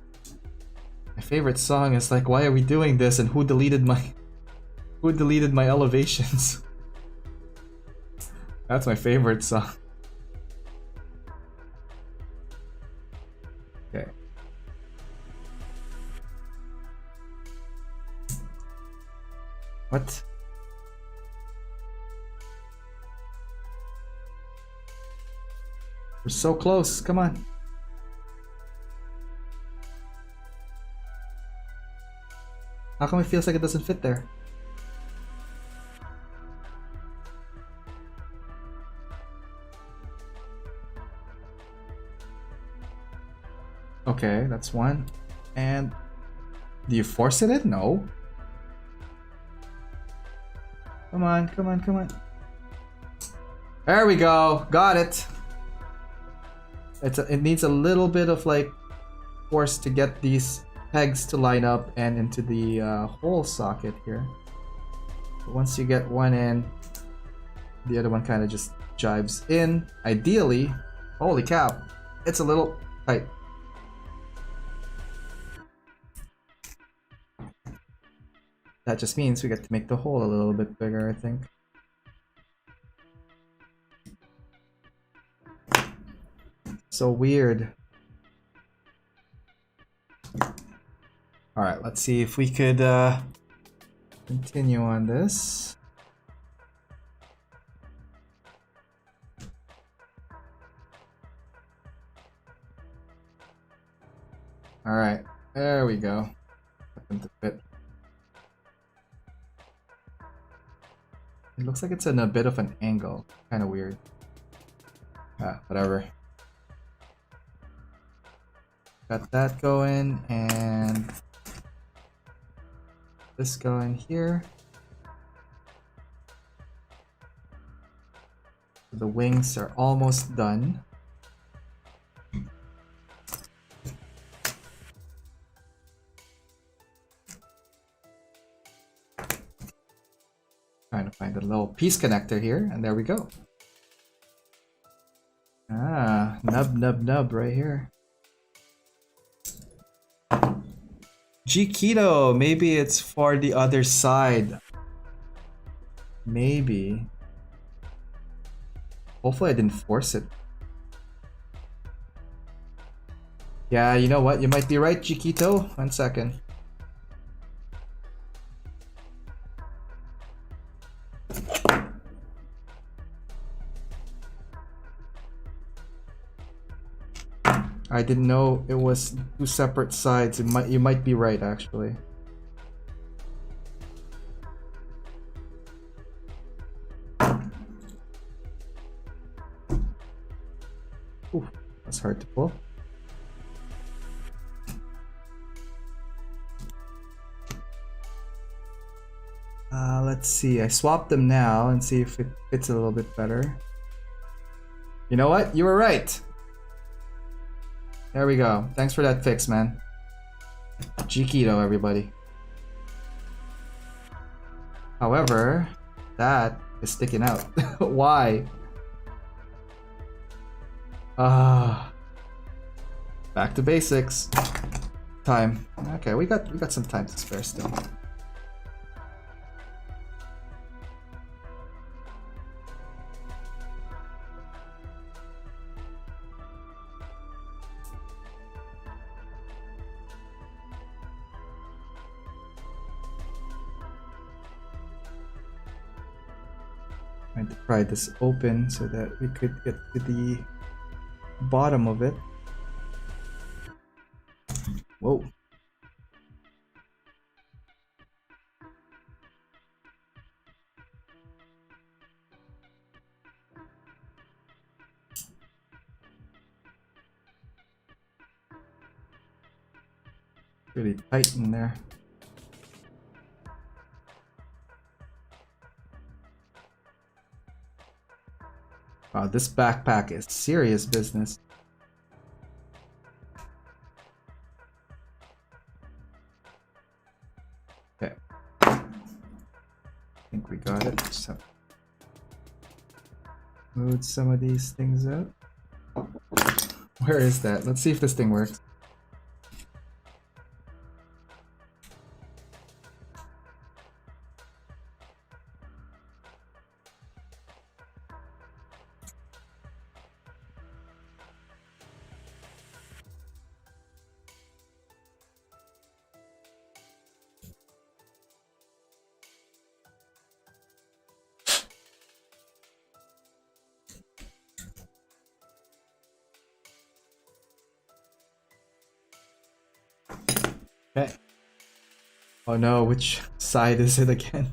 My favorite song is like, why are we doing this? And who deleted my elevations? That's my favorite song. Okay. What? We're so close. Come on. How come it feels like it doesn't fit there? Okay, that's one. And do you force it in? No. Come on, come on, come on. There we go. Got it. It needs a little bit of like force to get these pegs to line up and into the hole socket here. But once you get one in, the other one kind of just jives in. Ideally, holy cow, it's a little tight. That just means we get to make the hole a little bit bigger, I think. So weird. Alright, let's see if we could continue on this. Alright, there we go. Happened to fit. It looks like it's in a bit of an angle. Kind of weird. Ah, whatever. Got that going, and this going here. The wings are almost done. Trying to find a little piece connector here, and there we go. Ah, nub right here. G-Keto, maybe it's for the other side. Maybe. Hopefully I didn't force it. Yeah, you know what? You might be right, G-Keto. 1 second. I didn't know it was 2 separate sides. You might be right, actually. Ooh, that's hard to pull. Let's see. I swapped them now and see if it fits a little bit better. You know what? You were right. There we go. Thanks for that fix, man. G-Keto, everybody. However, that is sticking out. Why? Back to basics. Time. Okay, we got some time to spare still. Trying to pry this open so that we could get to the bottom of it. Whoa. Really tight in there. Wow, this backpack is serious business. Okay. I think we got it. Just have to move some of these things out. Where is that? Let's see if this thing works. Okay. Oh no, which side is it again?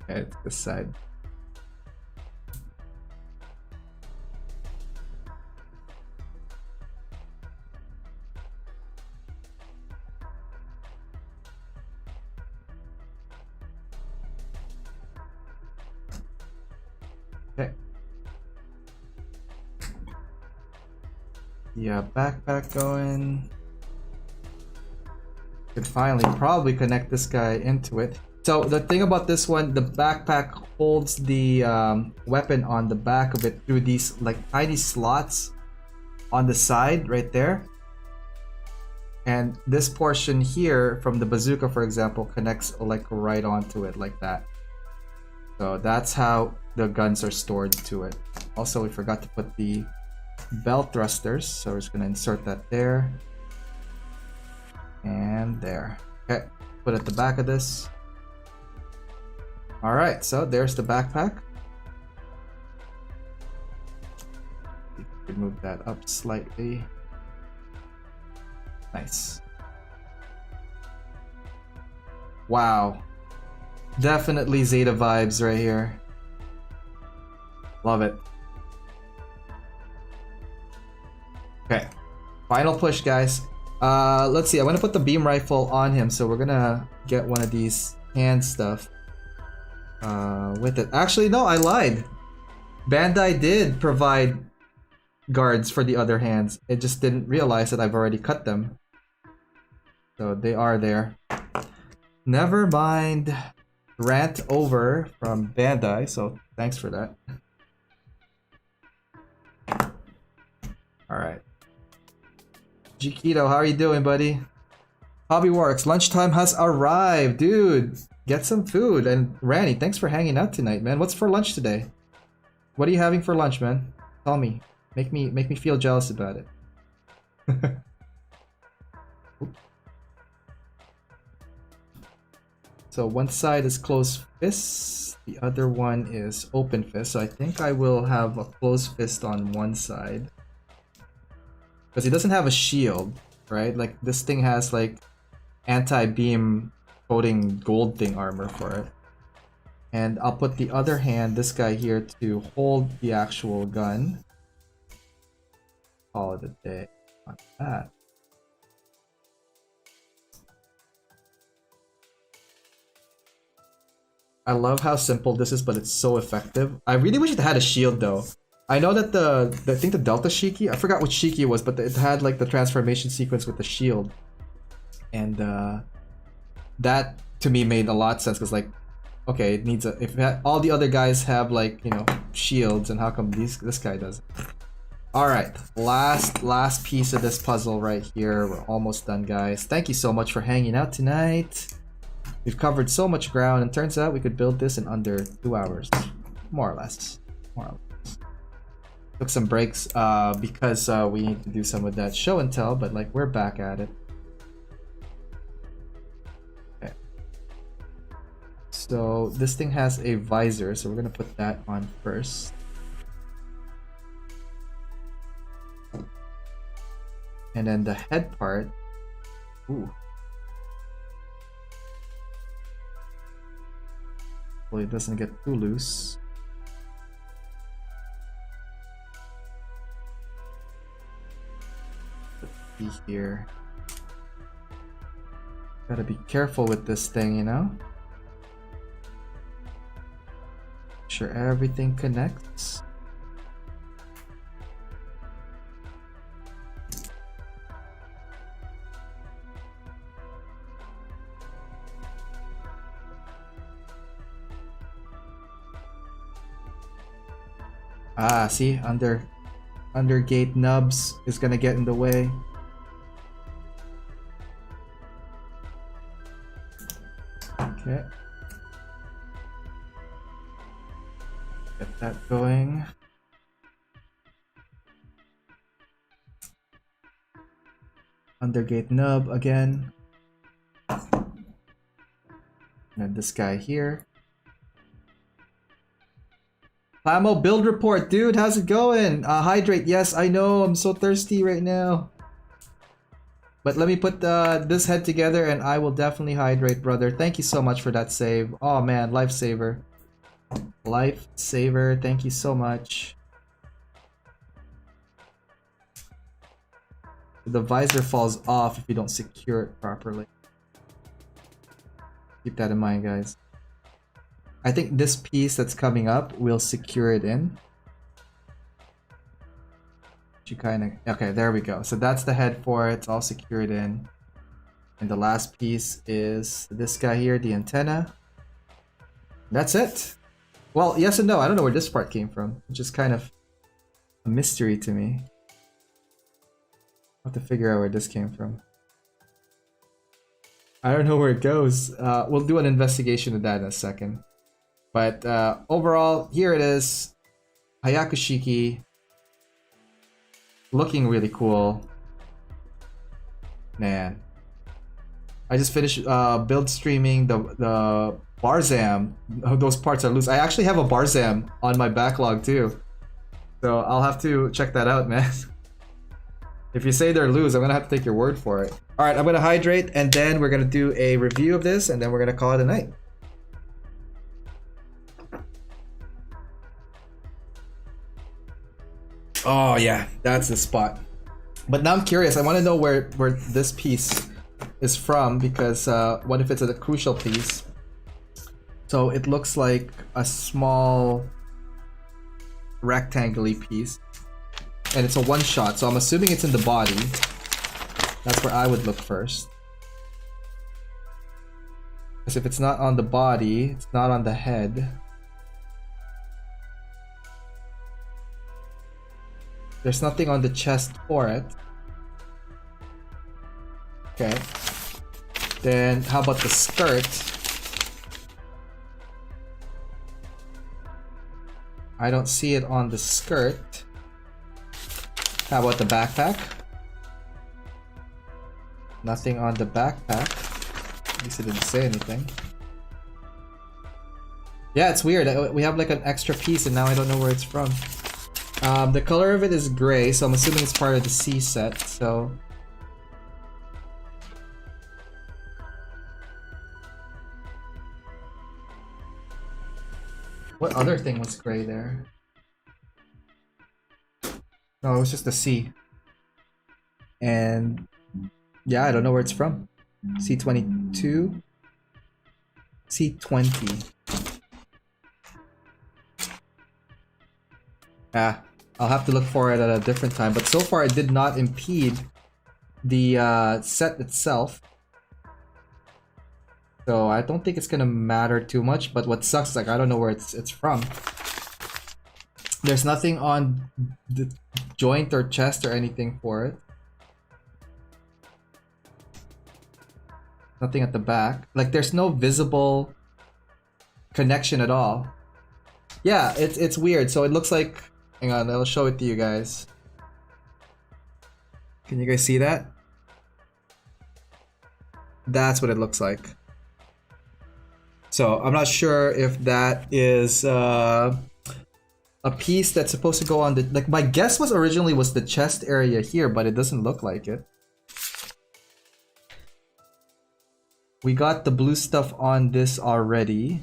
Okay, it's this side. Okay. Yeah, backpack going. Could finally probably connect this guy into it. So the thing about this one, the backpack holds the weapon on the back of it through these like tiny slots on the side right there. And this portion here from the bazooka, for example, connects like right onto it like that. So that's how the guns are stored to it. Also, we forgot to put the belt thrusters, so we're just gonna insert that there. And there. Okay, put it at the back of this. Alright, so there's the backpack. Move that up slightly. Nice. Wow. Definitely Zeta vibes right here. Love it. Okay. Final push, guys. Let's see. I want to put the beam rifle on him, so we're gonna get one of these hand stuff with it. Actually, no, I lied. Bandai did provide guards for the other hands. It just didn't realize that I've already cut them. So they are there. Never mind. Rant over from Bandai, so thanks for that. Alright. Gketo, how are you doing, buddy? Hobby Works, lunchtime has arrived. Dude, get some food. And Randy, thanks for hanging out tonight, man. What's for lunch today? What are you having for lunch, man? Tell me. Make me feel jealous about it. So one side is closed fist, the other one is open fist. So I think I will have a closed fist on one side. Because he doesn't have a shield, right? Like this thing has like anti-beam coating gold thing armor for it. And I'll put the other hand, this guy here, to hold the actual gun. Call it a day on that. I love how simple this is, but it's so effective. I really wish it had a shield though. I know that I think the Delta Shiki, I forgot which Shiki it was, but it had like the transformation sequence with the shield. And that to me made a lot of sense because like, okay, it needs a, if it had, all the other guys have like, you know, shields, and how come this guy doesn't? Alright, last piece of this puzzle right here. We're almost done, guys. Thank you so much for hanging out tonight. We've covered so much ground, and turns out we could build this in under 2 hours. More or less. Took some breaks because we need to do some of that show and tell, but like we're back at it. Okay. So this thing has a visor, so we're gonna put that on first. And then the head part. Ooh. Hopefully it doesn't get too loose. Let's see here. Gotta be careful with this thing, you know? Make sure everything connects. Ah, see, under gate nubs is gonna get in the way. Okay. Get that going. Under gate nub again. And then this guy here. Plamo build report, dude. How's it going? Hydrate. Yes, I know. I'm so thirsty right now. But let me put this head together and I will definitely hydrate, brother. Thank you so much for that save. Oh man, lifesaver. Lifesaver, thank you so much. The visor falls off if you don't secure it properly. Keep that in mind, guys. I think this piece that's coming up will secure it in. You kind of... Okay, there we go. So that's the head for it. It's all secured in. And the last piece is this guy here, the antenna. That's it. Well, yes and no. I don't know where this part came from. It's just kind of a mystery to me. I'll have to figure out where this came from. I don't know where it goes. We'll do an investigation of that in a second. But overall, here it is. Hyaku-Shiki. Looking really cool. Man. I just finished build streaming the Barzam. Those parts are loose. I actually have a Barzam on my backlog too. So I'll have to check that out, man. If you say they're loose, I'm gonna have to take your word for it. Alright, I'm gonna hydrate and then we're gonna do a review of this and then we're gonna call it a night. Oh yeah, that's the spot. But now I'm curious. I want to know where this piece is from because what if it's a crucial piece? So it looks like a small rectangular piece, and it's a one shot. So I'm assuming it's in the body. That's where I would look first. Because if it's not on the body, it's not on the head. There's nothing on the chest for it. Okay. Then how about the skirt? I don't see it on the skirt. How about the backpack? Nothing on the backpack. At least it didn't say anything. Yeah, it's weird. We have like an extra piece and now I don't know where it's from. The color of it is gray, so I'm assuming it's part of the C set, so... What other thing was gray there? No, it was just the C. And... yeah, I don't know where it's from. C22? C20. Ah, I'll have to look for it at a different time, but so far it did not impede the set itself. So I don't think it's gonna matter too much, but what sucks is like I don't know where it's from. There's nothing on the joint or chest or anything for it. Nothing at the back. Like there's no visible connection at all. Yeah, it's weird. So it looks like, hang on, I'll show it to you guys. Can you guys see that? That's what it looks like. So I'm not sure if that is a piece that's supposed to go on the, like my guess was originally was the chest area here, but it doesn't look like it. We got the blue stuff on this already.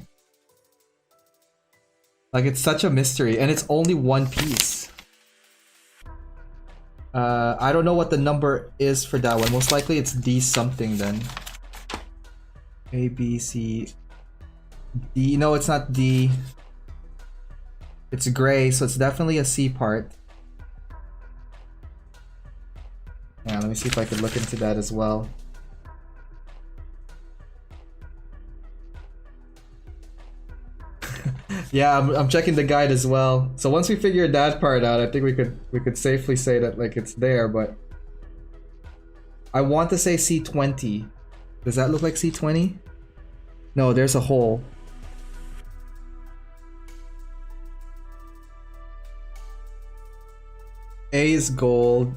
Like it's such a mystery and it's only one piece. I don't know what the number is for that one. Most likely it's D something then. A, B, C, D. No, it's not D. It's gray, so it's definitely a C part. Yeah, let me see if I could look into that as well. Yeah, I'm checking the guide as well. So once we figure that part out, I think we could safely say that like it's there, but I want to say C20. Does that look like C20? No, there's a hole. A is gold.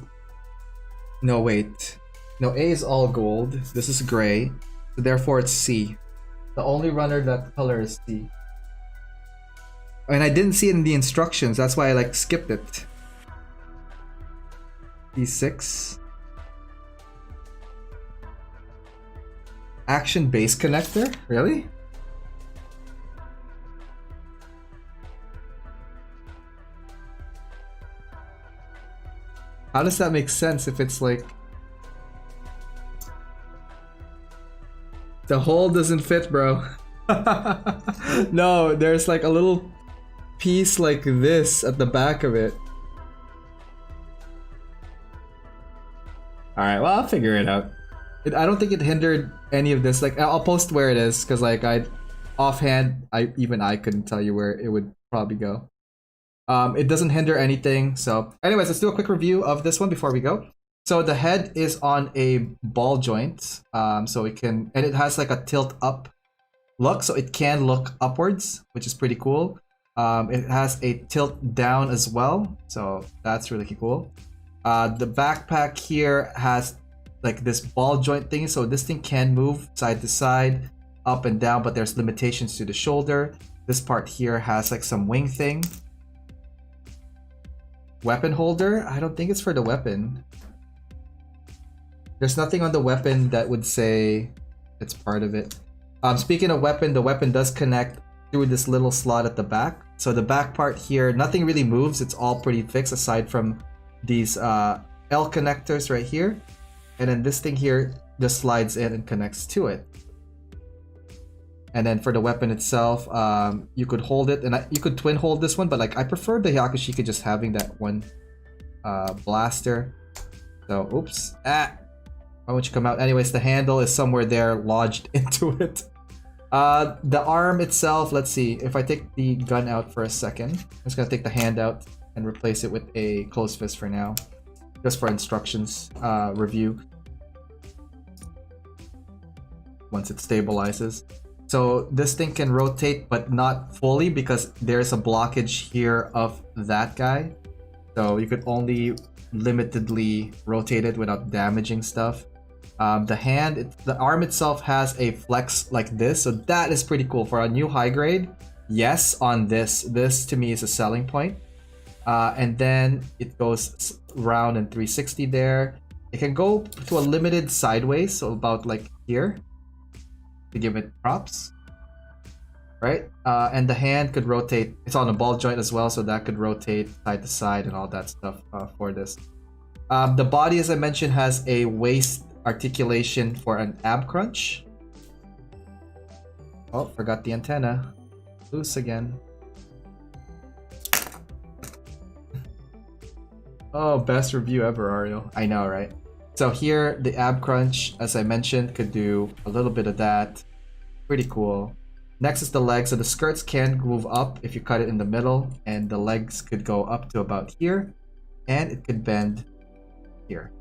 No, wait. No, A is all gold. This is gray. So therefore it's C. The only runner that color is C. And I didn't see it in the instructions. That's why I like skipped it. D6. Action base connector? Really? How does that make sense if it's like... The hole doesn't fit, bro. No, there's like a little piece like this at the back of it. Alright, well, I'll figure it out. I don't think it hindered any of this. Like, I'll post where it is, because like offhand, even I couldn't tell you where it would probably go. It doesn't hinder anything. So anyways, let's do a quick review of this one before we go. So the head is on a ball joint. So it can, and it has like a tilt up look. So it can look upwards, which is pretty cool. It has a tilt down as well. So that's really cool. The backpack here has like this ball joint thing. So this thing can move side to side, up and down, but there's limitations to the shoulder. This part here has like some wing thing. Weapon holder? I don't think it's for the weapon. There's nothing on the weapon that would say it's part of it. Speaking of weapon, the weapon does connect through this little slot at the back. So the back part here, nothing really moves. It's all pretty fixed aside from these L connectors right here. And then this thing here just slides in and connects to it. And then for the weapon itself, you could hold it, and you could twin hold this one, but like I prefer the Hyaku-Shiki just having that one blaster. So, oops. Why won't you come out? Anyways, the handle is somewhere there lodged into it. The arm itself, let's see. If I take the gun out for a second, I'm just gonna take the hand out and replace it with a closed fist for now. Just for instructions review. Once it stabilizes. So this thing can rotate, but not fully because there's a blockage here of that guy. So you could only limitedly rotate it without damaging stuff. The arm itself has a flex like this, so that is pretty cool for a new high grade. Yes, on this. This to me is a selling point. And then it goes round and 360 there. It can go to a limited sideways, so about like here, to give it props, right? And the hand could rotate. It's on a ball joint as well, so that could rotate side to side and all that stuff for this. The body, as I mentioned, has a waist articulation for an ab crunch. Oh, forgot the antenna. Loose again. Oh, best review ever, Ariel. I know, right? So here, the ab crunch, as I mentioned, could do a little bit of that. Pretty cool. Next is the legs. So the skirts can move up if you cut it in the middle, and the legs could go up to about here, and it could bend here.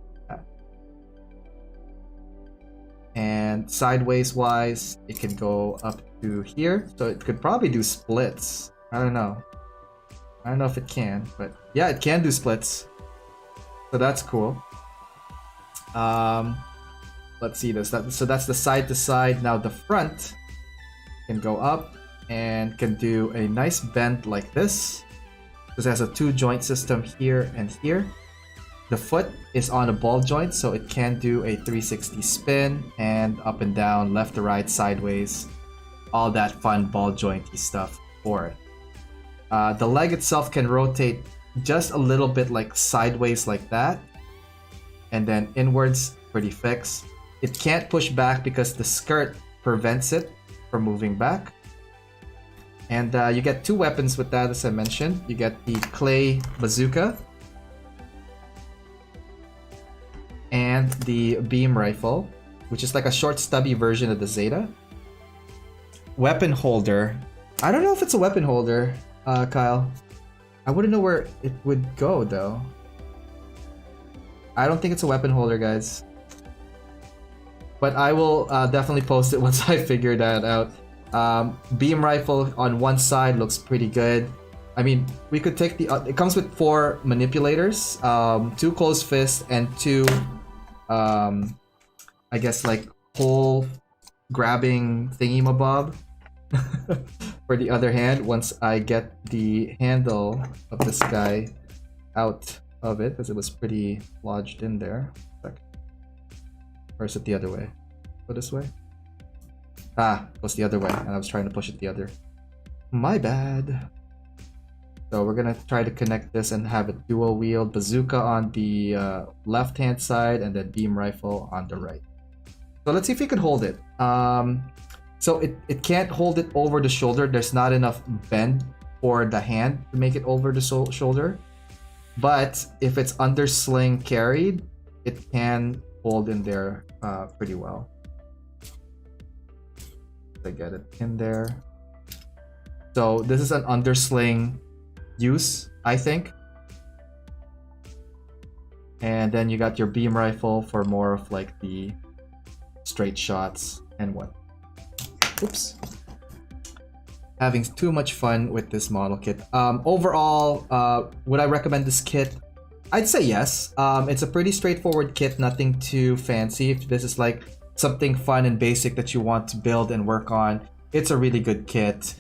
And sideways wise, it can go up to here. So it could probably do splits. I don't know. I don't know if it can, but yeah, it can do splits. So that's cool. Let's see this. So that's the side to side. Now the front can go up and can do a nice bend like this. This has a 2-joint system here and here. The foot is on a ball joint, so it can do a 360 spin and up and down, left to right, sideways, all that fun ball jointy stuff for it. The leg itself can rotate just a little bit like sideways like that, and then inwards, pretty fixed. It can't push back because the skirt prevents it from moving back. And you get 2 weapons with that, as I mentioned. You get the clay bazooka and the beam rifle, which is like a short stubby version of the Zeta. Weapon holder. I don't know if it's a weapon holder, Kyle. I wouldn't know where it would go though. I don't think it's a weapon holder, guys. But I will definitely post it once I figure that out. Beam rifle on one side looks pretty good. I mean, we could take the... it comes with 4 manipulators, 2 closed fists, and 2, I guess, like, pole grabbing thingy-mabob for the other hand once I get the handle of this guy out of it, because it was pretty lodged in there. Or is it the other way? Go this way? Ah, it was the other way, and I was trying to push it the other. My bad. So we're gonna try to connect this and have a dual wield bazooka on the left-hand side and then beam rifle on the right. So let's see if we can hold it. So it can't hold it over the shoulder. There's not enough bend for the hand to make it over the shoulder. But if it's under sling carried, it can hold in there pretty well. I get it in there. So this is an undersling use, I think. And then you got your beam rifle for more of like the straight shots and what. Oops. Having too much fun with this model kit. Overall, would I recommend this kit? I'd say yes. It's a pretty straightforward kit, nothing too fancy. If this is like something fun and basic that you want to build and work on, it's a really good kit.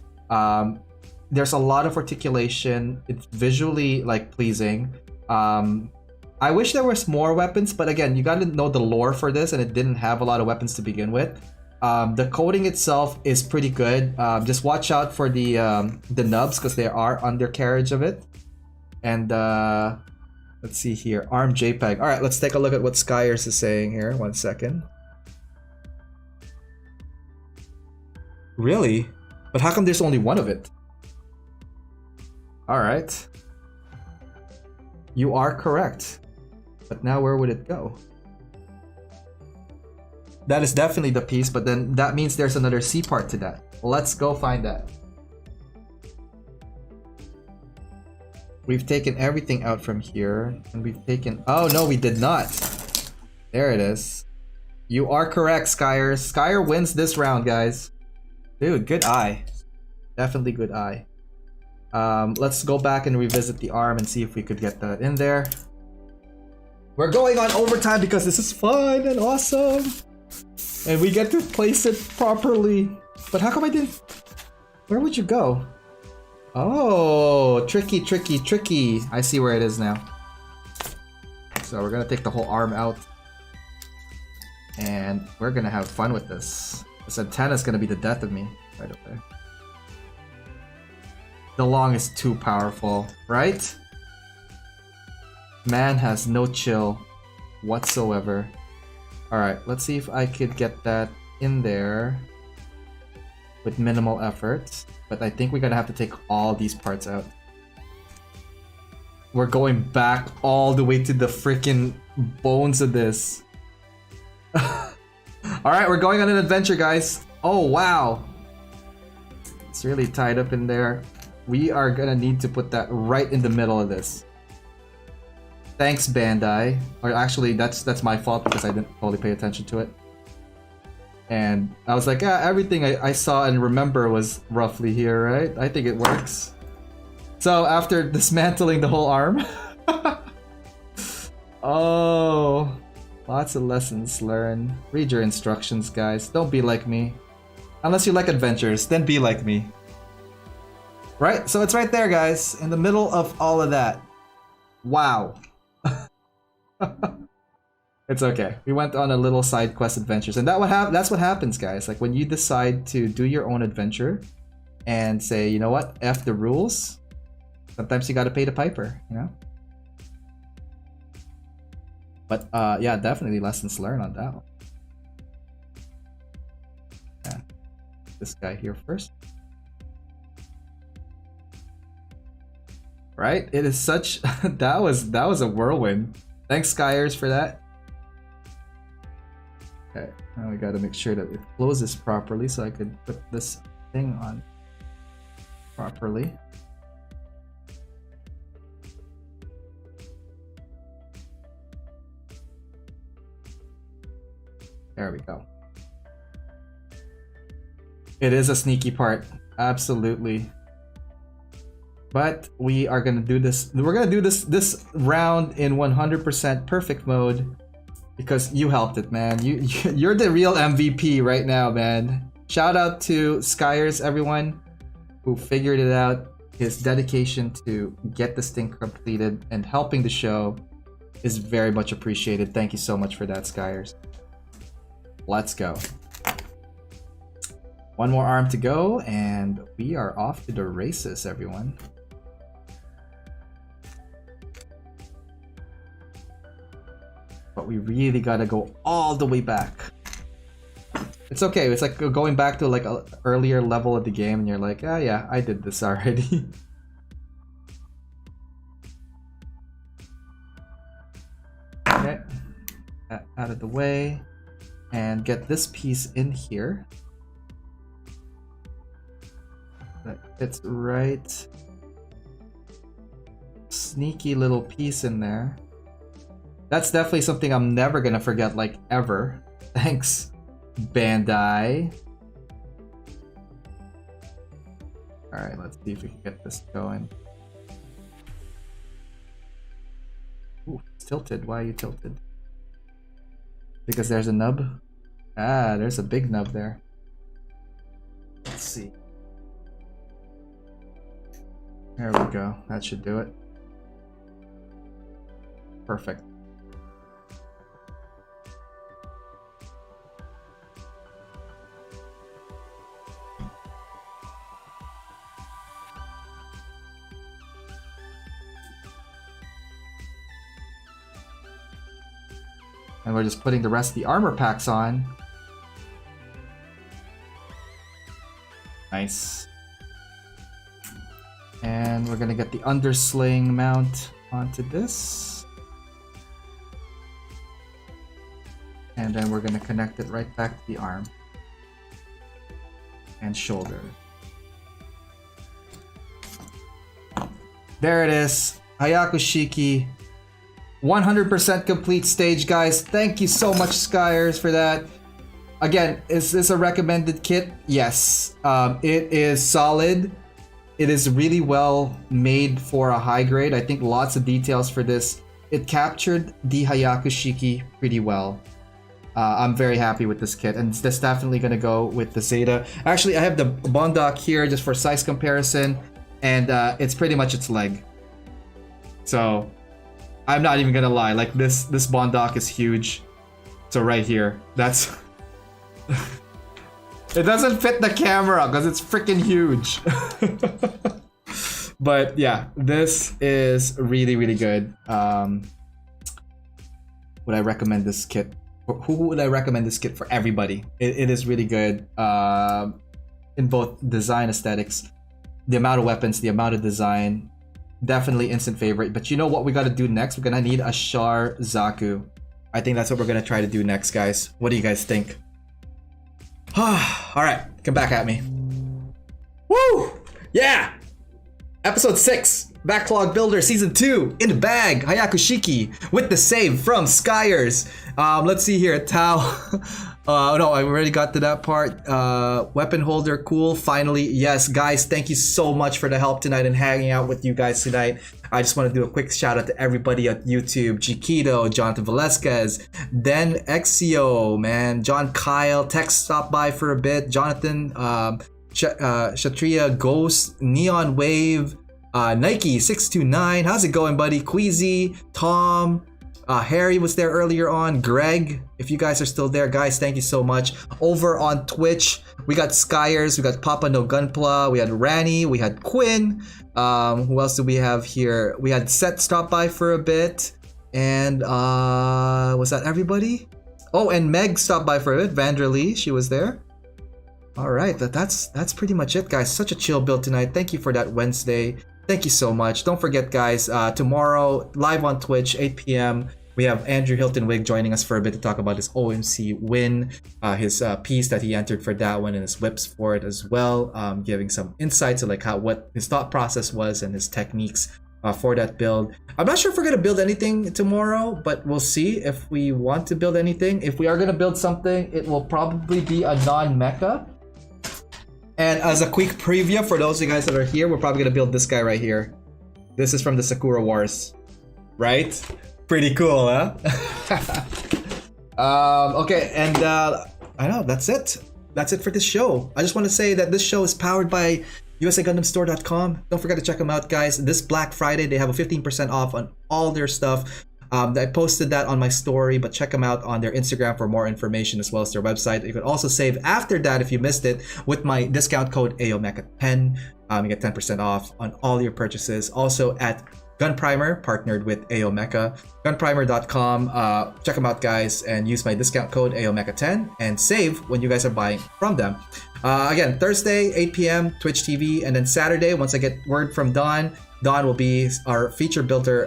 There's a lot of articulation. It's visually like pleasing. I wish there was more weapons, but again, you gotta know the lore for this, and it didn't have a lot of weapons to begin with. The coding itself is pretty good. Just watch out for the nubs because they are undercarriage of it. And let's see here, ARM JPEG. All right, let's take a look at what Skyers is saying here. 1 second. Really? But how come there's only one of it? All right. You are correct. But now where would it go? That is definitely the piece, but then that means there's another C part to that. Let's go find that. We've taken everything out from here, and we've taken... Oh, no, we did not. There it is. You are correct, Skyer. Skyer wins this round, guys. Dude, good eye. Definitely good eye. Let's go back and revisit the arm and see if we could get that in there. We're going on overtime because this is fun and awesome. And we get to place it properly. But how come I didn't... Where would you go? Oh, tricky, tricky, tricky. I see where it is now. So we're gonna take the whole arm out. And we're gonna have fun with this. This antenna is gonna be the death of me right away. The long is too powerful, right? Man has no chill whatsoever. Alright, let's see if I could get that in there with minimal effort. But I think we're gonna have to take all these parts out. We're going back all the way to the freaking bones of this. Alright, we're going on an adventure, guys. Oh, wow. It's really tied up in there. We are gonna need to put that right in the middle of this. Thanks, Bandai. Or actually, that's my fault because I didn't totally pay attention to it. And I was like, yeah, everything I saw and remember was roughly here, right? I think it works. So after dismantling the whole arm... Oh, lots of lessons learned. Read your instructions, guys. Don't be like me. Unless you like adventures, then be like me. Right? So it's right there, guys, in the middle of all of that. Wow. It's okay. We went on a little side quest adventures, and that's what happens, guys. Like when you decide to do your own adventure and say, you know what, F the rules, sometimes you gotta pay the piper, you know? But yeah, definitely lessons learned on that one. Yeah. This guy here first. Right? It is such that was a whirlwind. Thanks, Skyers, for that. Okay, now we gotta make sure that it closes properly so I could put this thing on properly. There we go. It is a sneaky part, absolutely. But we are gonna do this. We're gonna do this round in 100% perfect mode because you helped it, man. You're the real MVP right now, man. Shout out to Skyers, everyone who figured it out. His dedication to get this thing completed and helping the show is very much appreciated. Thank you so much for that, Skyers. Let's go. One more arm to go, and we are off to the races, everyone. But we really gotta go all the way back. It's okay, it's like going back to like an earlier level of the game and you're like, ah, yeah, I did this already. Okay, out of the way, and get this piece in here. That fits right. Sneaky little piece in there. That's definitely something I'm never gonna forget, like, ever. Thanks, Bandai. Alright, let's see if we can get this going. Ooh, it's tilted. Why are you tilted? Because there's a nub? Ah, there's a big nub there. Let's see. There we go. That should do it. Perfect. And we're just putting the rest of the armor packs on. Nice. And we're gonna get the undersling mount onto this. And then we're gonna connect it right back to the arm. And shoulder. There it is. Hyaku-Shiki. 100% complete stage, guys. Thank you so much, Skyers, for that. Again, is this a recommended kit? Yes. It is solid. It is really well made for a high grade. I think lots of details for this. It captured the Hyaku-Shiki pretty well. I'm very happy with this kit, and this definitely gonna go with the Zeta. Actually, I have the Bondoc here just for size comparison, and it's pretty much its leg. So I'm not even gonna lie, like this Bondoc is huge. So right here, that's it doesn't fit the camera because it's freaking huge. But yeah, this is really, really good. Would I recommend this kit? Who would I recommend this kit for? Everybody. It is really good in both design aesthetics, the amount of weapons, the amount of design. Definitely instant favorite. But you know what we gotta do next? We're gonna need a Char Zaku. I think that's what we're gonna try to do next, guys. What do you guys think? Alright, come back at me. Woo! Yeah! Episode 6, Backlog Builder Season 2, in the bag, Hyaku-Shiki, with the save from Skyers. Let's see here, Tao. No, I already got to that part. Weapon holder, cool, finally. Yes, guys, thank you so much for the help tonight and hanging out with you guys tonight. I just want to do a quick shout out to everybody at YouTube. Chiquito, Jonathan Velasquez, Den Exio, man, John Kyle, Tex stopped by for a bit, Jonathan, Kshatriya, Ghost, Neon Wave, Nike 629, how's it going, buddy? Queasy, Tom, Harry was there earlier on, Greg, if you guys are still there, guys, thank you so much. Over on Twitch, we got Skyers, we got Papa No Gunpla, we had Rani, we had Quinn, who else do we have here? We had Seth stop by for a bit, and was that everybody? Oh, and Meg stopped by for a bit, Vanderlee, she was there. All right, that's pretty much it, guys. Such a chill build tonight. Thank you for that Wednesday. Thank you so much. Don't forget, guys, tomorrow, live on Twitch, 8 p.m., we have Andrew Hilton Wig joining us for a bit to talk about his OMC win, his piece that he entered for that one, and his whips for it as well, giving some insights of like what his thought process was and his techniques for that build. I'm not sure if we're gonna build anything tomorrow, but we'll see if we want to build anything. If we are gonna build something, it will probably be a non-mecha. And as a quick preview for those of you guys that are here, we're probably gonna build this guy right here. This is from the Sakura Wars, right? Pretty cool, huh? Okay, and I know that's it. That's it for this show. I just want to say that this show is powered by USAGundamStore.com. Don't forget to check them out, guys. This Black Friday, they have a 15% off on all their stuff. I posted that on my story, but check them out on their Instagram for more information as well as their website. You could also save after that if you missed it with my discount code AOMecha10. You get 10% off on all your purchases. Also at Gun Primer, partnered with AO Mecha. Gunprimer.com. Check them out, guys, and use my discount code AOMecha10 and save when you guys are buying from them. Again, Thursday, 8 p.m., Twitch TV, and then Saturday, once I get word from Don will be our feature builder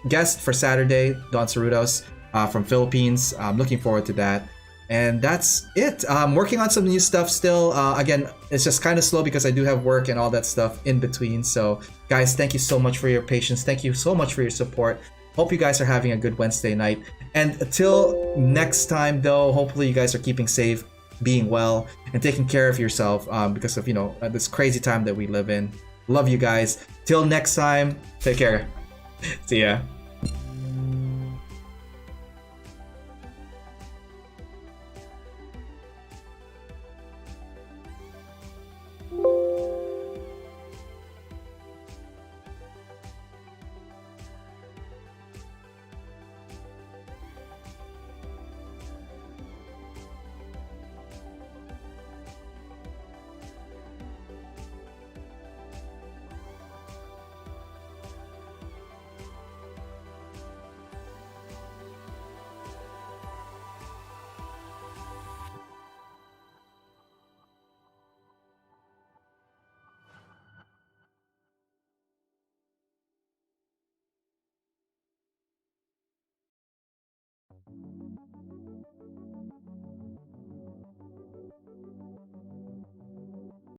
guest for Saturday, Don Cerrutos from Philippines. I'm looking forward to that. And that's it. I'm working on some new stuff still. Again, it's just kind of slow because I do have work and all that stuff in between. So guys, thank you so much for your patience. Thank you so much for your support. Hope you guys are having a good Wednesday night. And until next time though, hopefully you guys are keeping safe, being well, and taking care of yourself because of, this crazy time that we live in. Love you guys. Till next time, take care. See ya.